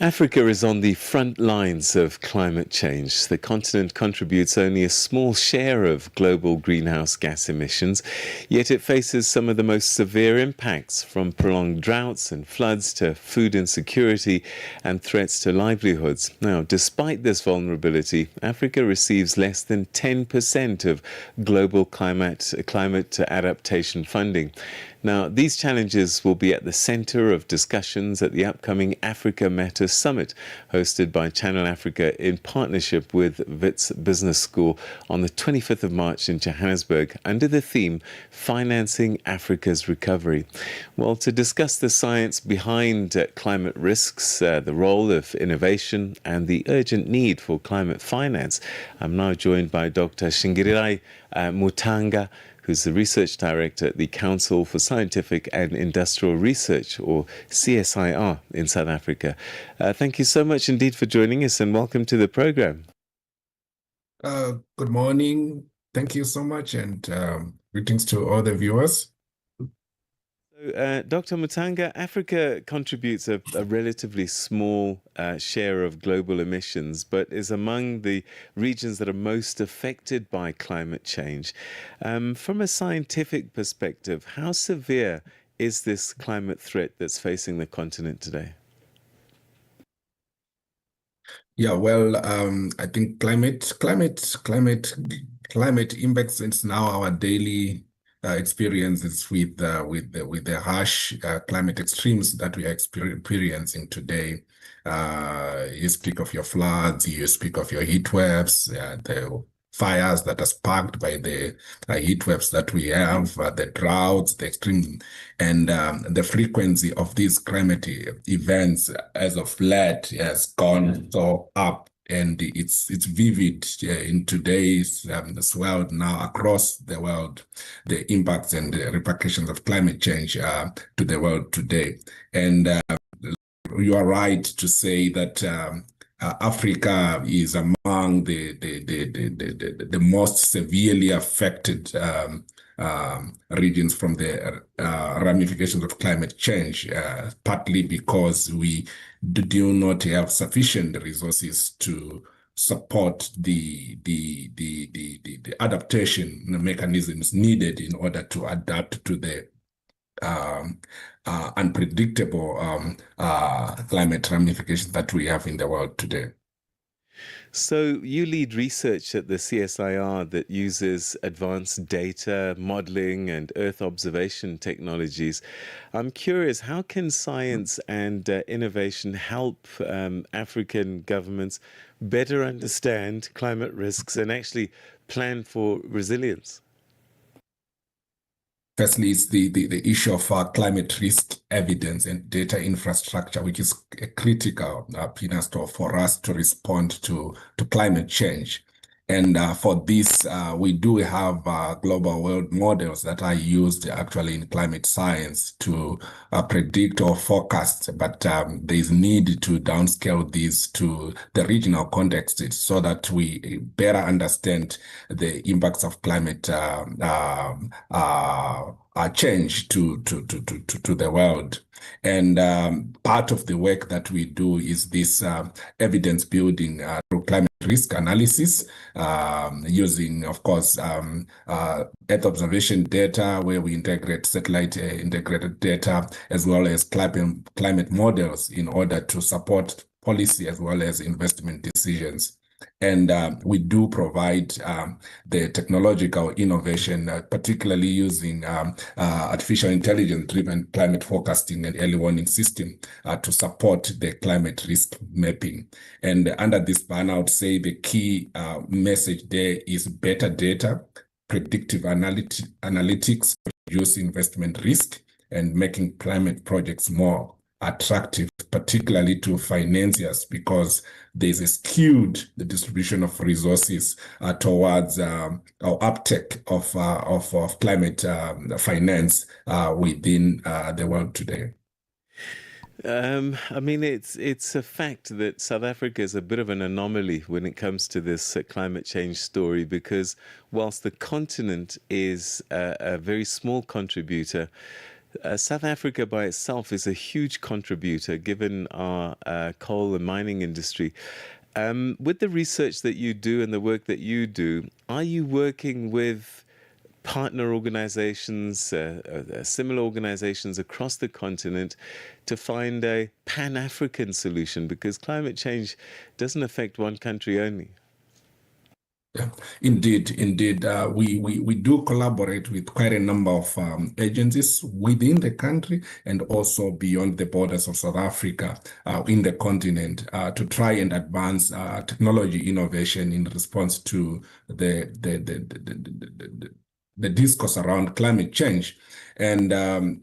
Africa is on the front lines of climate change. The continent contributes only a small share of global greenhouse gas emissions, yet it faces some of the most severe impacts, from prolonged droughts and floods to food insecurity and threats to livelihoods. Now, despite this vulnerability, Africa receives less than 10% of global climate adaptation funding. Now, these challenges will be at the center of discussions at the upcoming Africa Matters Summit, hosted by Channel Africa in partnership with Wits Business School on the 25th of March in Johannesburg, under the theme Financing Africa's Recovery. Well, to discuss the science behind climate risks, the role of innovation, and the urgent need for climate finance, I'm now joined by Dr. Shingirirai Mutanga, who's the Research Director at the Council for Scientific and Industrial Research, or CSIR, in South Africa. Thank you so much indeed for joining us, and welcome to the program. Good morning. Thank you so much, and greetings to all the viewers. Dr. Mutanga, Africa contributes a relatively small share of global emissions, but is among the regions that are most affected by climate change. From a scientific perspective, how severe is this climate threat that's facing the continent today? Yeah, well, I think climate impacts is now our daily experiences with the harsh climate extremes that we are experiencing today. You speak of your floods, you speak of your heat waves, the fires that are sparked by the heat waves that we have, the droughts, the extreme, and the frequency of these climate events as of late has gone so up. And it's vivid in today's this world now, across the world, the impacts and the repercussions of climate change to the world today. And you are right to say that Africa is among the most severely affected regions from the ramifications of climate change, partly because we do not have sufficient resources to support the adaptation mechanisms needed in order to adapt to the unpredictable climate ramifications that we have in the world today. So you lead research at the CSIR that uses advanced data modeling and Earth observation technologies. I'm curious, how can science and innovation help African governments better understand climate risks and actually plan for resilience? Firstly, it's the issue of climate risk evidence and data infrastructure, which is a critical pillar for us to respond to climate change. And for this, we do have global world models that are used actually in climate science to predict or forecast, but there is need to downscale these to the regional context so that we better understand the impacts of climate change to the world. And part of the work that we do is this evidence building through climate risk analysis, using, of course, Earth observation data, where we integrate satellite integrated data, as well as climate models in order to support policy as well as investment decisions. And we do provide the technological innovation, particularly using artificial intelligence-driven climate forecasting and early warning system to support the climate risk mapping. And under this banner, I would say the key message there is better data, predictive analytics, reduce investment risk, and making climate projects more attractive, particularly to financiers, because there's a skewed the distribution of resources towards our uptake of climate finance within the world today. I mean, it's a fact that South Africa is a bit of an anomaly when it comes to this climate change story, because whilst the continent is a very small contributor, South Africa by itself is a huge contributor given our coal and mining industry. With the research that you do and the work that you do, are you working with partner organizations, similar organizations across the continent to find a Pan-African solution? Because climate change doesn't affect one country only. Yeah, indeed. We do collaborate with quite a number of agencies within the country and also beyond the borders of South Africa in the continent to try and advance technology innovation in response to the discourse around climate change. And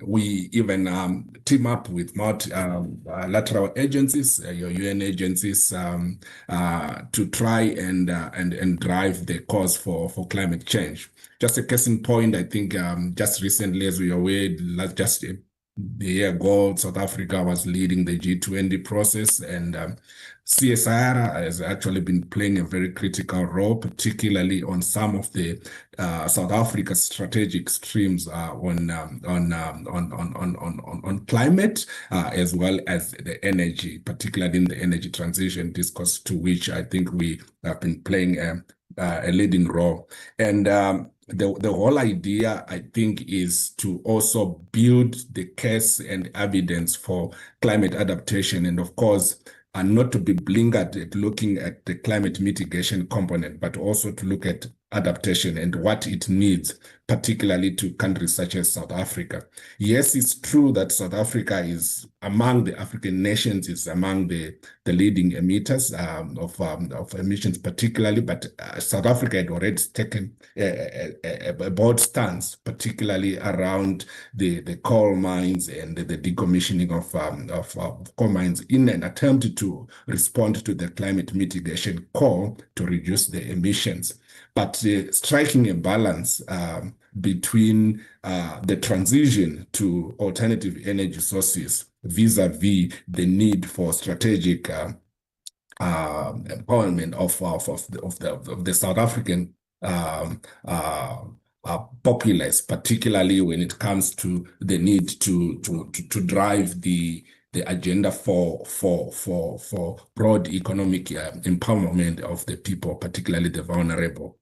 we even team up with multilateral agencies, your UN agencies, to try and drive the cause for climate change. Just a case in point, I think just recently, as we are aware, just a year ago, South Africa was leading the G20 process, and CSIR has actually been playing a very critical role, particularly on some of the South Africa's strategic streams on climate, as well as the energy, particularly in the energy transition discourse, to which I think we have been playing a leading role. And the whole idea, I think, is to also build the case and evidence for climate adaptation, and of course, and not to be blinkered at looking at the climate mitigation component, but also to look at adaptation and what it needs particularly to countries such as South Africa. Yes, it's true that South Africa is among the African nations, is among the leading emitters of emissions particularly, but South Africa had already taken a bold stance, particularly around the coal mines and the decommissioning of coal mines in an attempt to respond to the climate mitigation call to reduce the emissions. But striking a balance between the transition to alternative energy sources vis-a-vis the need for strategic empowerment of the South African populace, particularly when it comes to the need to drive the agenda for broad economic empowerment of the people, particularly the vulnerable.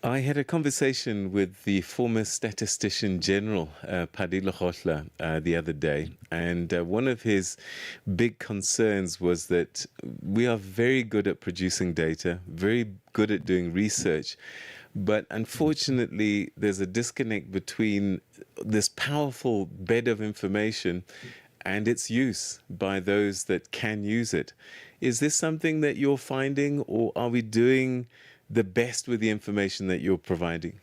I had a conversation with the former Statistician General, Padilla Khotla, the other day, and one of his big concerns was that we are very good at producing data, very good at doing research, but unfortunately there's a disconnect between this powerful bed of information and its use by those that can use it. Is this something that you're finding, or are we doing the best with the information that you're providing?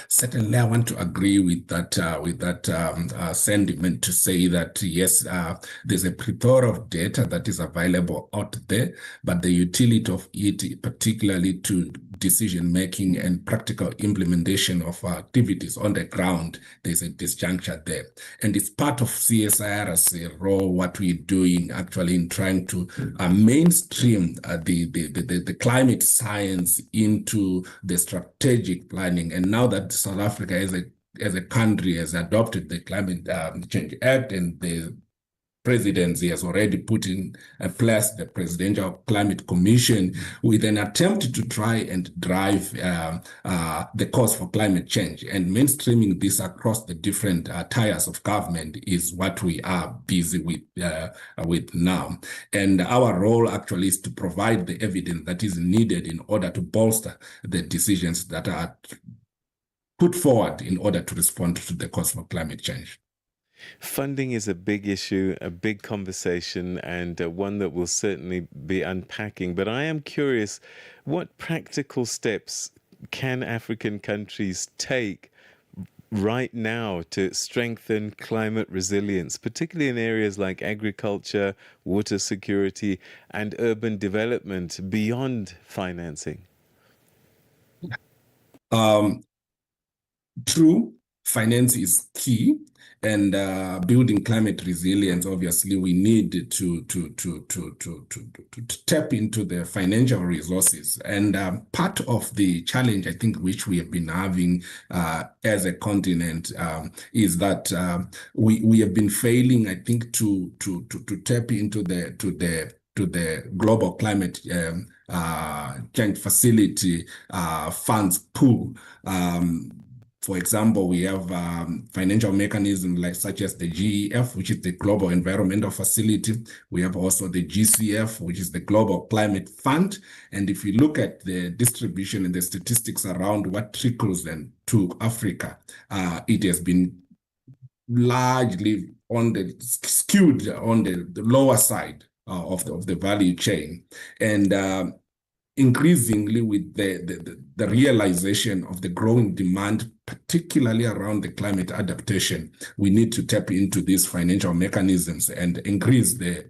Certainly, I want to agree with that sentiment to say that yes, there's a plethora of data that is available out there, but the utility of it, particularly to decision-making and practical implementation of activities on the ground, there's a disjuncture there. And it's part of CSIR's role, what we're doing actually in trying to mainstream the climate science into the strategic planning. And now that South Africa as a country has adopted the Climate Change Act, and the presidency has already put in place the Presidential Climate Commission with an attempt to try and drive the cause for climate change, and mainstreaming this across the different tiers of government is what we are busy with now. And our role actually is to provide the evidence that is needed in order to bolster the decisions that are put forward in order to respond to the cause for climate change. Funding is a big issue, a big conversation, and one that we'll certainly be unpacking. But I am curious, what practical steps can African countries take right now to strengthen climate resilience, particularly in areas like agriculture, water security, and urban development beyond financing? True, finance is key, and building climate resilience. Obviously, we need to tap into the financial resources. And part of the challenge, I think, which we have been having as a continent is that we have been failing, I think, to tap into the global climate change facility funds pool. For example, we have financial mechanisms such as the GEF, which is the Global Environmental Facility. We have also the GCF, which is the Global Climate Fund. And if you look at the distribution and the statistics around what trickles to Africa, it has been largely skewed on the lower side of the value chain. And increasingly with the realization of the growing demand, particularly around the climate adaptation, we need to tap into these financial mechanisms and increase the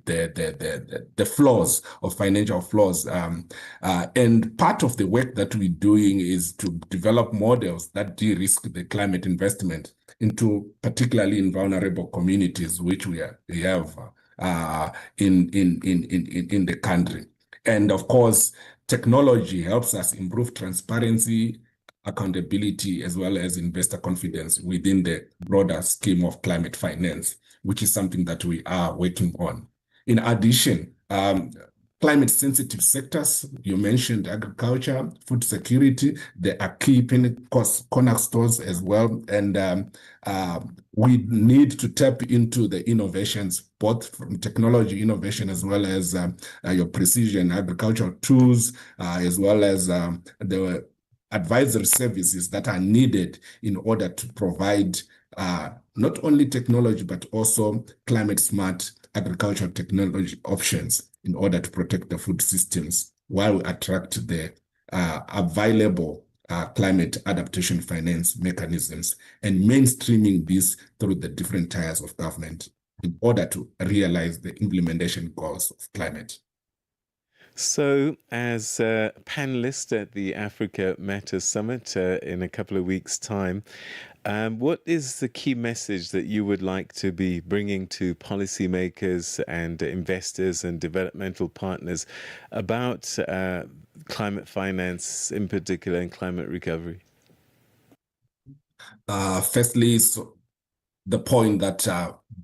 flows of financial flows. And part of the work that we're doing is to develop models that de-risk the climate investment into particularly in vulnerable communities, which we have in the country. And of course, technology helps us improve transparency, accountability, as well as investor confidence within the broader scheme of climate finance, which is something that we are working on. In addition, climate sensitive sectors, you mentioned agriculture, food security, they are key cornerstones as well. And we need to tap into the innovations, both from technology innovation as well as your precision agricultural tools, as well as the advisory services that are needed in order to provide not only technology, but also climate smart agricultural technology options in order to protect the food systems while we attract the available climate adaptation finance mechanisms and mainstreaming this through the different tiers of government in order to realize the implementation goals of climate. So, as a panelist at the Africa Matters Summit in a couple of weeks' time, what is the key message that you would like to be bringing to policymakers and investors and developmental partners about climate finance in particular and climate recovery? Firstly, so the point that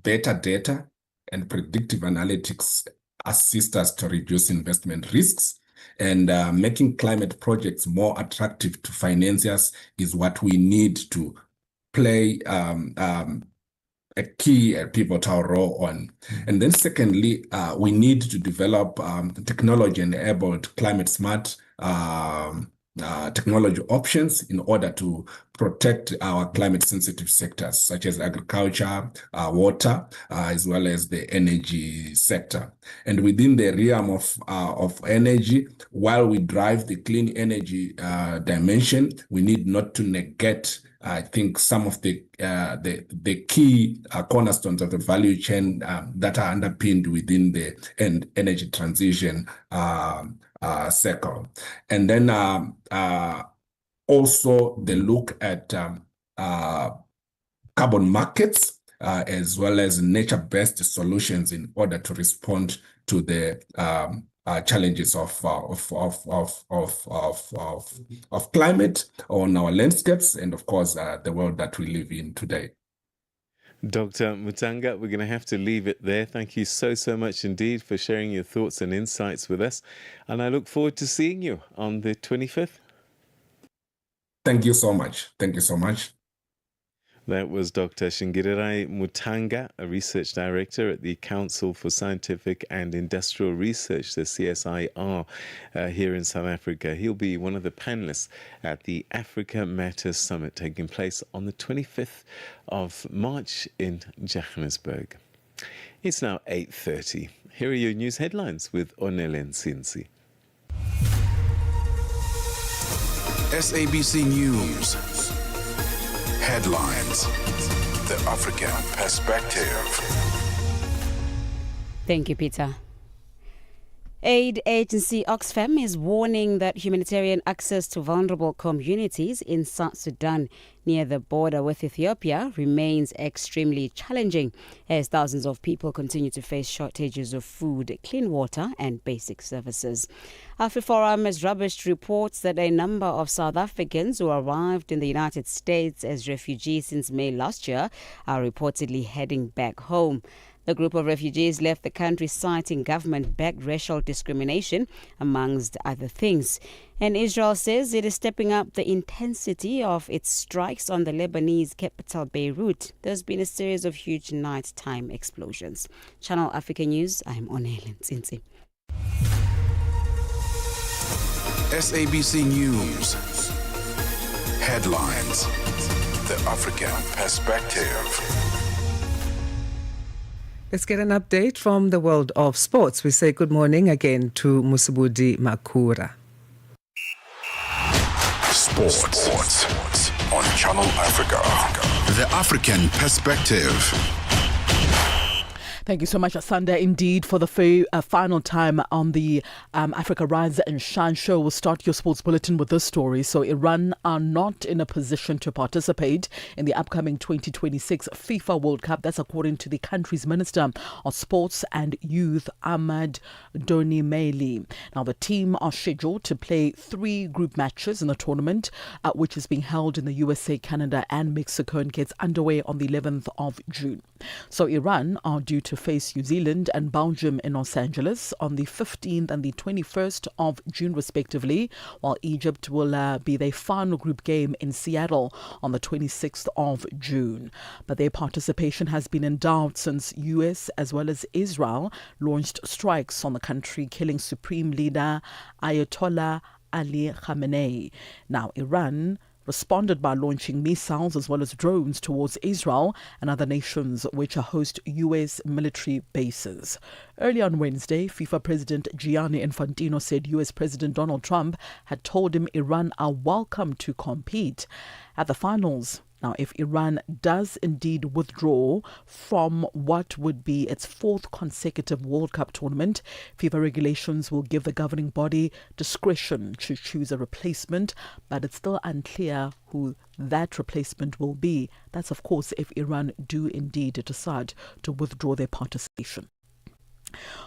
better data and predictive analytics assist us to reduce investment risks, and making climate projects more attractive to financiers is what we need to play a key, pivotal role on. And then secondly, we need to develop technology-enabled climate smart technology options in order to protect our climate sensitive sectors such as agriculture, water, as well as the energy sector. And within the realm of energy, while we drive the clean energy dimension, we need not to negate, I think, some of the key cornerstones of the value chain that are underpinned within the energy transition cycle. And then also the look at carbon markets as well as nature-based solutions in order to respond to the challenges of climate on our landscapes and, of course, the world that we live in today. Dr. Mutanga, we're going to have to leave it there. Thank you so much indeed for sharing your thoughts and insights with us. And I look forward to seeing you on the 25th. Thank you so much. Thank you so much. That was Dr. Shingirirai Mutanga, a research director at the Council for Scientific and Industrial Research, the CSIR, here in South Africa. He'll be one of the panelists at the Africa Matters Summit taking place on the 25th of March in Johannesburg. It's now 8:30. Here are your news headlines with Onele Nsinsi. SABC News. Headlines. The African Perspective. Thank you, Peter. Aid agency Oxfam is warning that humanitarian access to vulnerable communities in South Sudan near the border with Ethiopia remains extremely challenging as thousands of people continue to face shortages of food, clean water and basic services. AfriForum has rubbished reports that a number of South Africans who arrived in the United States as refugees since May last year are reportedly heading back home. The group of refugees left the country citing government-backed racial discrimination, amongst other things. And Israel says it is stepping up the intensity of its strikes on the Lebanese capital Beirut. There's been a series of huge nighttime explosions. Channel Africa News, I'm Onele Nsinsi. SABC News. Headlines. The African Perspective. Let's get an update from the world of sports. We say good morning again to Musubudi Makura. Sports on Channel Africa. The African Perspective. Thank you so much, Asanda, indeed, for the final time on the Africa Rise and Shine show. We'll start your sports bulletin with this story. So Iran are not in a position to participate in the upcoming 2026 FIFA World Cup. That's according to the country's Minister of Sports and Youth, Ahmad Donimeili. Now, the team are scheduled to play 3 group matches in the tournament, which is being held in the USA, Canada and Mexico and gets underway on the 11th of June. So Iran are due to face New Zealand and Belgium in Los Angeles on the 15th and the 21st of June respectively, while Egypt will be their final group game in Seattle on the 26th of June. But their participation has been in doubt since US as well as Israel launched strikes on the country, killing Supreme Leader Ayatollah Ali Khamenei. Now, Iran responded by launching missiles as well as drones towards Israel and other nations which host U.S. military bases. Early on Wednesday, FIFA President Gianni Infantino said U.S. President Donald Trump had told him Iran are welcome to compete at the finals. Now, if Iran does indeed withdraw from what would be its fourth consecutive World Cup tournament, FIFA regulations will give the governing body discretion to choose a replacement, but it's still unclear who that replacement will be. That's, of course, if Iran do indeed decide to withdraw their participation.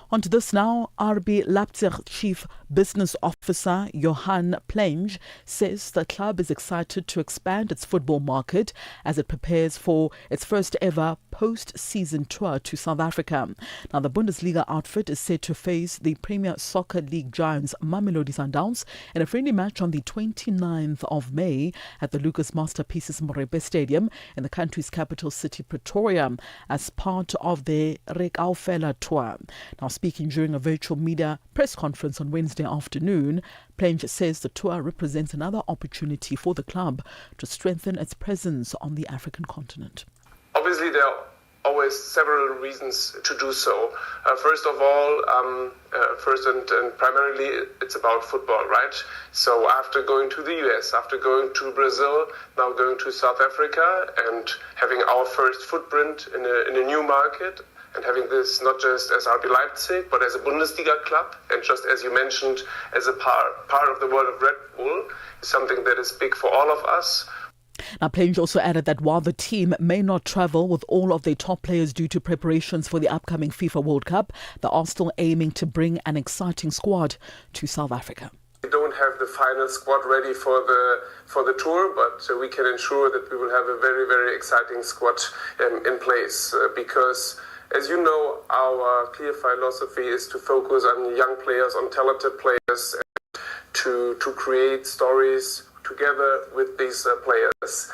On to this now. RB Leipzig Chief Business Officer Johan Plenge says the club is excited to expand its football market as it prepares for its first ever post-season tour to South Africa. Now, the Bundesliga outfit is set to face the Premier Soccer League giants Mamelodi Sundowns in a friendly match on the 29th of May at the Lucas Masterpieces Morepe Stadium in the country's capital city, Pretoria, as part of their Rekaufela tour. Now, speaking during a virtual media press conference on Wednesday afternoon, Plenge says the tour represents another opportunity for the club to strengthen its presence on the African continent. Obviously, there are always several reasons to do so. First of all, first and primarily, it's about football, right? So after going to the US, after going to Brazil, now going to South Africa and having our first footprint in a new market, and having this not just as RB Leipzig, but as a Bundesliga club, and just as you mentioned, as a part of the world of Red Bull, is something that is big for all of us. Now, Plenge also added that while the team may not travel with all of their top players due to preparations for the upcoming FIFA World Cup, they are still aiming to bring an exciting squad to South Africa. We don't have the final squad ready for the tour, but we can ensure that we will have a very, very exciting squad in place because, as you know, our clear philosophy is to focus on young players, on talented players, and to create stories together with these players.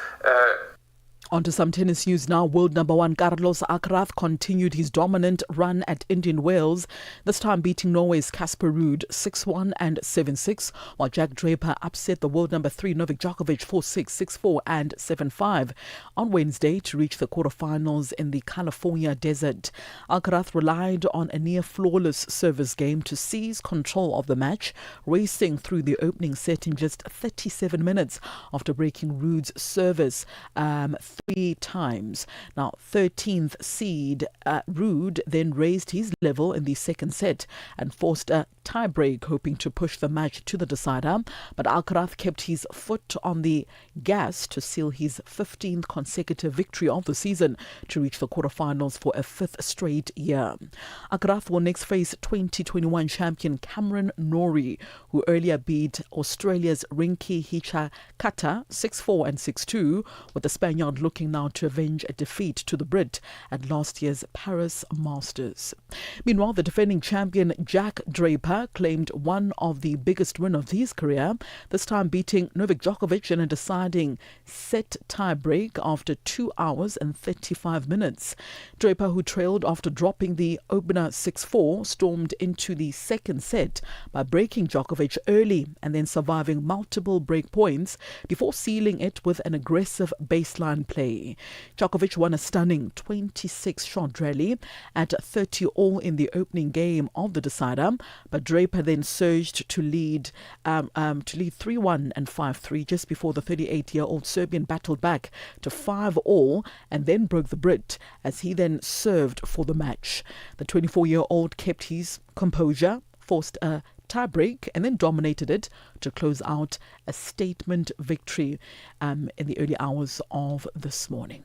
On to some tennis news now. World number one Carlos Alcaraz continued his dominant run at Indian Wells, this time beating Norway's Casper Ruud 6-1 and 7-6, while Jack Draper upset the world number 3 Novak Djokovic 4-6, 6-4 and 7-5 on Wednesday to reach the quarterfinals in the California desert. Alcaraz relied on a near-flawless service game to seize control of the match, racing through the opening set in just 37 minutes after breaking Ruud's service 3 times. Now, 13th seed Ruud then raised his level in the second set and forced a tie-break, hoping to push the match to the decider. But Alcaraz kept his foot on the gas to seal his 15th consecutive victory of the season to reach the quarterfinals for a 5th straight year. Alcaraz will next face 2021 champion Cameron Norrie, who earlier beat Australia's Rinky Hijikata 6-4 and 6-2, with the Spaniard looking now to avenge a defeat to the Brit at last year's Paris Masters. Meanwhile, the defending champion Jack Draper claimed one of the biggest wins of his career, this time beating Novak Djokovic in a deciding set tie-break after 2 hours and 35 minutes. Draper, who trailed after dropping the opener 6-4, stormed into the second set by breaking Djokovic early and then surviving multiple break points before sealing it with an aggressive baseline play. Djokovic won a stunning 26-shot rally at 30-all in the opening game of the decider, but Draper then surged to lead 3-1 and 5-3 just before the 38-year-old Serbian battled back to 5-all and then broke the Brit as he then served for the match. The 24-year-old kept his composure, forced a tie-break and then dominated it to close out a statement victory in the early hours of this morning.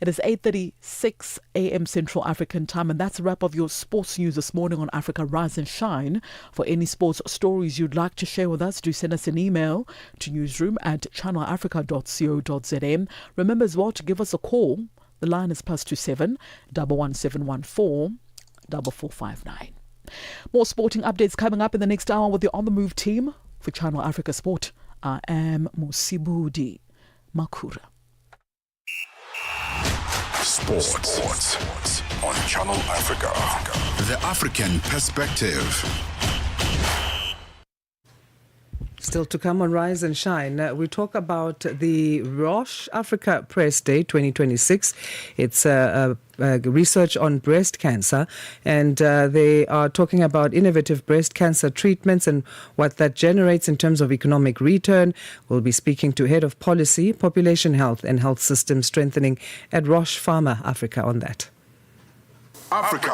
It is 8:36 a.m. Central African time, and that's a wrap of your sports news this morning on Africa Rise and Shine. For any sports stories you'd like to share with us, do send us an email to newsroom@channelafrica.co.za. Remember as well to give us a call. The line is +27 11714 4459. More sporting updates coming up in the next hour with the On The Move team. For Channel Africa Sport, I am Musibudi Makura. Sports on Channel Africa. The African perspective. Still to come on Rise and Shine, we talk about the Roche Africa Press Day 2026. It's research on breast cancer, and they are talking about innovative breast cancer treatments and what that generates in terms of economic return. We'll be speaking to Head of Policy, Population Health and Health System Strengthening at Roche Pharma Africa on that. Africa.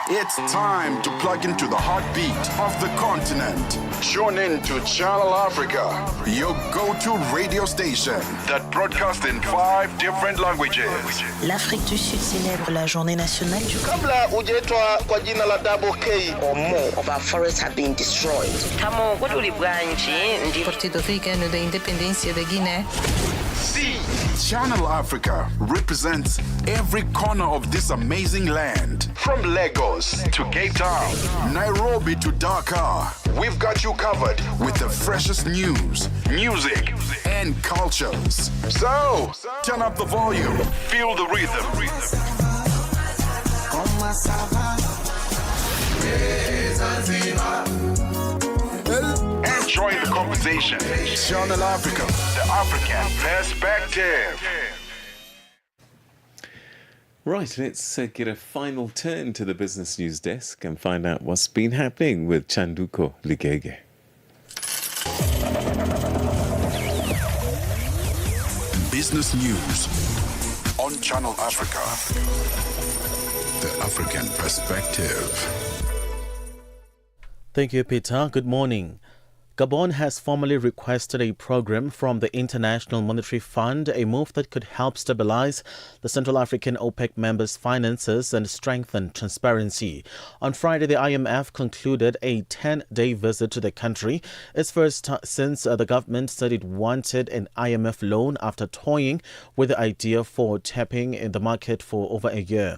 It's time to plug into the heartbeat of the continent. Tune in to Channel Africa, your go-to radio station that broadcasts in 5 different languages. L'Afrique du Sud célèbre la journée nationale du Kabla hujaitwa kwa jina la Double K or more of our forests have been destroyed. Tamo kutuli bwanji ndi Partido Africano da Independência da Guiné. See, Channel Africa represents every corner of this amazing land. From Lagos to Cape Town, Nairobi to Dakar, we've got you covered with the freshest news, music, and cultures. So, turn up the volume, feel the rhythm. Enjoy the conversation. Channel Africa, the African perspective. Right, let's get a final turn to the business news desk and find out what's been happening with Chanduko Ligege. Business news on Channel Africa. The African perspective. Thank you, Peter. Good morning. Gabon has formally requested a program from the International Monetary Fund, a move that could help stabilize the Central African OPEC members' finances and strengthen transparency. On Friday, the IMF concluded a 10-day visit to the country, its first since the government said it wanted an IMF loan after toying with the idea for tapping in the market for over a year.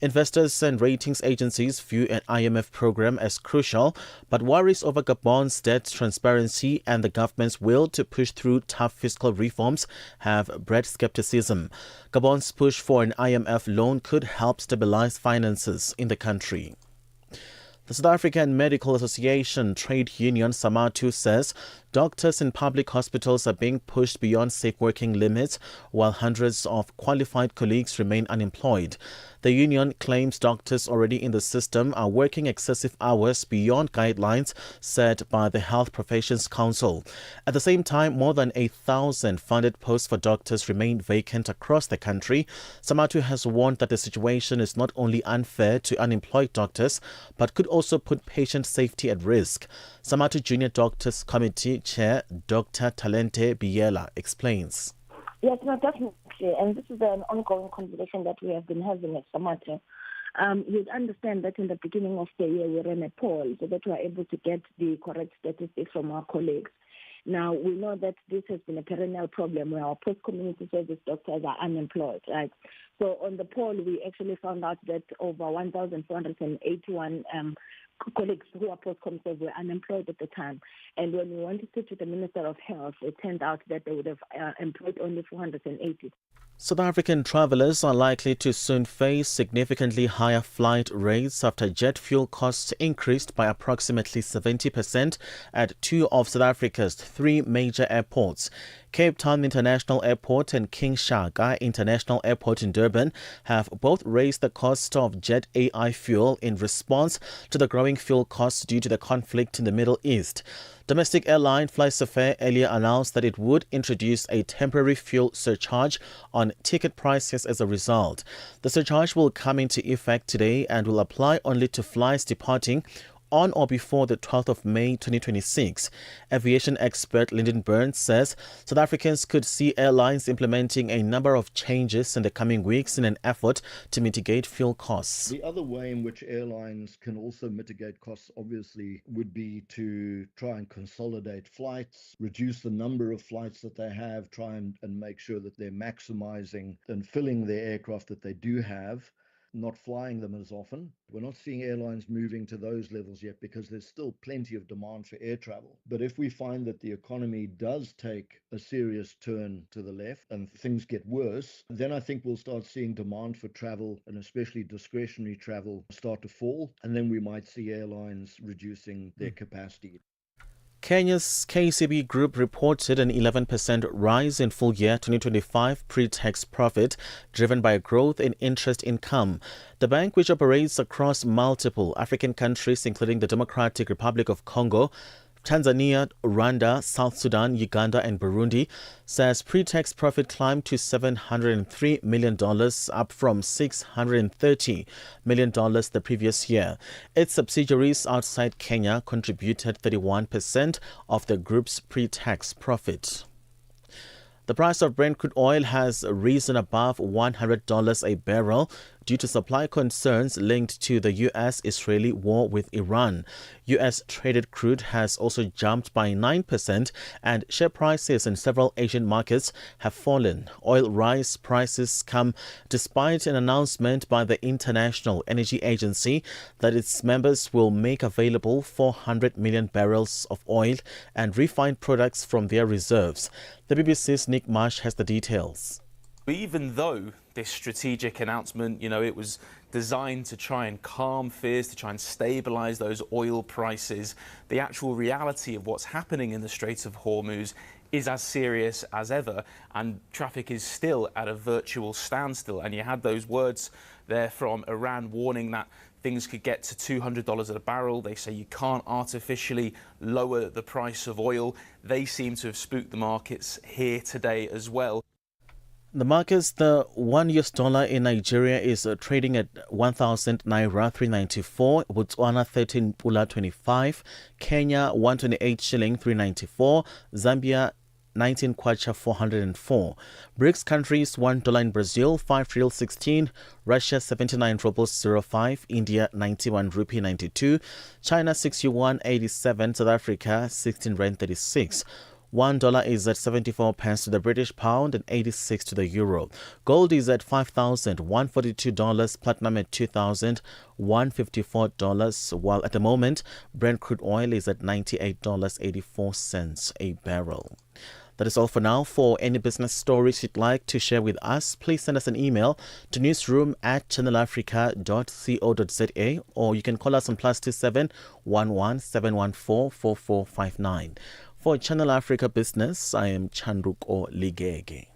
Investors and ratings agencies view an IMF program as crucial, but worries over Gabon's debt transparency and the government's will to push through tough fiscal reforms have bred skepticism. Gabon's push for an IMF loan could help stabilize finances in the country. The South African Medical Association trade union Samatu says doctors in public hospitals are being pushed beyond safe working limits while hundreds of qualified colleagues remain unemployed. The union claims doctors already in the system are working excessive hours beyond guidelines set by the Health Professions Council. At the same time, more than 1,000 funded posts for doctors remain vacant across the country. Samatu has warned that the situation is not only unfair to unemployed doctors, but could also put patient safety at risk. Samatu Junior Doctors Committee Chair Dr. Talente Biela explains. Yes, no, definitely. And this is an ongoing conversation that we have been having at Samatu. You'd understand that in the beginning of the year, we ran a poll so that we are able to get the correct statistics from our colleagues. Now, we know that this has been a perennial problem where our post-community service doctors are unemployed, right? So on the poll, we actually found out that over 1,481 colleagues who are post-com service were unemployed at the time. And when we went to sit with the Minister of Health, it turned out that they would have employed only 480. South African travelers are likely to soon face significantly higher flight rates after jet fuel costs increased by approximately 70% at 2 of South Africa's 3 major airports. Cape Town International Airport and King Shaka International Airport in Durban have both raised the cost of jet AI fuel in response to the growing fuel costs due to the conflict in the Middle East. Domestic airline FlySafair earlier announced that it would introduce a temporary fuel surcharge on ticket prices as a result. The surcharge will come into effect today and will apply only to flights departing on or before the 12th of May 2026. Aviation expert Lyndon Burns says South Africans could see airlines implementing a number of changes in the coming weeks in an effort to mitigate fuel costs. The other way in which airlines can also mitigate costs, obviously, would be to try and consolidate flights, reduce the number of flights that they have, try and make sure that they're maximizing and filling the aircraft that they do have, not flying them as often. We're not seeing airlines moving to those levels yet because there's still plenty of demand for air travel. But if we find that the economy does take a serious turn to the left and things get worse, then I think we'll start seeing demand for travel, and especially discretionary travel, start to fall. And then we might see airlines reducing their capacity. Kenya's KCB Group reported an 11% rise in full year 2025 pre-tax profit, driven by growth in interest income. The bank, which operates across multiple African countries, including the Democratic Republic of Congo, Tanzania, Rwanda, South Sudan, Uganda and Burundi, says pre-tax profit climbed to $703 million, up from $630 million the previous year. Its subsidiaries outside Kenya contributed 31% of the group's pre-tax profit. The price of Brent crude oil has risen above $100 a barrel due to supply concerns linked to the U.S.-Israeli war with Iran. U.S.-traded crude has also jumped by 9%, and share prices in several Asian markets have fallen. Oil rise prices come despite an announcement by the International Energy Agency that its members will make available 400 million barrels of oil and refined products from their reserves. The BBC's Nick Marsh has the details. Even though this strategic announcement, it was designed to try and calm fears, to try and stabilize those oil prices, the actual reality of what's happening in the Strait of Hormuz is as serious as ever, and traffic is still at a virtual standstill. And you had those words there from Iran warning that things could get to $200 a barrel. They say you can't artificially lower the price of oil. They seem to have spooked the markets here today as well. The markets, the $1 in Nigeria is trading at 1,000 naira 394, Botswana 13 pula 25, Kenya 128 shilling 394, Zambia 19 kwacha 404. BRICS countries $1 in Brazil 5 real 16, Russia 79 rubles 05, India 91 rupee 92, China 6 yuan 87, South Africa 16 rand 36. $1 is at 74 pence to the British pound and 86 to the euro. Gold is at $5,142, platinum at $2,154, while at the moment Brent crude oil is at $98.84 a barrel. That is all for now. For any business stories you'd like to share with us, please send us an email to newsroom@channelafrica.co.za, or you can call us on +27 11 714 4459. For Channel Africa Business, I am Chandruko Ligege.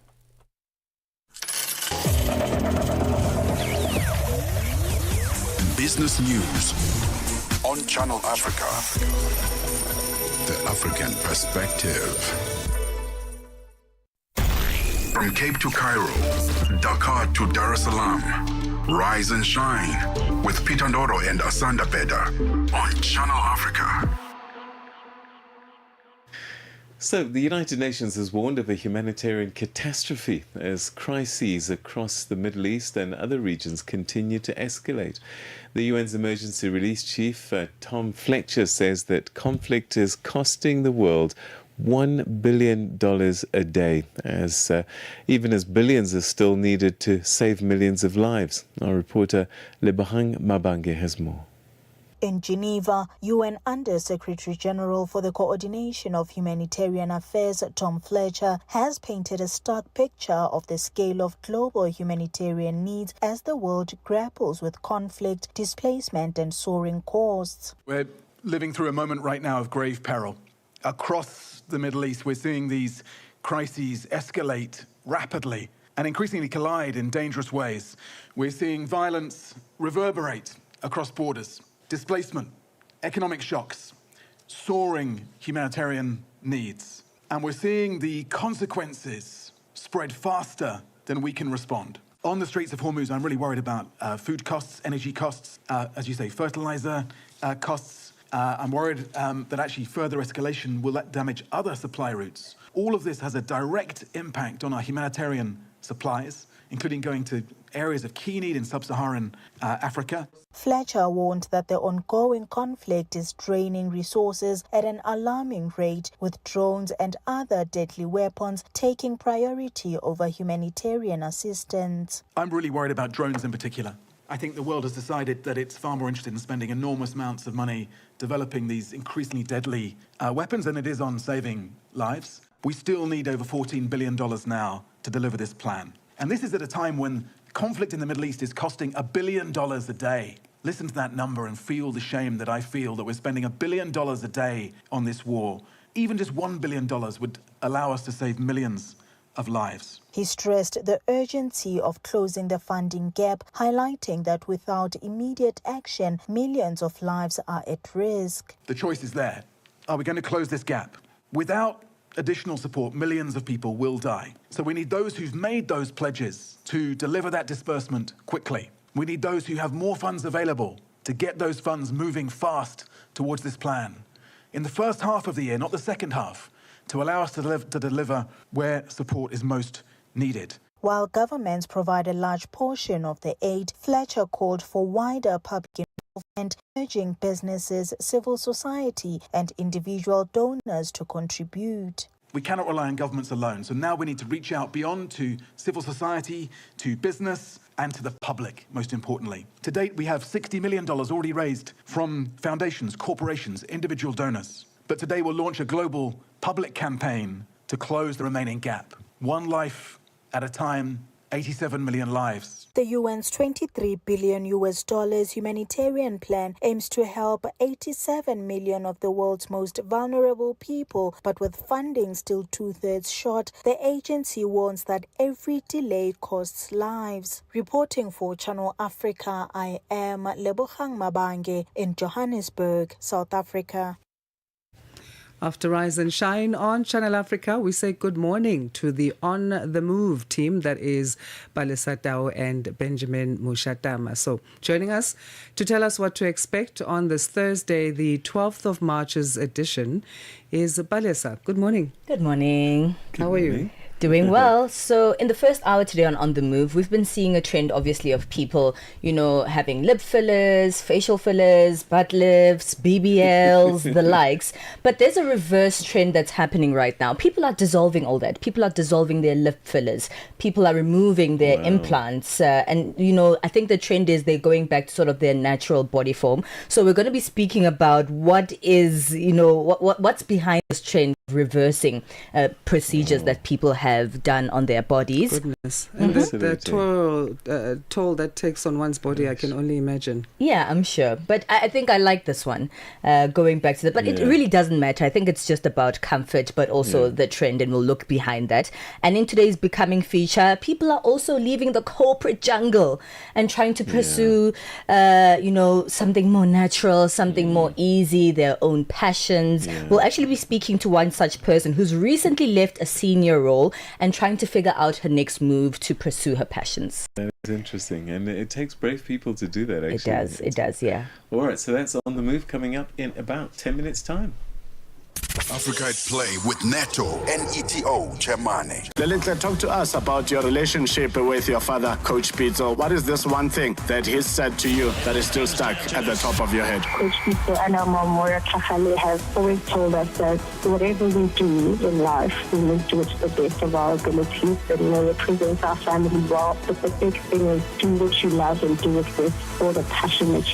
Business News on Channel Africa. The African Perspective. From Cape to Cairo, Dakar to Dar es Salaam, rise and shine with Peter Ndoro and Asanda Beda on Channel Africa. So, the United Nations has warned of a humanitarian catastrophe as crises across the Middle East and other regions continue to escalate. The UN's Emergency Relief Chief, Tom Fletcher, says that conflict is costing the world $1 billion a day, even as billions are still needed to save millions of lives. Our reporter Lebahang Mabange has more. In Geneva, UN Under-Secretary General for the Coordination of Humanitarian Affairs, Tom Fletcher, has painted a stark picture of the scale of global humanitarian needs as the world grapples with conflict, displacement, and soaring costs. We're living through a moment right now of grave peril. Across the Middle East, we're seeing these crises escalate rapidly and increasingly collide in dangerous ways. We're seeing violence reverberate across borders. Displacement, economic shocks, soaring humanitarian needs. And we're seeing the consequences spread faster than we can respond. On the Straits of Hormuz, I'm really worried about food costs, energy costs, as you say, fertilizer costs. I'm worried that actually further escalation will damage other supply routes. All of this has a direct impact on our humanitarian supplies, including going to areas of key need in sub-Saharan Africa. Fletcher warned that the ongoing conflict is draining resources at an alarming rate, with drones and other deadly weapons taking priority over humanitarian assistance. I'm really worried about drones in particular. I think the world has decided that it's far more interested in spending enormous amounts of money developing these increasingly deadly weapons than it is on saving lives. We still need over $14 billion now to deliver this plan. And this is at a time when conflict in the Middle East is costing $1 billion a day. Listen to that number and feel the shame that I feel that we're spending $1 billion a day on this war. Even just $1 billion would allow us to save millions of lives. He stressed the urgency of closing the funding gap, highlighting that without immediate action, millions of lives are at risk. The choice is there. Are we going to close this gap? Without additional support, millions of people will die. So we need those who've made those pledges to deliver that disbursement quickly. We need those who have more funds available to get those funds moving fast towards this plan. In the first half of the year, not the second half, to allow us to deliver where support is most needed. While governments provide a large portion of the aid, Fletcher called for wider public involvement, urging businesses, civil society and individual donors to contribute. We cannot rely on governments alone, so now we need to reach out beyond to civil society, to business and to the public, most importantly. To date, we have $60 million already raised from foundations, corporations, individual donors. But today we'll launch a global public campaign to close the remaining gap. One life at a time, 87 million lives. The UN's $23 billion humanitarian plan aims to help 87 million of the world's most vulnerable people, but with funding still two-thirds short, the agency warns that every delay costs lives. Reporting for Channel Africa, I am Lebogang Mabange in Johannesburg, South Africa. After Rise and Shine on Channel Africa, we say good morning to the On the Move team, that is Palesa Tao and Benjamin Mushatama. So joining us to tell us what to expect on this Thursday, the 12th of March's edition, is Palesa. Good morning. Good morning. How are you? Doing well. So in the first hour today on The Move, we've been seeing a trend, obviously, of people, having lip fillers, facial fillers, butt lifts, BBLs, the likes. But there's a reverse trend that's happening right now. People are dissolving all that. People are dissolving their lip fillers. People are removing their implants. And I think the trend is they're going back to sort of their natural body form. So we're going to be speaking about what is, what's behind this trend of reversing procedures that people have done on their bodies. Goodness. And the toll that takes on one's body, I can only imagine. Yeah, I'm sure. But I think I like this one, going back to that. But it really doesn't matter. I think it's just about comfort, but also the trend, and we'll look behind that. And in today's Becoming feature, people are also leaving the corporate jungle and trying to pursue, something more natural, something more easy, their own passions. We'll actually be speaking to one such person who's recently left a senior role and trying to figure out her next move to pursue her passions. That is interesting, and it takes brave people to do that, actually. It does, yeah. All right, so that's On the Move coming up in about 10 minutes' time. Africa at Play with Neto and ETO Chemane. Lelintle, talk to us about your relationship with your father, Coach Pitso. What is this one thing that he said to you that is still stuck at the top of your head? Coach Pitso and our mom, Moira Tlhagale, have always told us that whatever we do in life, we must do it to the best of our abilities and represent our family well. But the big thing is do what you love and do it with all the passion that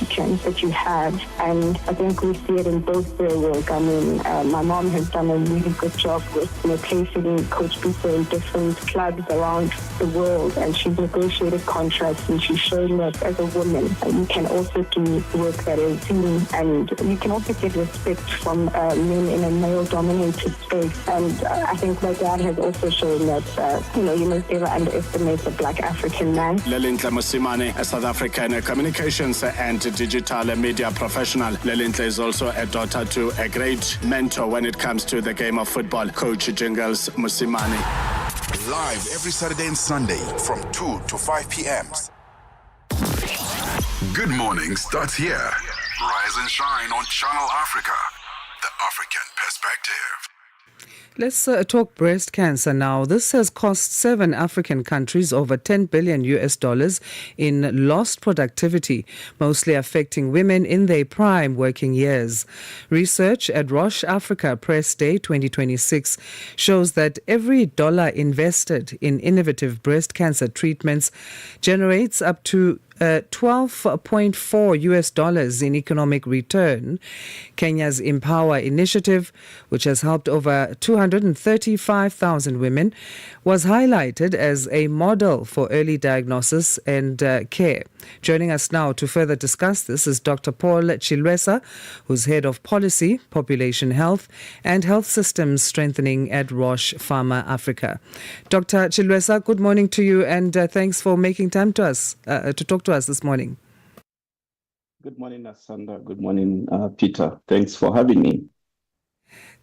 you have. And I think we see it in both their work. I mean, my mom has done a really good job with placing Coach Pitso in different clubs around the world, and she's negotiated contracts, and she's showing that as a woman you can also do work that is seen, and you can also get respect from men in a male-dominated space. And I think my dad has also shown that you must never underestimate the Black African man. Lelintle Mosimane, a South African communications and digital media professional. Lelintle is also a daughter to a great mentor when it comes to the game of football, Coach Jingles Mosimane. Live every Saturday and Sunday from 2 to 5 p.m. Good morning starts here. Rise and shine on Channel Africa, the African perspective. Let's talk breast cancer now. This has cost 7 African countries over $10 billion in lost productivity, mostly affecting women in their prime working years. Research at Roche Africa Press Day 2026 shows that every dollar invested in innovative breast cancer treatments generates up to 12.4 US dollars in economic return. Kenya's Empower initiative, which has helped over 235,000 women, was highlighted as a model for early diagnosis and care. Joining us now to further discuss this is Dr. Paul Chilwesa, who's head of policy, population health, and health systems strengthening at Roche Pharma Africa. Dr. Chilwesa, good morning to you, and thanks for making time to us to talk to us this morning. Good morning, Asanda. Good morning, Peter. Thanks for having me.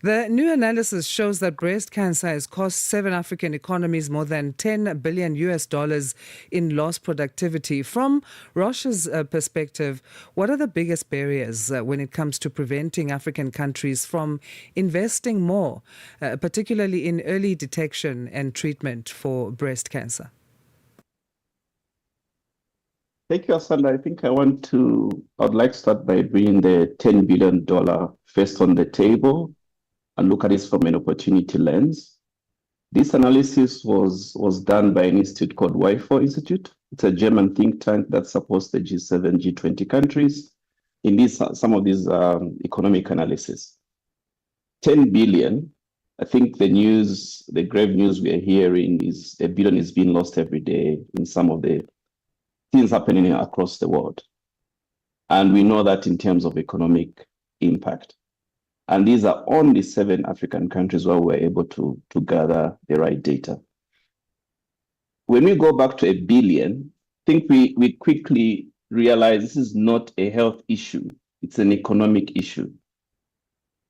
The new analysis shows that breast cancer has cost 7 African economies more than 10 billion US dollars in lost productivity. From Roche's perspective, what are the biggest barriers when it comes to preventing African countries from investing more, particularly in early detection and treatment for breast cancer? Thank you, Asanda. I think I'd like to start by bringing the $10 billion first on the table and look at this from an opportunity lens. This analysis was done by an institute called WIFO Institute. It's a German think tank that supports the G7, G20 countries in some of these economic analysis. 10 billion, I think the grave news we are hearing is $1 billion is being lost every day in some of the things happening across the world. And we know that in terms of economic impact. And these are only 7 African countries where we're able to gather the right data. When we go back to $1 billion, I think we quickly realize this is not a health issue. It's an economic issue.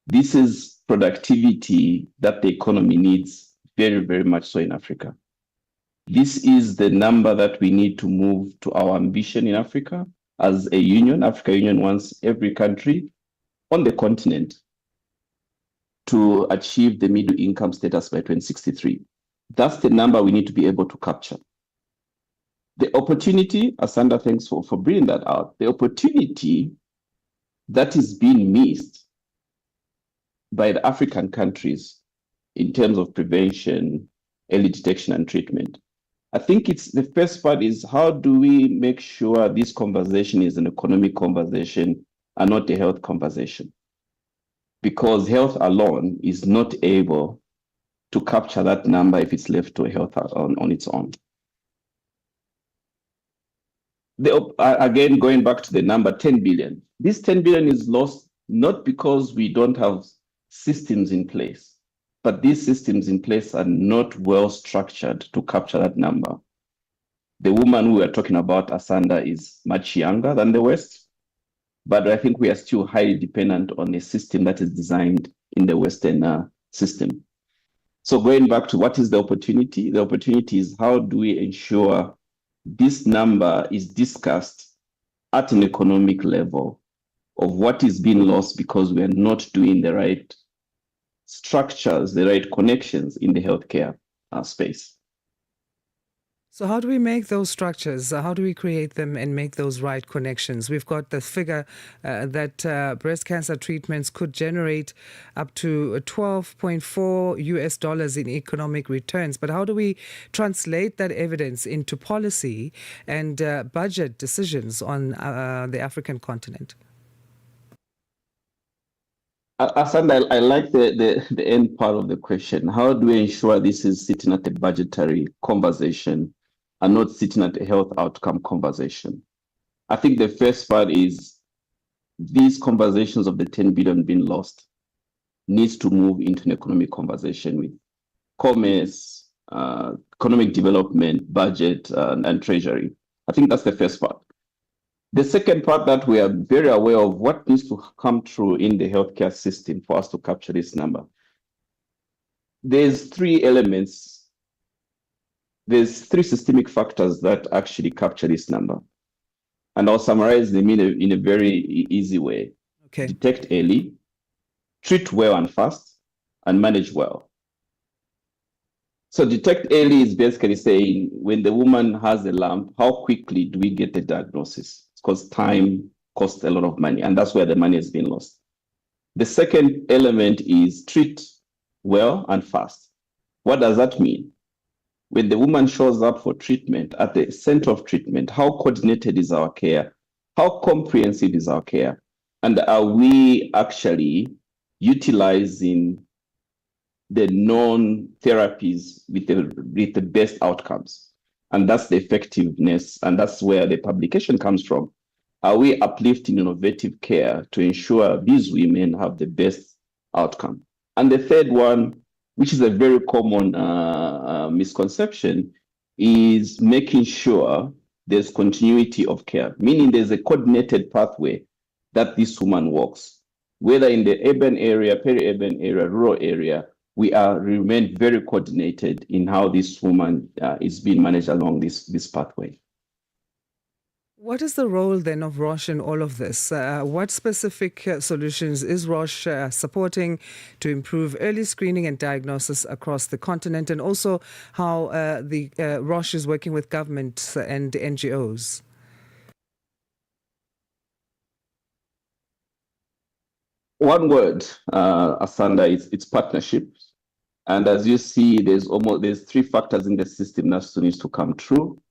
This is productivity that the economy needs very, very much so in Africa. This is the number that we need to move to our ambition in Africa as a union. Africa Union wants every country on the continent to achieve the middle income status by 2063. That's the number we need to be able to capture. The opportunity, Asanda, thanks for bringing that out, the opportunity that is being missed by the African countries in terms of prevention, early detection and treatment. I think the first part is how do we make sure this conversation is an economic conversation and not a health conversation? Because health alone is not able to capture that number if it's left to health on its own. Again, going back to the number 10 billion, this 10 billion is lost not because we don't have systems in place, but these systems in place are not well structured to capture that number. The woman we are talking about, Asanda, is much younger than the West, but I think we are still highly dependent on a system that is designed in the Western system. So going back to what is the opportunity? The opportunity is how do we ensure this number is discussed at an economic level of what is being lost because we are not doing the right structures, the right connections in the healthcare space. So how do we make those structures? How do we create them and make those right connections? We've got the figure that breast cancer treatments could generate up to 12.4 US dollars in economic returns. But how do we translate that evidence into policy and budget decisions on the African continent? Asanda, I like the end part of the question. How do we ensure this is sitting at a budgetary conversation and not sitting at a health outcome conversation? I think the first part is these conversations of the 10 billion being lost needs to move into an economic conversation with commerce, economic development, budget, and treasury. I think that's the first part. The second part that we are very aware of what needs to come through in the healthcare system for us to capture this number. There's 3 elements. There's 3 systemic factors that actually capture this number. And I'll summarize them in a very easy way. Okay. Detect early, treat well and fast, and manage well. So detect early is basically saying when the woman has a lump, how quickly do we get the diagnosis? Because time costs a lot of money, and that's where the money has been lost. The second element is treat well and fast. What does that mean? when the woman shows up for treatment, at the center of treatment, how coordinated is our care? How comprehensive is our care? And are we actually utilizing the known therapies with the best outcomes? And that's the effectiveness, and that's where the publication comes from. Are we uplifting innovative care to ensure these women have the best outcome? And the third one, which is a very common misconception, is making sure there's continuity of care, meaning there's a coordinated pathway that this woman walks, whether in the urban area, peri-urban area, rural area. We remain very coordinated in how this woman is being managed along this pathway. What is the role then of Roche in all of this? What specific solutions is Roche supporting to improve early screening and diagnosis across the continent, and also how the Roche is working with government and NGOs? One word, Asanda, it's partnership. And as you see, there's three factors in the system that still needs to come true,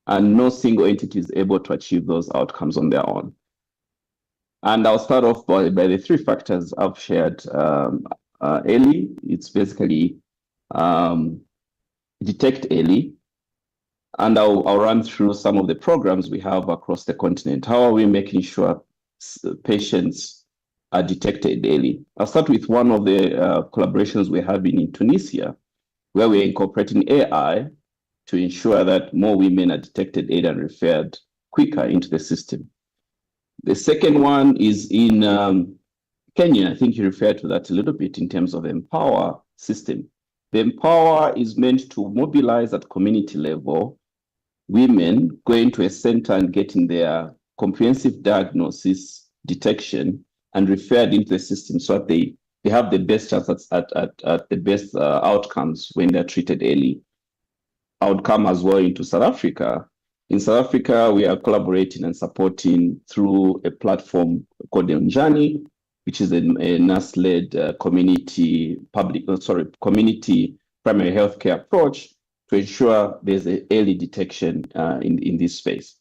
and no single entity is able to achieve those outcomes on their own. And I'll start off by the three factors I've shared early. It's basically detect early, and I'll run through some of the programs we have across the continent. How are we making sure patients are detected early? I'll start with one of the collaborations we're having in Tunisia, where we're incorporating AI to ensure that more women are detected early and referred quicker into the system. The second one is in Kenya. I think you referred to that a little bit in terms of the Empower system. The Empower is meant to mobilize at community level women going to a center and getting their comprehensive diagnosis, detection, and referred into the system so that they have the best chance at the best outcomes when they're treated early. I would come as well into South Africa. In South Africa, we are collaborating and supporting through a platform called Njani, which is a nurse-led community primary healthcare approach to ensure there's an early detection in this space.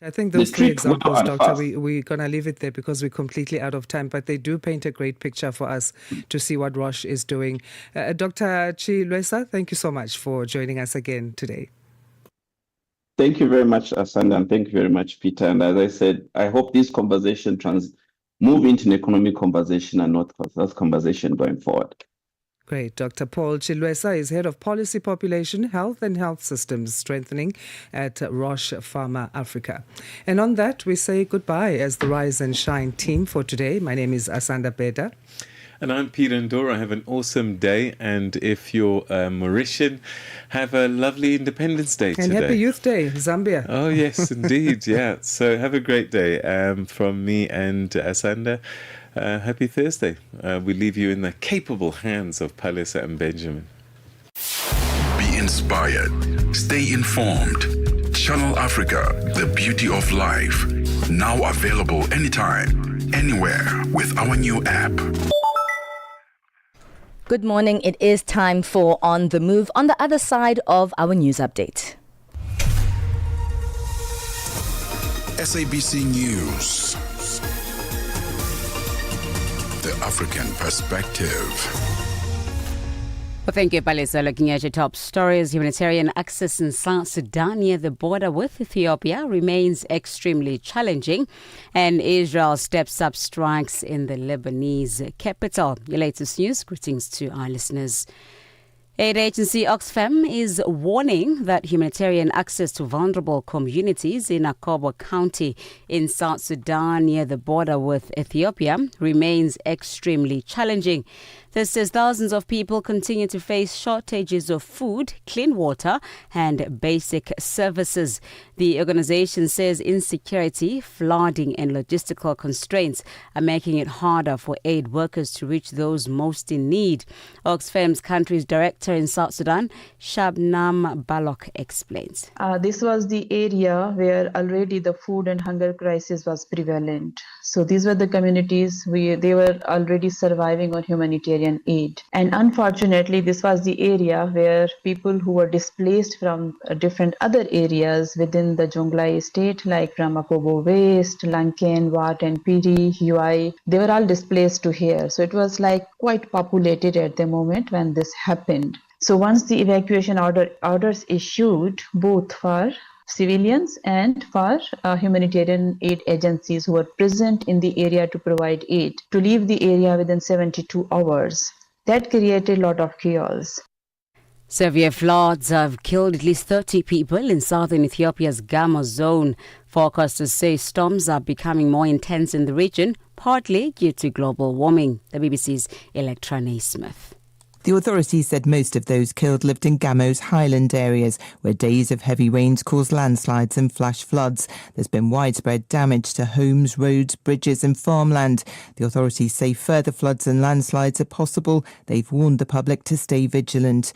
I think those three examples, Doctor, we're going to leave it there because we're completely out of time, but they do paint a great picture for us to see what Roche is doing. Dr. Chilwesa, thank you so much for joining us again today. Thank you very much, Asanda, and thank you very much, Peter. And as I said, I hope this conversation move into an economic conversation and not that conversation going forward. Great. Dr. Paul Chilwesa is Head of Policy, Population, Health and Health Systems Strengthening at Roche Pharma Africa. And on that, we say goodbye as the Rise and Shine team for today. My name is Asanda Beda. And I'm Peter Ndoro. Have an awesome day. And if you're Mauritian, have a lovely Independence Day today. And Happy Youth Day, Zambia. Oh, yes, indeed. Yeah. So have a great day from me and Asanda. Happy Thursday. We leave you in the capable hands of Palisa and Benjamin. Be inspired. Stay informed. Channel Africa, the beauty of life. Now available anytime, anywhere with our new app. Good morning. It is time for On the Move on the other side of our news update. SABC News. The African perspective. Well, thank you, Palisa. Looking at your top stories, humanitarian access in South Sudan near the border with Ethiopia remains extremely challenging, and Israel steps up strikes in the Lebanese capital. Your latest news. Greetings to our listeners. Aid agency Oxfam is warning that humanitarian access to vulnerable communities in Akobo County in South Sudan near the border with Ethiopia remains extremely challenging. This says thousands of people continue to face shortages of food, clean water and basic services. The organization says insecurity, flooding and logistical constraints are making it harder for aid workers to reach those most in need. Oxfam's country's director in South Sudan, Shabnam Balok, explains. This was the area where already the food and hunger crisis was prevalent. So these were the communities they were already surviving on humanitarian humanitarian aid. And unfortunately, this was the area where people who were displaced from different other areas within the Jonglai state, like Ramakobo West, Lankan, Wat and Piri, Huai, they were all displaced to here. So it was like quite populated at the moment when this happened. So once the evacuation orders issued, both for civilians and for humanitarian aid agencies who were present in the area to provide aid, to leave the area within 72 hours. That created a lot of chaos. Severe floods have killed at least 30 people in southern Ethiopia's Gamo zone. Forecasters say storms are becoming more intense in the region, partly due to global warming. The BBC's Electra Naismith. The authorities said most of those killed lived in Gamo's highland areas, where days of heavy rains caused landslides and flash floods. There's been widespread damage to homes, roads, bridges and farmland. The authorities say further floods and landslides are possible. They've warned the public to stay vigilant.